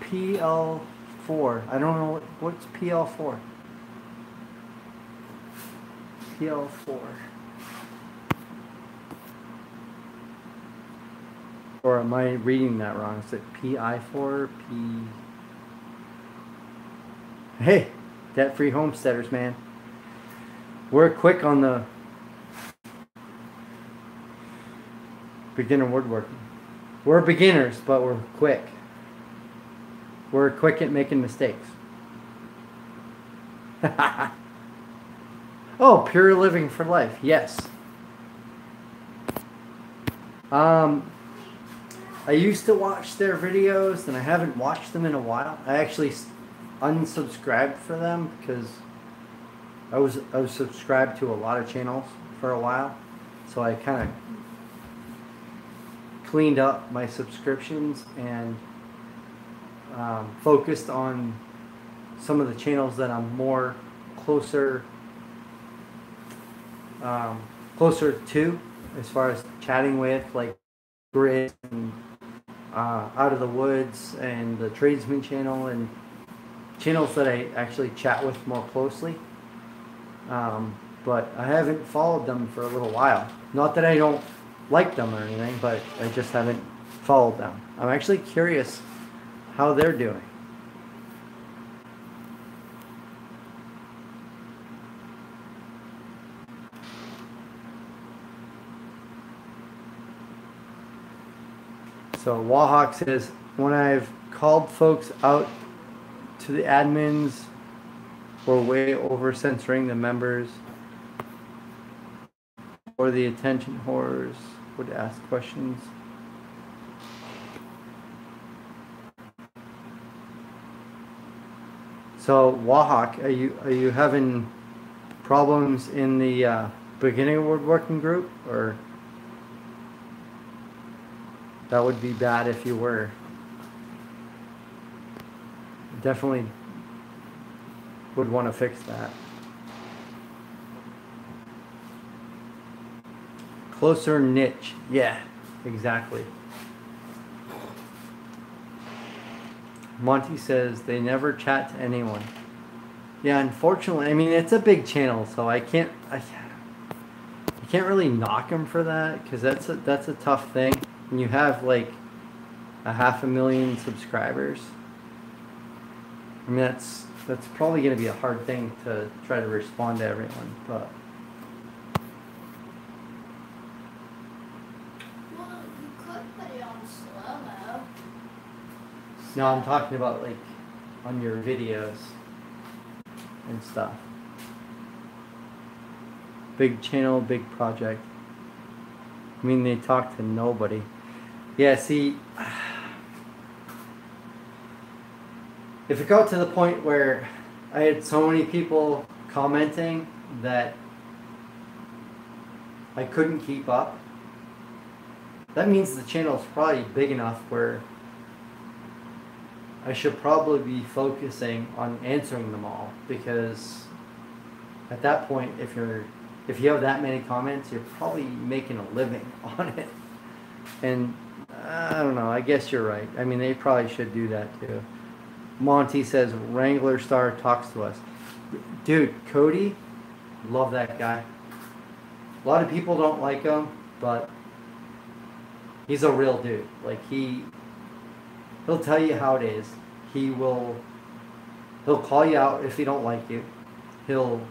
PL4? I don't know what's PL4. PL4. Or am I reading that wrong? Is it PI4? Hey, debt-free homesteaders, man. We're quick on the beginner woodworking. We're beginners, but we're quick. We're quick at making mistakes. Oh, pure living for life. Yes. I used to watch their videos, and I haven't watched them in a while. I actually unsubscribed for them because I was subscribed to a lot of channels for a while, so I kind of cleaned up my subscriptions and focused on some of the channels that I'm more closer to as far as chatting with, like Grit and Out of the Woods and the Tradesman channel, and channels that I actually chat with more closely. But I haven't followed them for a little while. Not that I don't like them or anything, but I just haven't followed them. I'm actually curious how they're doing. So Wahawk says, when I've called folks out to the admins, we're way over censoring the members, or the attention whores would ask questions. So Wahawk, are you having problems in the beginning woodworking group, or that would be bad if you were? Definitely would want to fix that. Closer niche, yeah, exactly. Monty says they never chat to anyone. Yeah, unfortunately, I mean, it's a big channel, so I can't really knock him for that, because that's a tough thing. When you have like 500,000 subscribers, I mean, that's probably going to be a hard thing to try to respond to everyone, but. Well, you could put it on slow-mo. No, I'm talking about like on your videos and stuff. Big channel, big project. I mean, they talk to nobody. Yeah, see, if it got to the point where I had so many people commenting that I couldn't keep up, that means the channel's probably big enough where I should probably be focusing on answering them all, because at that point, if you have that many comments, you're probably making a living on it. And I don't know, I guess you're right. I mean, they probably should do that too. Monty says Wrangler Star talks to us. Dude, Cody, love that guy. A lot of people don't like him, but he's a real dude. Like he'll tell you how it is. He'll call you out if he don't like you. He'll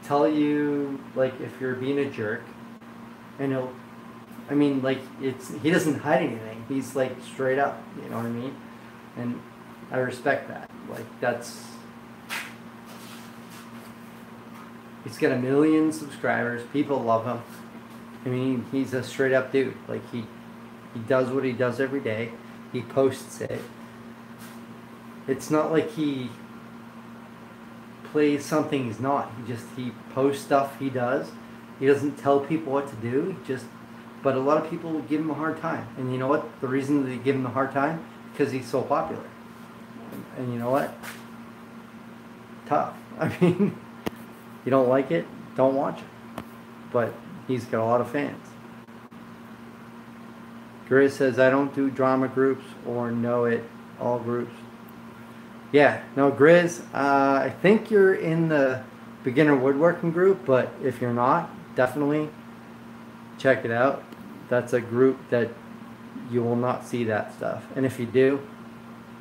tell you like if you're being a jerk, and he doesn't hide anything. He's like straight up, you know what I mean? And I respect that. Like he's got 1 million subscribers. People love him. I mean, he's a straight up dude. Like he does what he does every day. He posts it. It's not like he plays something he's not. He posts stuff he does. He doesn't tell people what to do. But a lot of people give him a hard time. And you know what? The reason they give him a hard time? Because he's so popular. And you know what? Tough. I mean, you don't like it, don't watch it. But he's got a lot of fans. Grizz says, I don't do drama groups or know it all groups. Yeah, no, Grizz, I think you're in the beginner woodworking group, but if you're not, definitely check it out. That's a group that you will not see that stuff. And if you do,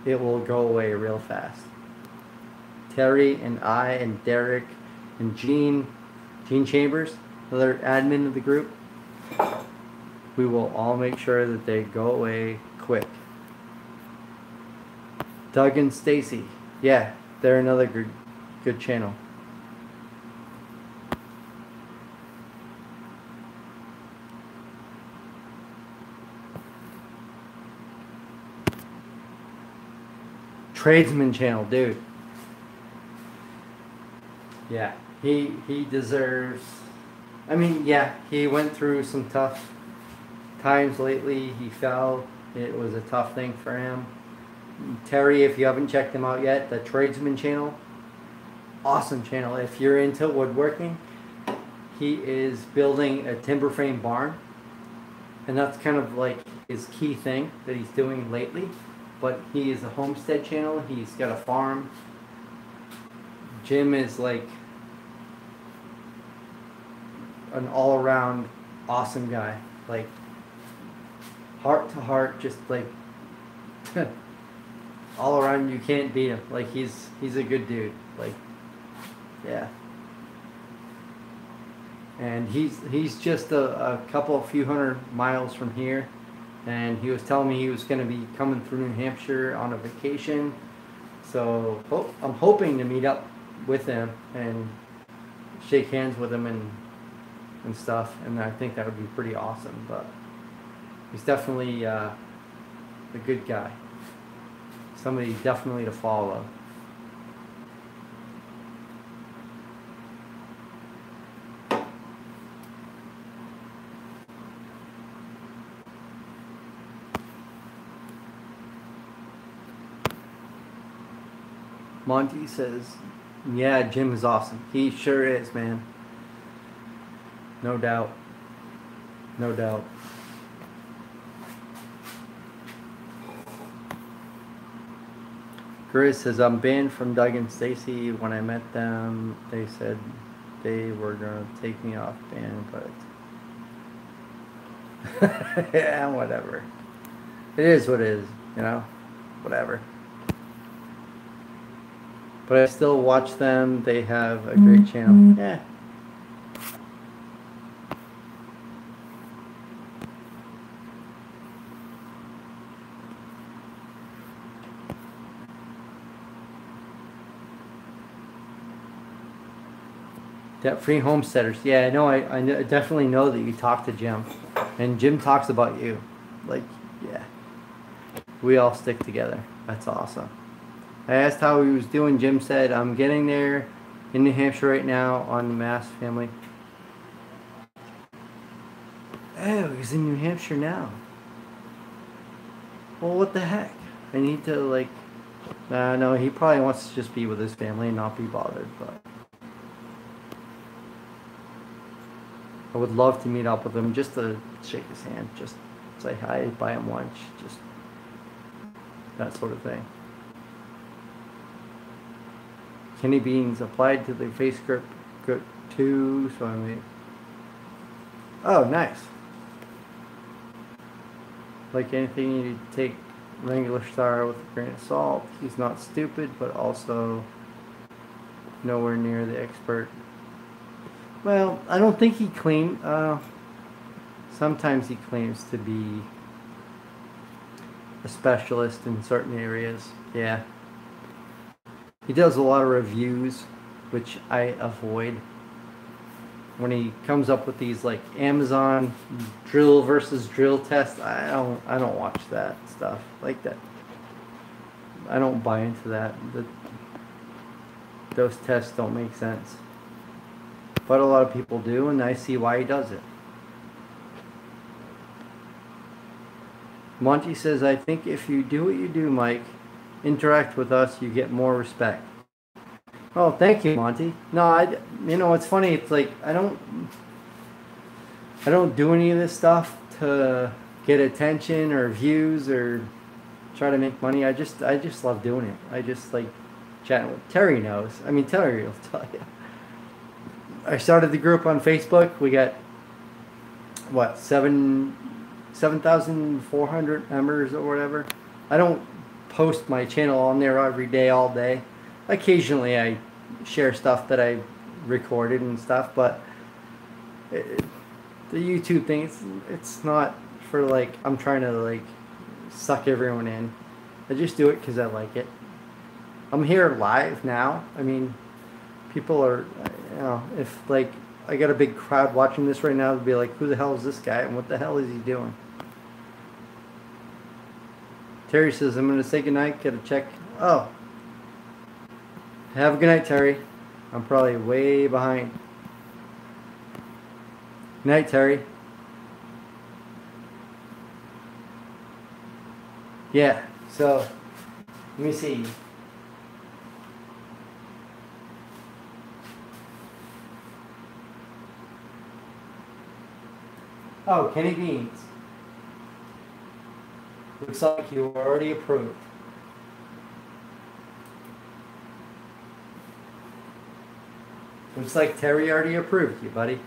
it will go away real fast. Terry and I and Derek and Gene Chambers, another admin of the group, we will all make sure that they go away quick. Doug and Stacy, yeah, they're another good channel. Tradesman channel, dude. Yeah, he deserves. I mean, yeah, he went through some tough times lately. He fell. It was a tough thing for him. Terry, if you haven't checked him out yet, the Tradesman channel, awesome channel. If you're into woodworking, he is building a timber frame barn, and that's kind of like his key thing that he's doing lately. But he is a homestead channel. He's got a farm. Jim is like an all-around awesome guy. Like heart to heart, just like all around, you can't beat him. Like he's a good dude. Like, yeah. And he's just a few hundred miles from here. and he was telling me he was going to be coming through New Hampshire on a vacation. So I'm hoping to meet up with him and shake hands with him and stuff, and I think that would be pretty awesome. But he's definitely a good guy, somebody definitely to follow. Monty says, yeah, Jim is awesome. He sure is, man. No doubt. No doubt. Grizz says, I'm banned from Doug and Stacy. When I met them, they said they were going to take me off ban, but... yeah, whatever. It is what it is, you know? Whatever. But I still watch them. They have a great channel. Yeah. Debt-free homesteaders. Yeah, I know. I definitely know that you talk to Jim, and Jim talks about you. Like, yeah, we all stick together. That's awesome. I asked how he was doing. Jim said, I'm getting there in New Hampshire right now on the Mass family. Oh, he's in New Hampshire now. Well, what the heck? I need to, like... no, he probably wants to just be with his family and not be bothered, but... I would love to meet up with him just to shake his hand, just say hi, buy him lunch, just that sort of thing. Kenny Beans applied to the face grip too, so I mean... Oh, nice. Like anything, you need to take Wrangler Star with a grain of salt. He's not stupid, but also nowhere near the expert. Well, I don't think he claimed... sometimes he claims to be a specialist in certain areas. Yeah. He does a lot of reviews, which I avoid. When he comes up with these like Amazon drill versus drill tests, I don't watch that stuff like that. I don't buy into that. Those tests don't make sense. But a lot of people do, and I see why he does it. Monty says, I think if you do what you do, Mike, interact with us, you get more respect. Oh, thank you, Monty. No, you know, it's funny. It's like I don't do any of this stuff to get attention or views or try to make money. I just love doing it. I just like chatting with Terry knows. I mean, Terry will tell you. I started the group on Facebook. We got what 7,400 members or whatever. I don't post my channel on there every day, all day. Occasionally I share stuff that I recorded and stuff, but the YouTube thing, it's not for like, I'm trying to like suck everyone in. I just do it because I like it. I'm here live now. I mean, people are, you know, if like I got a big crowd watching this right now, they'd be like, who the hell is this guy and what the hell is he doing? Terry says, I'm going to say goodnight, get a check. Oh. Have a good night, Terry. I'm probably way behind. Good night, Terry. Yeah, so, let me see. Oh, Kenny Beans. Looks like you were already approved. Looks like Terry already approved you, buddy.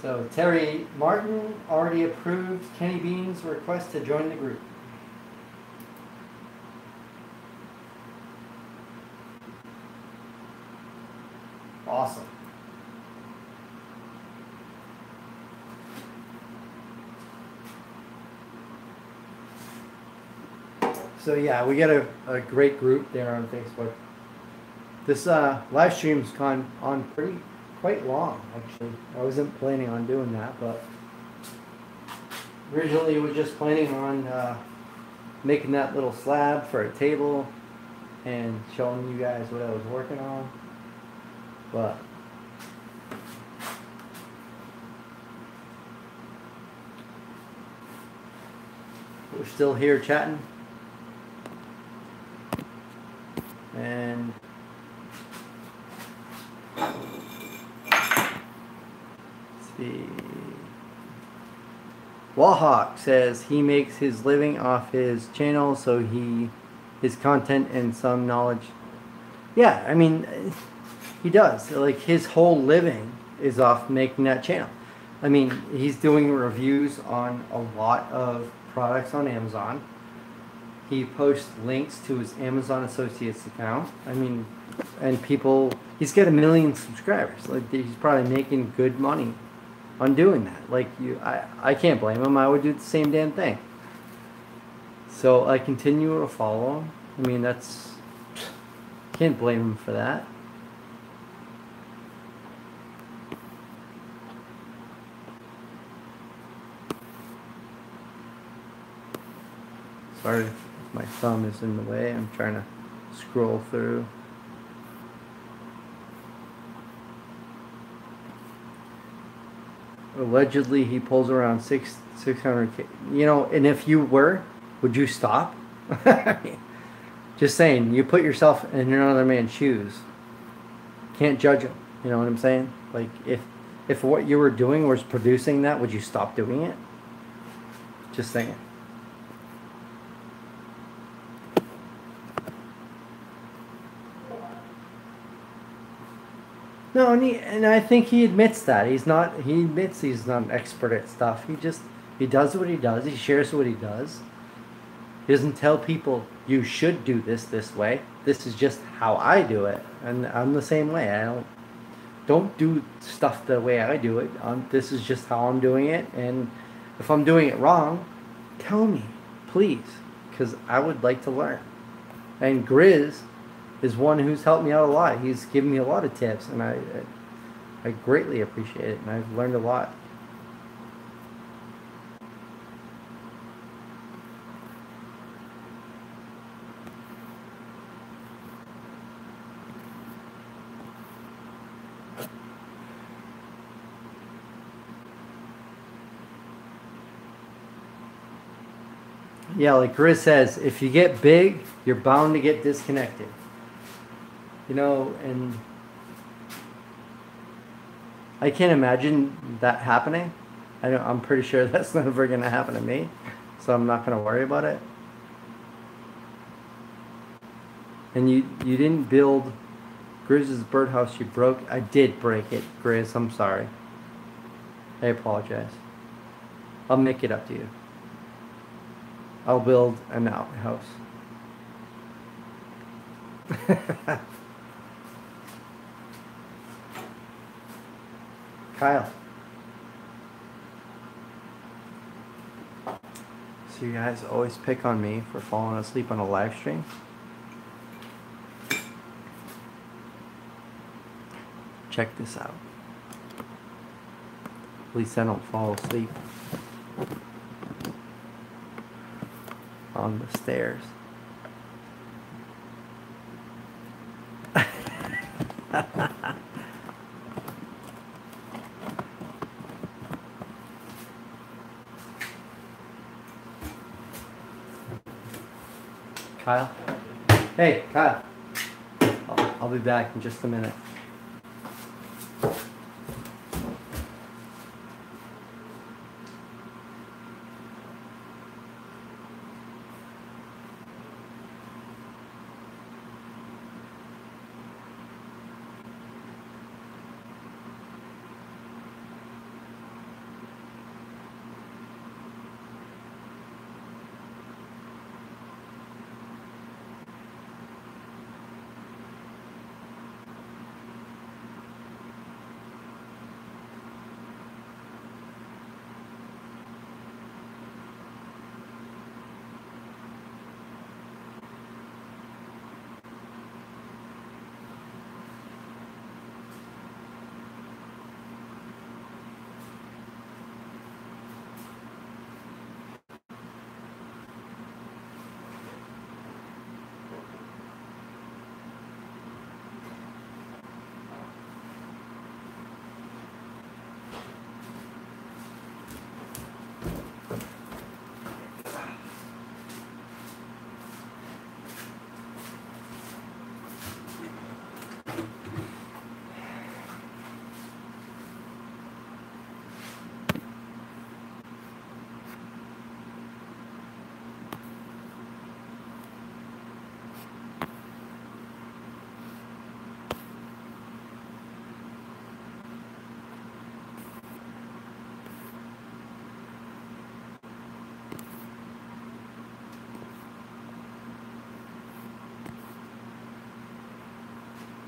So Terry Martin already approved Kenny Beans' request to join the group. Awesome. So yeah, we got a great group there on Facebook. This live stream's gone on quite long actually. I wasn't planning on doing that, but originally we were just planning on making that little slab for a table and showing you guys what I was working on. But we're still here chatting. And let's see. Wallhawk says he makes his living off his channel, so his content and some knowledge. Yeah, I mean, he does. Like, his whole living is off making that channel. I mean, he's doing reviews on a lot of products on Amazon. He posts links to his Amazon Associates account. I mean, and he's got 1 million subscribers. Like, he's probably making good money on doing that. Like, I can't blame him. I would do the same damn thing. So I continue to follow him. I mean, can't blame him for that. Sorry if my thumb is in the way. I'm trying to scroll through. Allegedly, he pulls around 600K. You know, and if you were, would you stop? Just saying, you put yourself in another man's shoes. Can't judge him. You know what I'm saying? Like, if what you were doing was producing that, would you stop doing it? Just saying. No, and I think he admits that. He admits he's not an expert at stuff. He does what he does. He shares what he does. He doesn't tell people, you should do this way. This is just how I do it. And I'm the same way. I don't do stuff the way I do it. This is just how I'm doing it. And if I'm doing it wrong, tell me, please. Because I would like to learn. And Grizz is one who's helped me out a lot. He's given me a lot of tips, and I greatly appreciate it, and I've learned a lot. Yeah, like Chris says, if you get big, you're bound to get disconnected. You know, and I can't imagine that happening. I'm pretty sure that's never going to happen to me, so I'm not going to worry about it. And you didn't build Grizz's birdhouse. You broke. I did break it, Grizz. I'm sorry. I apologize. I'll make it up to you. I'll build an outhouse. Kyle. So you guys always pick on me for falling asleep on a live stream. Check this out. At least I don't fall asleep on the stairs. Kyle? Hey, Kyle. I'll be back in just a minute.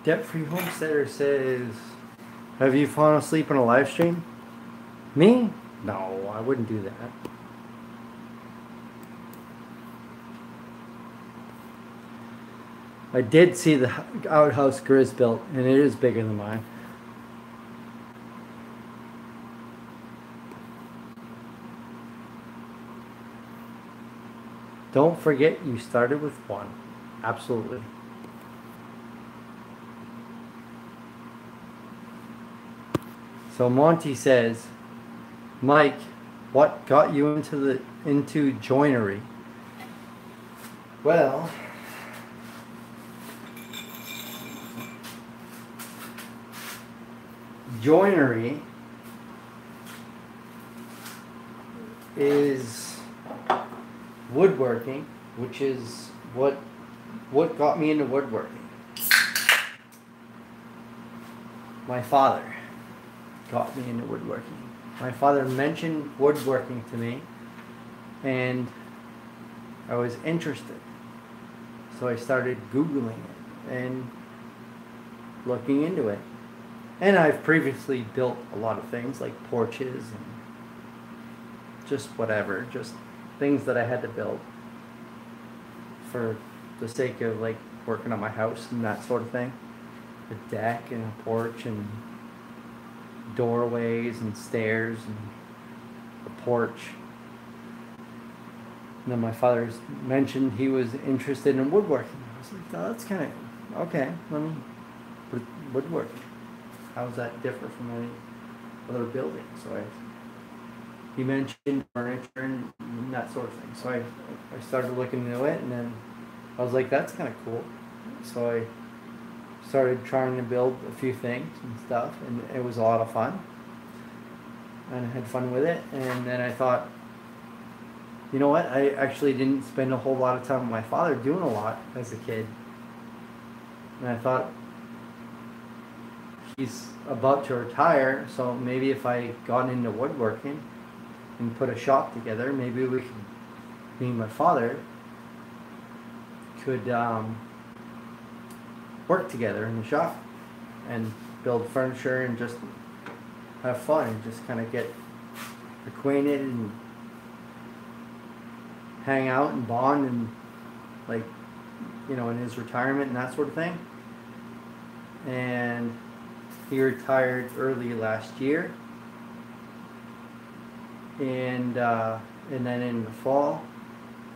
Debt-free homesteader says, have you fallen asleep on a live stream? Me? No, I wouldn't do that. I did see the outhouse Grizz built, and it is bigger than mine. Don't forget you started with one. Absolutely. So Monty says, Mike, what got you into joinery? Well, joinery is woodworking, which is what got me into woodworking. My father got me into woodworking. My father mentioned woodworking to me, and I was interested. So I started Googling it and looking into it. And I've previously built a lot of things like porches and just whatever, just things that I had to build for the sake of like working on my house and that sort of thing. A deck and a porch and doorways and stairs and a porch. And then my father mentioned he was interested in woodworking. I was like, oh, that's kind of, okay, let me put woodworking. How does that differ from any other building? So he mentioned furniture and that sort of thing. So I started looking into it, and then I was like, that's kind of cool. So I started trying to build a few things and stuff, and it was a lot of fun. And I had fun with it, and then I thought, you know what, I actually didn't spend a whole lot of time with my father doing a lot as a kid. And I thought, he's about to retire, so maybe if I got into woodworking and put a shop together, maybe we could, me and my father, could work together in the shop and build furniture and just have fun and just kind of get acquainted and hang out and bond and, like, you know, in his retirement and that sort of thing. And he retired early last year, and then in the fall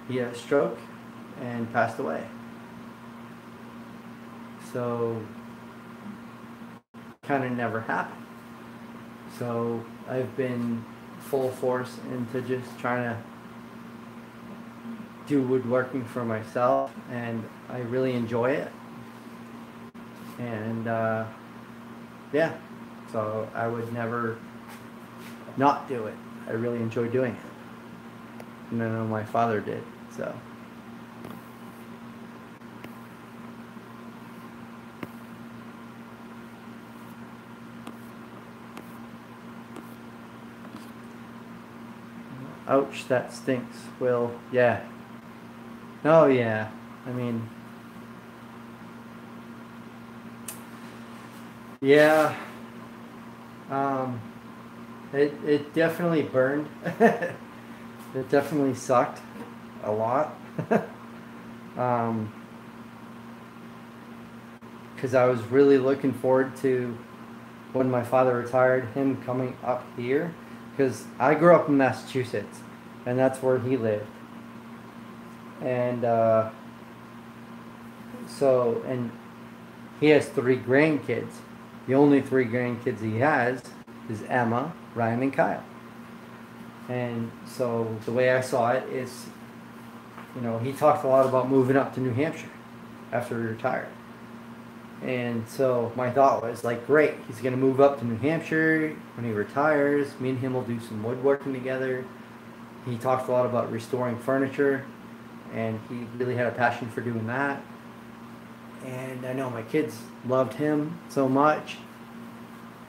he had a stroke and passed away. So kind of never happened. So I've been full force into just trying to do woodworking for myself, and I really enjoy it. And yeah, so I would never not do it. I really enjoy doing it. And I know my father did, so. Ouch, that stinks, Will. Yeah. Oh, yeah. I mean, yeah. It definitely burned. It definitely sucked a lot. Because I was really looking forward to, when my father retired, him coming up here. Because I grew up in Massachusetts, and that's where he lived. And and he has 3 grandkids. The only 3 grandkids he has is Emma, Ryan, and Kyle. And so the way I saw it is, you know, he talked a lot about moving up to New Hampshire after he retired. And so my thought was, like, great, he's going to move up to New Hampshire when he retires. Me and him will do some woodworking together. He talked a lot about restoring furniture, and he really had a passion for doing that. And I know my kids loved him so much.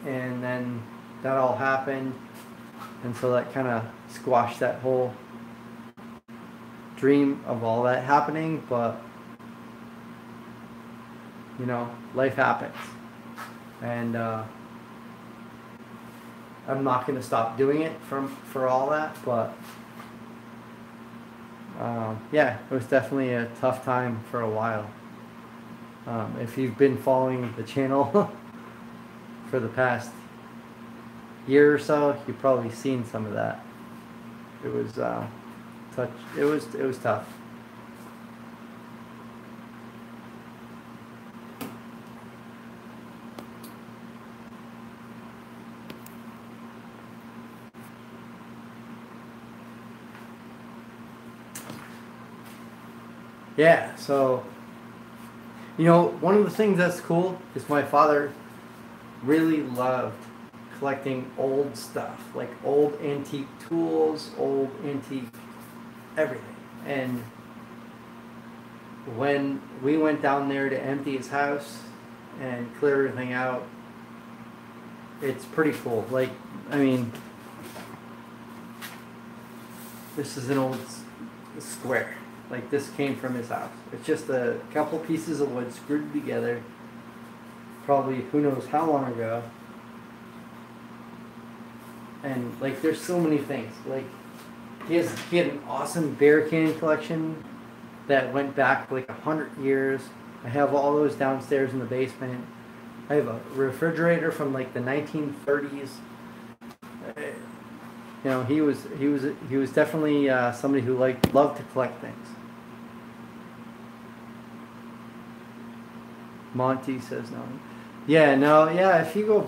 And then that all happened, and so that kind of squashed that whole dream of all that happening. But you know, life happens. And I'm not going to stop doing it for all that, but yeah, it was definitely a tough time for a while. If you've been following the channel for the past year or so, you've probably seen some of that. It was it was tough. Yeah, so, you know, one of the things that's cool is my father really loved collecting old stuff, like old antique tools, old antique everything. And when we went down there to empty his house and clear everything out, it's pretty cool. Like, I mean, this is an old square. Like, this came from his house. It's just a couple pieces of wood screwed together, probably who knows how long ago. And like, there's so many things. Like, he had an awesome bear can collection that went back like 100 years. I have all those downstairs in the basement. I have a refrigerator from like the 1930s. You know, he was definitely somebody who loved to collect things. Monty says no. Yeah, no, yeah. If you go,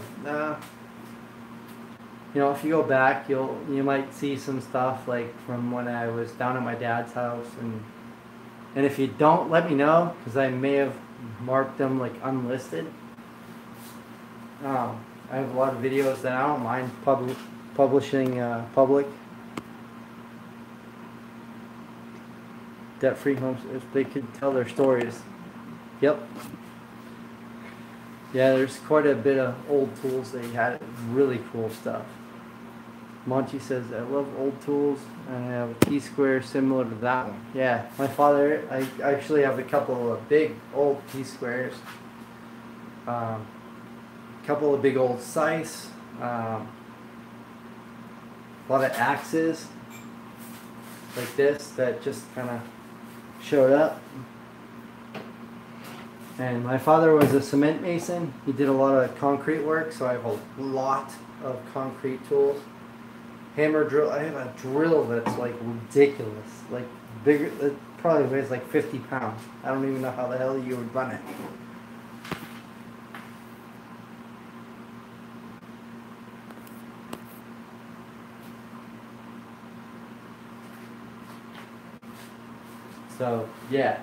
you know, if you go back, you might see some stuff like from when I was down at my dad's house, and if you don't, let me know, because I may have marked them like unlisted. I have a lot of videos that I don't mind publishing public. Debt-free homes, if they could tell their stories. Yep. Yeah, there's quite a bit of old tools they had. Really cool stuff. Monty says, I love old tools, and I have a T-square similar to that one. Yeah, my father, I actually have a couple of big old T-squares. Couple of big old scythes. A lot of axes like this that just kind of showed up. And my father was a cement mason. He did a lot of concrete work, so I have a lot of concrete tools. Hammer drill. I have a drill that's like ridiculous, like bigger. It probably weighs like 50 pounds. I don't even know how the hell you would run it. So yeah,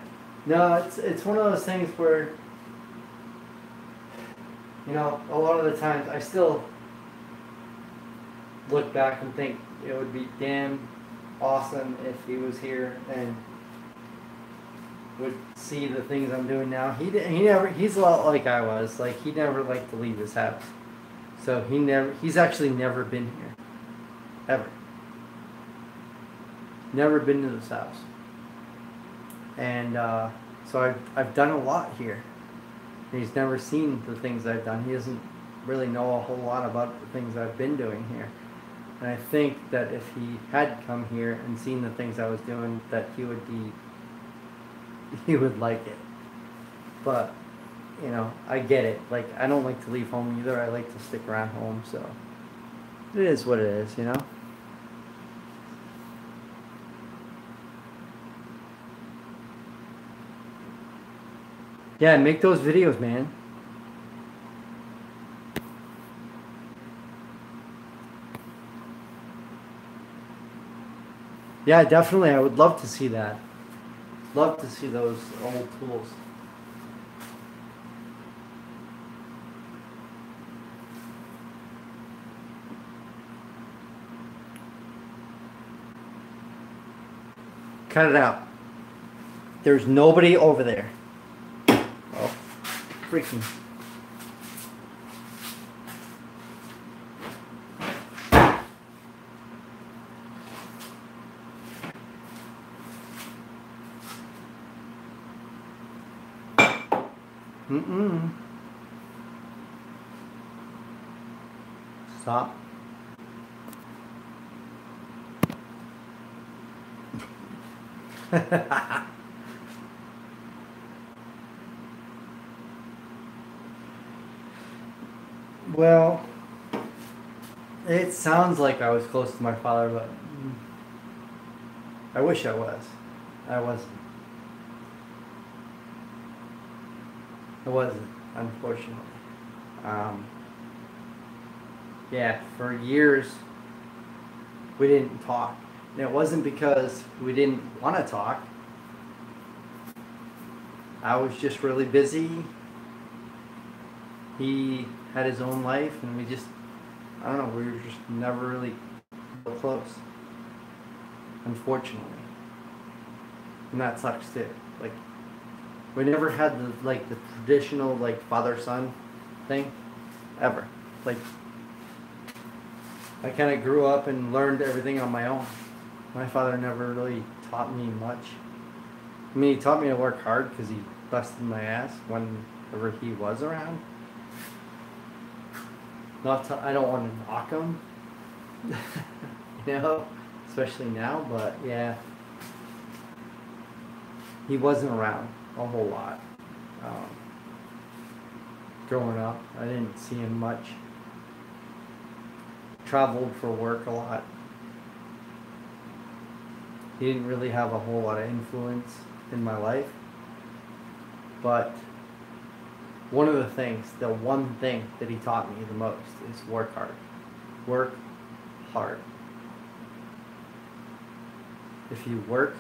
no, it's one of those things where, you know, a lot of the times I still look back and think it would be damn awesome if he was here and would see the things I'm doing now. He's a lot like I was. Like, he never liked to leave his house, so he's actually never been here, ever. Never been to this house. And so I've done a lot here. He's never seen the things I've done. He doesn't really know a whole lot about the things I've been doing here. And I think that if he had come here and seen the things I was doing, that he would like it. But, you know, I get it. Like, I don't like to leave home either. I like to stick around home, so it is what it is, you know? Yeah, make those videos, man. Yeah, definitely. I would love to see that. Love to see those old tools. Cut it out. There's nobody over there. Oh, freaking. Mm-mm. Stop. Well, it sounds like I was close to my father, but I wish I was. I wasn't. I wasn't, unfortunately. Um, yeah, for years we didn't talk. And it wasn't because we didn't want to talk. I was just really busy. He had his own life, and I don't know, we were just never really real close, unfortunately. And that sucks too. Like, we never had the traditional father-son thing, ever. Like, I kind of grew up and learned everything on my own. My father never really taught me much. I mean, he taught me to work hard because he busted my ass whenever he was around. I don't want to knock him, especially now, but yeah, he wasn't around a whole lot. Growing up, I didn't see him much. Traveled for work a lot. He didn't really have a whole lot of influence in my life, but the one thing that he taught me the most is work hard. Work hard. If you work,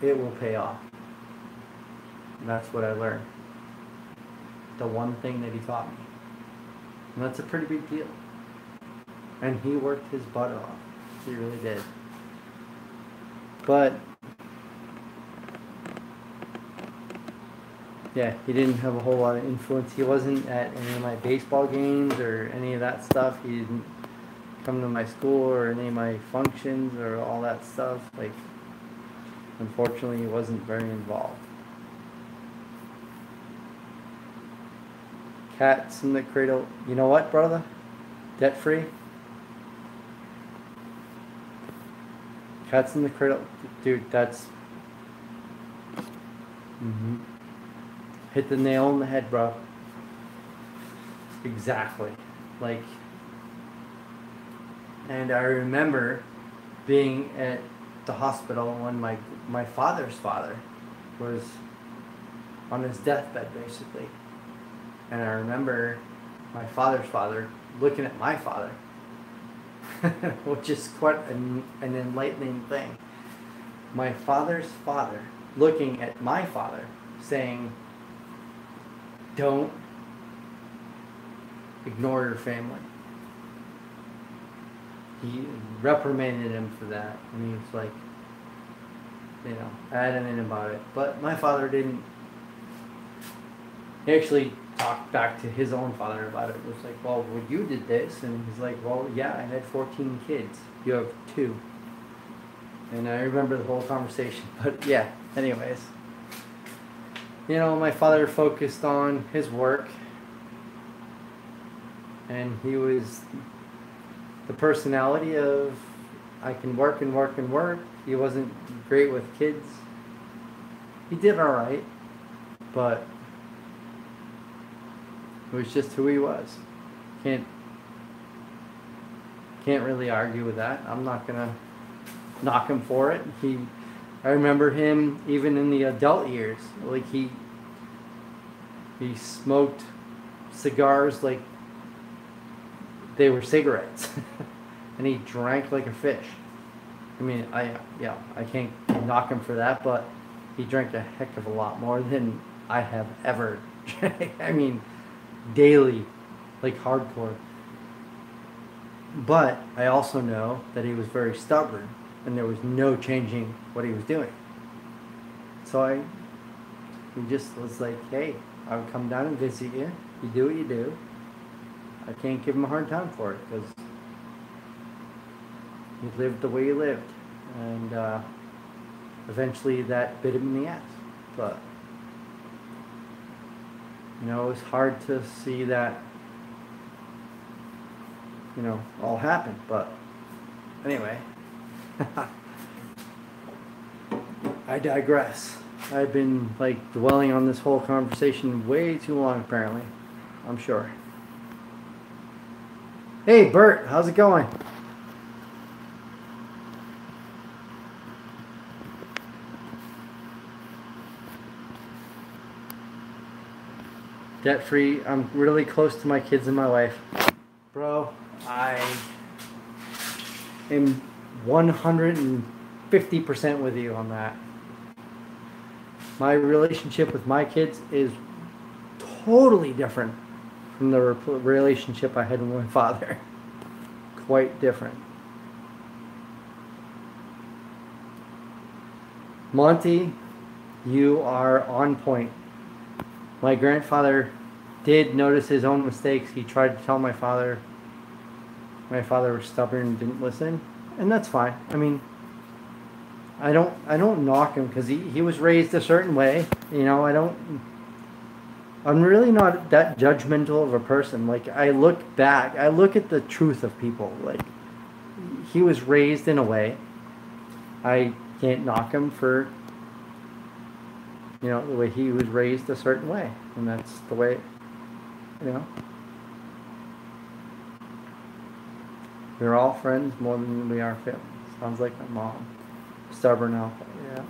it will pay off. And that's what I learned. The one thing that he taught me. And that's a pretty big deal. And he worked his butt off. He really did. But yeah, he didn't have a whole lot of influence. He wasn't at any of my baseball games or any of that stuff. He didn't come to my school or any of my functions or all that stuff. Like, unfortunately, he wasn't very involved. Cats in the cradle. You know what, brother? Debt free. Cats in the cradle. Dude, that's... Hit the nail on the head, bro. Exactly. Like, and I remember being at the hospital when my father's father was on his deathbed, basically. And I remember my father's father looking at my father, which is quite an enlightening thing. My father's father looking at my father saying, "Don't ignore your family." He reprimanded him for that, and he was like, adamant about it. But my father didn't. He actually talked back to his own father about it. It was like, "Well, you did this," and he's like, "Well, yeah, I had 14 kids. You have 2." And I remember the whole conversation. But yeah, anyways. My father focused on his work, and he was the personality of, I can work and work and work. He wasn't great with kids. He did all right, but it was just who he was. Can't really argue with that. I'm not gonna knock him for it. I remember him even in the adult years. Like, he smoked cigars like they were cigarettes, and he drank like a fish. I mean, I can't knock him for that, but he drank a heck of a lot more than I have ever drank. I mean, daily, like hardcore. But I also know that he was very stubborn, and there was no changing what he was doing. So he just was like, "Hey, I would come down and visit you. You do what you do." I can't give him a hard time for it because he lived the way he lived, and eventually that bit him in the ass. But You know, it was hard to see that, you know, all happen. But anyway, I digress. I've been like dwelling on this whole conversation way too long, apparently. I'm sure. Hey, Bert, how's it going? Debt free. I'm really close to my kids and my wife. Bro, I am 150% with you on that. My relationship with my kids is totally different from the relationship I had with my father. Quite different. Monty, you are on point. My grandfather did notice his own mistakes. He tried to tell my father. My father was stubborn and didn't listen, and that's fine. I mean, I don't knock him because he was raised a certain way. You know, I'm really not that judgmental of a person. Like, I look back, I look at the truth of people. Like, he was raised in a way. I can't knock him for, you know, the way he was raised a certain way. And that's the way, you know. We're all friends more than we are family. Sounds like my mom. Stubborn alpha, yeah.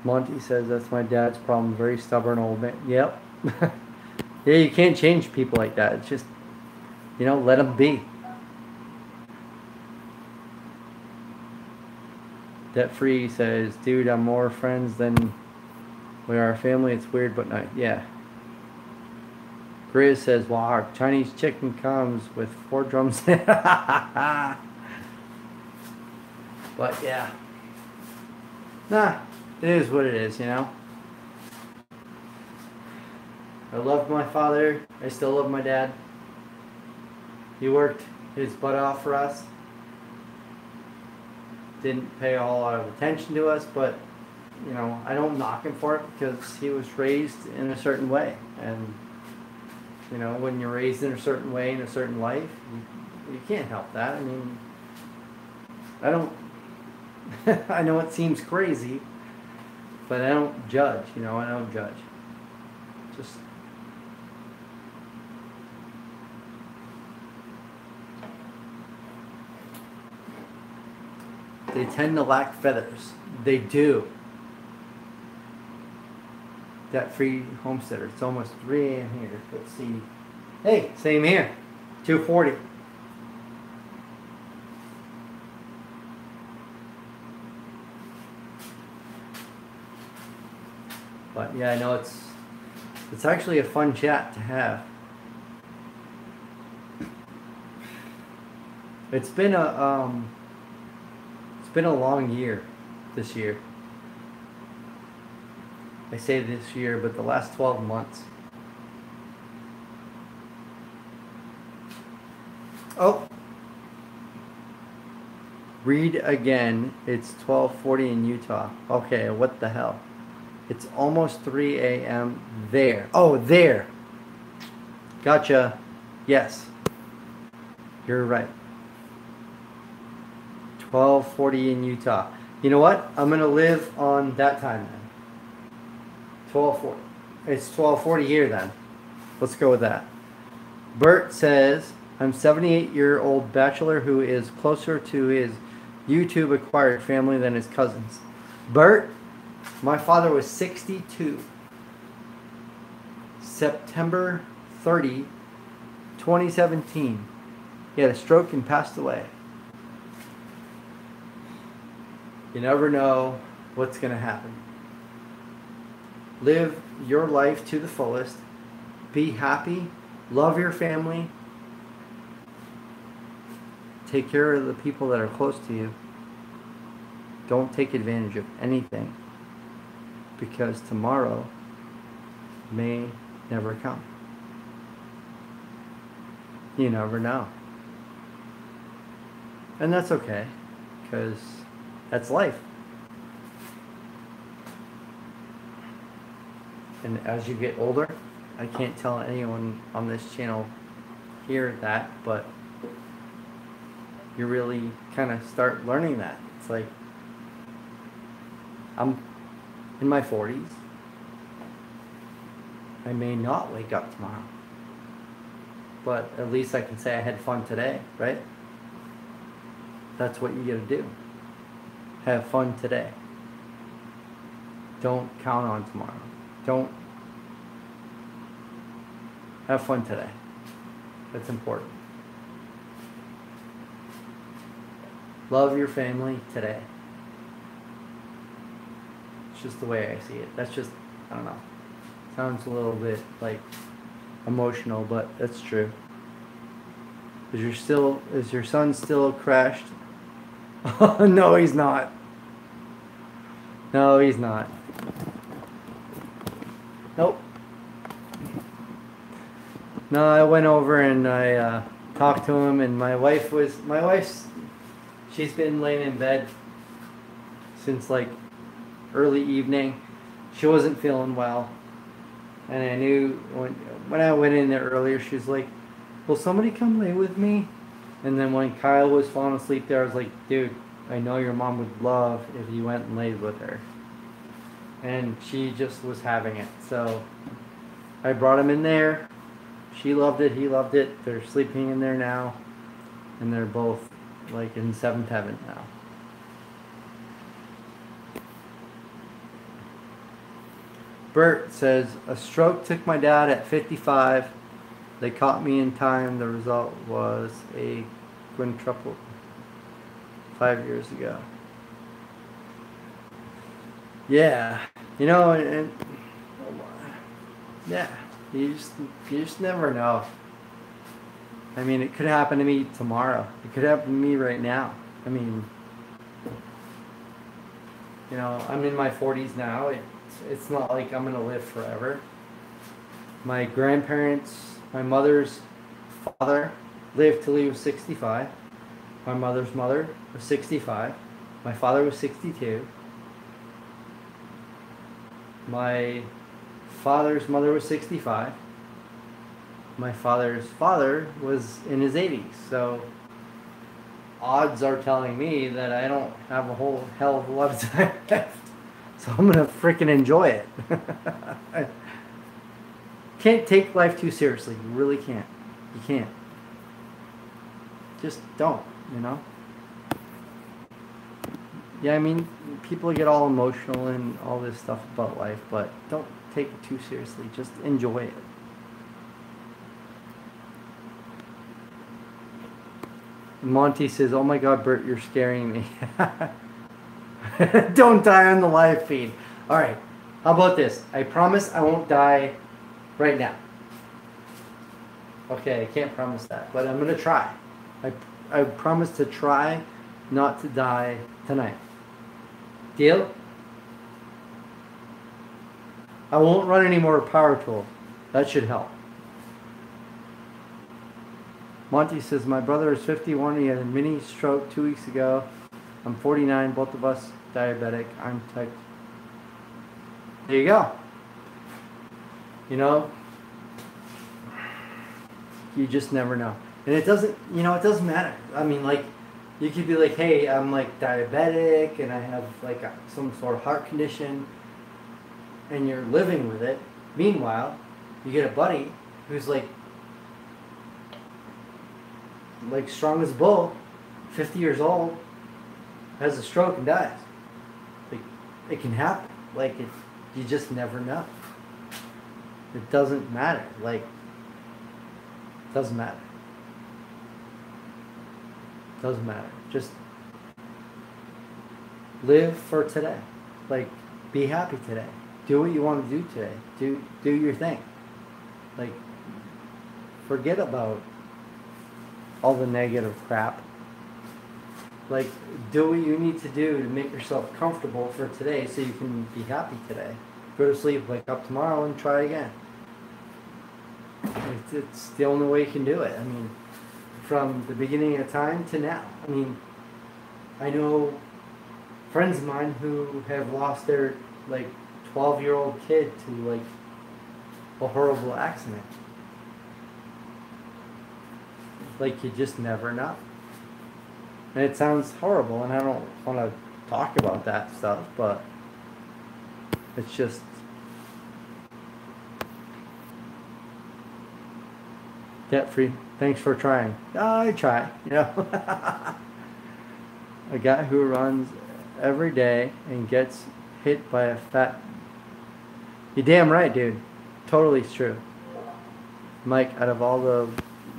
Monty says that's my dad's problem. Very stubborn old man. Yep. Yeah, you can't change people like that. It's just, you know, let them be. Debt free says, dude, I'm more friends than we are family. It's weird, but not. Yeah. Grizz says, wow, our Chinese chicken comes with 4 drums. But yeah. Nah, it is what it is, you know. I loved my father. I still love my dad. He worked his butt off for us. Didn't pay a whole lot of attention to us, but, you know, I don't knock him for it because he was raised in a certain way. And, you know, when you're raised in a certain way in a certain life, you can't help that. I mean, I don't, I know it seems crazy, but I don't judge, you know, I don't judge. Just, they tend to lack feathers. They do. Debt free homesteader. It's almost 3 a.m. here. Let's see. Hey, same here. 2:40. But yeah, I know it's actually a fun chat to have. It's been a long year this year. I say this year, but the last 12 months. Oh. Read again. It's 12:40 in Utah. Okay, what the hell? It's almost 3 a.m. there. Oh, there. Gotcha. Yes. You're right. 12:40 in Utah. You know what? I'm going to live on that time then. 12:40. It's 12:40 here then. Let's go with that. Bert says, I'm 78-year-old bachelor who is closer to his YouTube acquired family than his cousins. Bert, my father was 62. September 30, 2017. He had a stroke and passed away. You never know what's going to happen. Live your life to the fullest. Be happy. Love your family. Take care of the people that are close to you. Don't take advantage of anything, because tomorrow may never come. You never know. And that's okay, because that's life. and as you get older, I can't tell anyone on this channel here that, but you really kind of start learning that. It's like, I'm in my 40s. I may not wake up tomorrow, but at least I can say I had fun today, right? That's what you gotta do. Have fun today. Don't count on tomorrow. Don't. Have fun today. That's important. Love your family today. It's just the way I see it. That's just, I don't know. Sounds a little bit like emotional, but that's true. Is your son still crashed? No, he's not. No, he's not. Nope. No, I went over and I talked to him, and my wife's, she's been laying in bed since like early evening. She wasn't feeling well, and I knew when I went in there earlier, she was like, will somebody come lay with me? And then when Kyle was falling asleep there, I was like, dude, I know your mom would love if you went and laid with her. And she just was having it. So I brought him in there. She loved it. He loved it. They're sleeping in there now. And they're both like in seventh heaven now. Bert says, a stroke took my dad at 55. They caught me in time. The result was a quintuple 5 years ago. Yeah, you know, and yeah, you just never know. I mean, it could happen to me tomorrow. It could happen to me right now. I mean, you know, I'm in my 40s now. It's not like I'm gonna live forever. My grandparents, my mother's father lived till he was 65. My mother's mother was 65. My father was 62. My father's mother was 65. My father's father was in his 80s. So odds are telling me that I don't have a whole hell of a lot of time left. So I'm gonna freaking enjoy it. Can't take life too seriously. You really can't. You can't. Just don't, you know? Yeah, I mean, people get all emotional and all this stuff about life, but don't take it too seriously. Just enjoy it. Monty says, oh my God, Bert, you're scaring me. Don't die on the live feed. All right, how about this? I promise I won't die right now. Okay, I can't promise that, but I'm going to try. I promise to try not to die tonight. Deal? I won't run any more power tools. That should help. Monty says, my brother is 51. He had a mini stroke 2 weeks ago. I'm 49. Both of us diabetic. I'm type. There you go. You know, you just never know. And it doesn't, you know, it doesn't matter. I mean, like, you could be like, hey, I'm like diabetic and I have like some sort of heart condition, and you're living with it. Meanwhile, you get a buddy who's like strong as a bull, 50 years old, has a stroke and dies. Like, it can happen. Like, you just never know. It doesn't matter. Like, it doesn't matter. Doesn't matter. Just live for today. Like, be happy today. Do what you want to do today. Do your thing. Like, forget about all the negative crap. Like, do what you need to do to make yourself comfortable for today so you can be happy today. Go to sleep, wake up tomorrow, and try again. It's the only way you can do it. I mean, from the beginning of time to now. I mean, I know friends of mine who have lost their, like, 12-year-old kid to, like, a horrible accident. Like, you just never know. And it sounds horrible, and I don't want to talk about that stuff, but it's just, debt free. Thanks for trying. I try, you know. A guy who runs every day and gets hit by a fat. You're damn right, dude. Totally true. Mike, out of all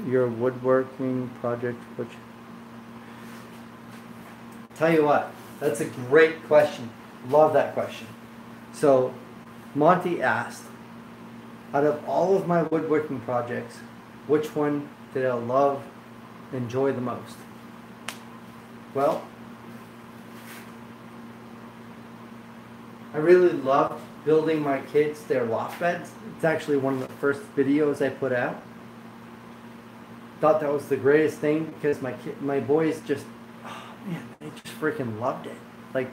your woodworking projects, which, tell you what, that's a great question. Love that question. So, Monty asked, out of all of my woodworking projects, which one did I love, enjoy the most? Well, I really loved building my kids their loft beds. It's actually one of the first videos I put out. Thought that was the greatest thing because my boys just, oh man, they just freaking loved it. Like,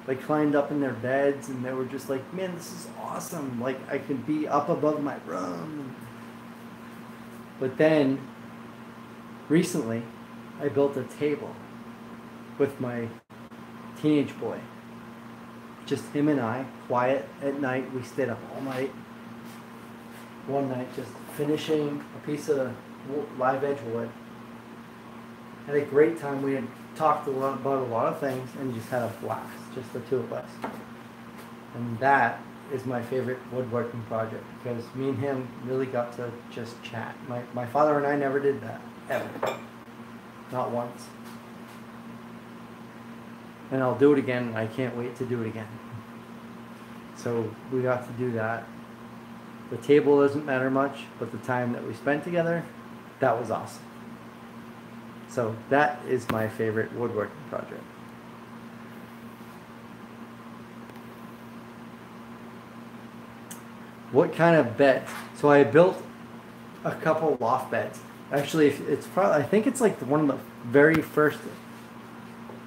they climbed up in their beds and they were just like, man, this is awesome. Like, I can be up above my room. But then, recently, I built a table with my teenage boy. Just him and I, quiet at night. We stayed up all night. One night, just finishing a piece of live edge wood. Had a great time. We had talked about a lot of things and just had a blast, just the two of us. And that is my favorite woodworking project because me and him really got to just chat. My father and I never did that, ever. Not once. And I'll do it again. I can't wait to do it again. So we got to do that. The table doesn't matter much, but the time that we spent together, that was awesome. So that is my favorite woodworking project. What kind of bed? So I built a couple loft beds. Actually, it's probably, I think it's like one of the very first,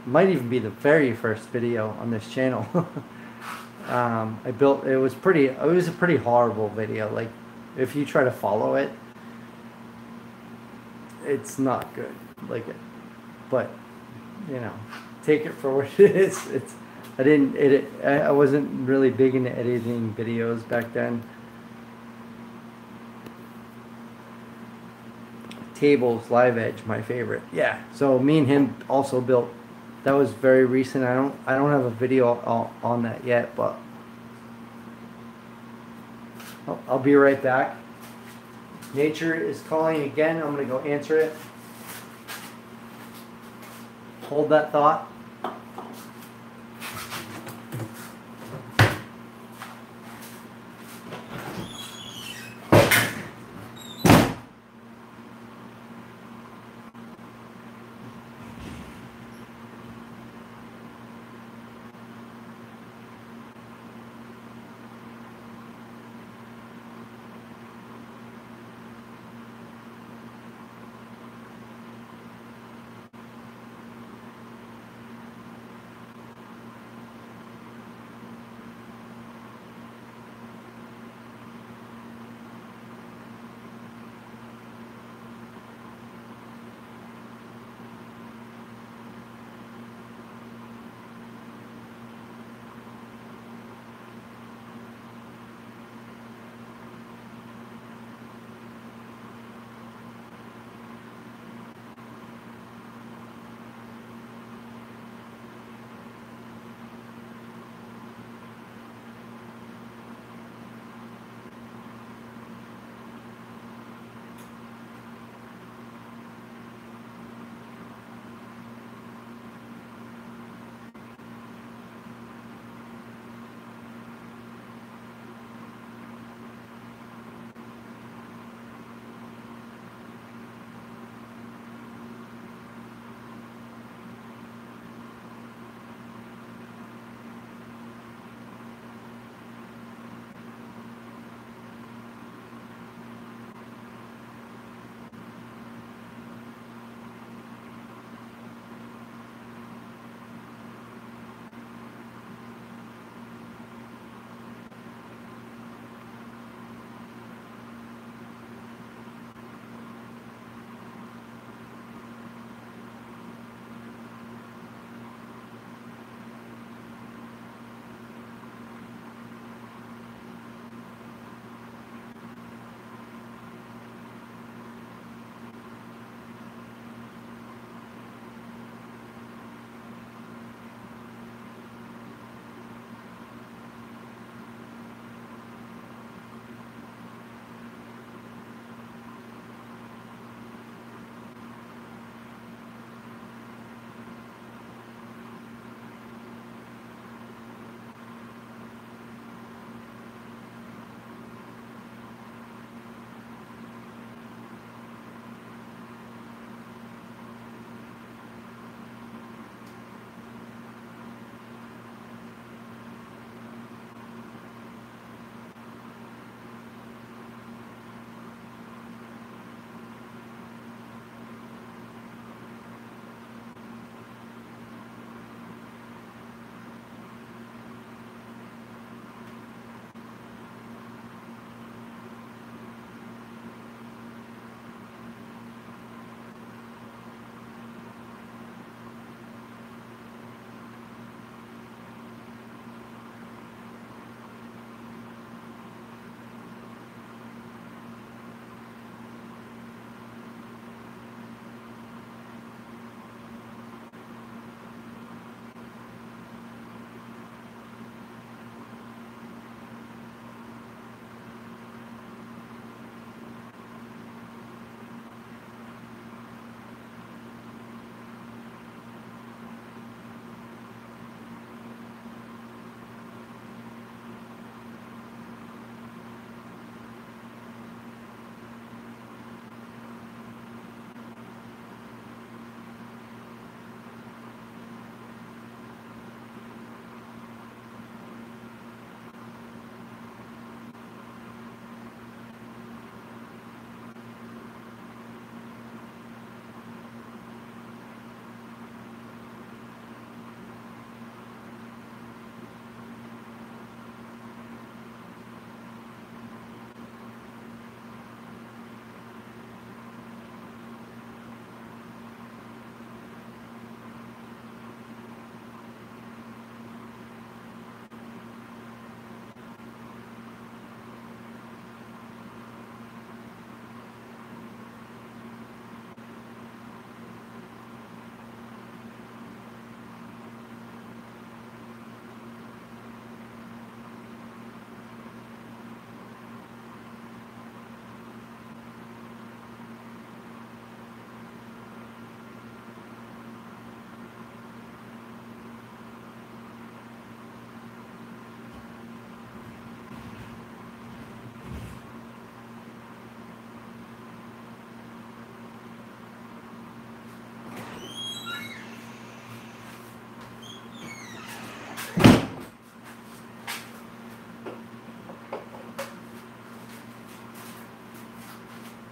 might even be the very first video on this channel. I built, it was a pretty horrible video. Like, if you try to follow it, it's not good. Like, but you know, take it for what it is. I didn't edit. I wasn't really big into editing videos back then. Tables, live edge, my favorite. Yeah. So me and him also built. That was very recent. I don't have a video on that yet, but I'll be right back. Nature is calling again. I'm gonna go answer it. Hold that thought.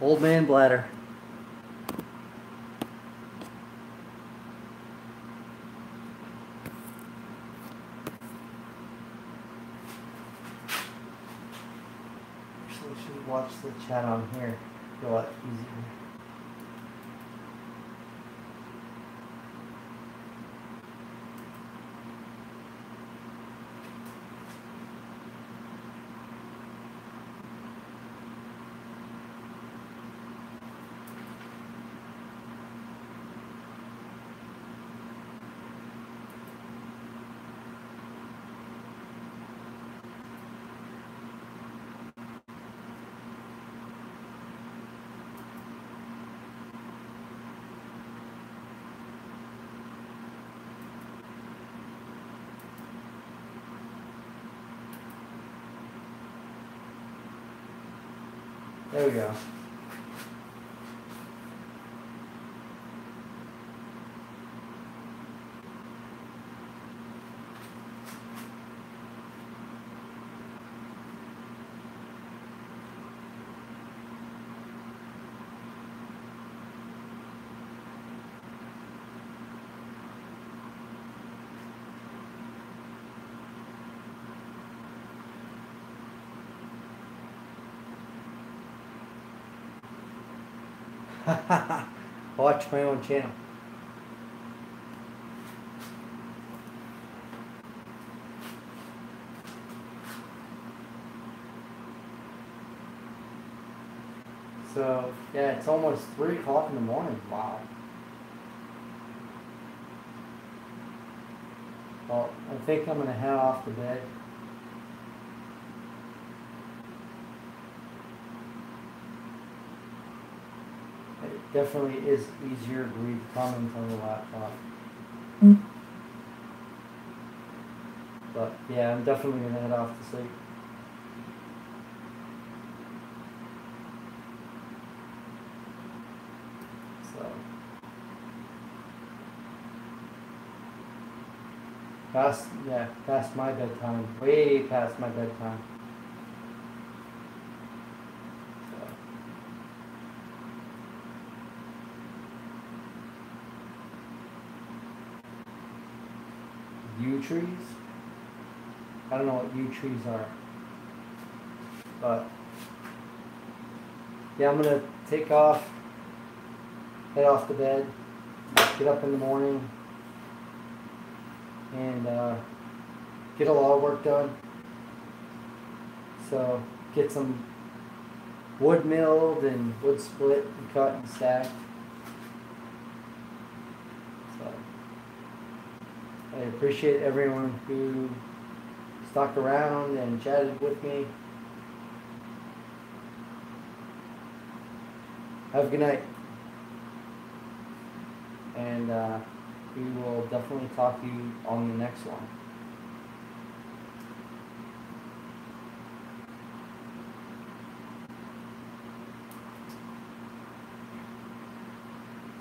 Old man bladder. Actually, we should watch the chat on here. It'll be a lot easier. There we go. Watch my own channel. So, yeah, it's almost 3 o'clock in the morning. Wow. Well, I think I'm going to head off to bed. It definitely is easier to read comments on the laptop. But, yeah, I'm definitely going to head off to sleep. Past my bedtime. Way past my bedtime. So. Yew trees? I don't know what yew trees are. But yeah, I'm gonna take off, head off to bed, get up in the morning, and get a lot of work done. So get some wood milled and wood split and cut and stacked. So I appreciate everyone who stuck around and chatted with me. Have a good night. And we will definitely talk to you on the next one.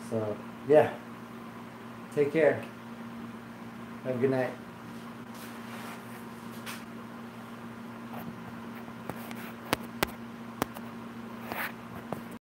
So, yeah. Take care. Have a good night.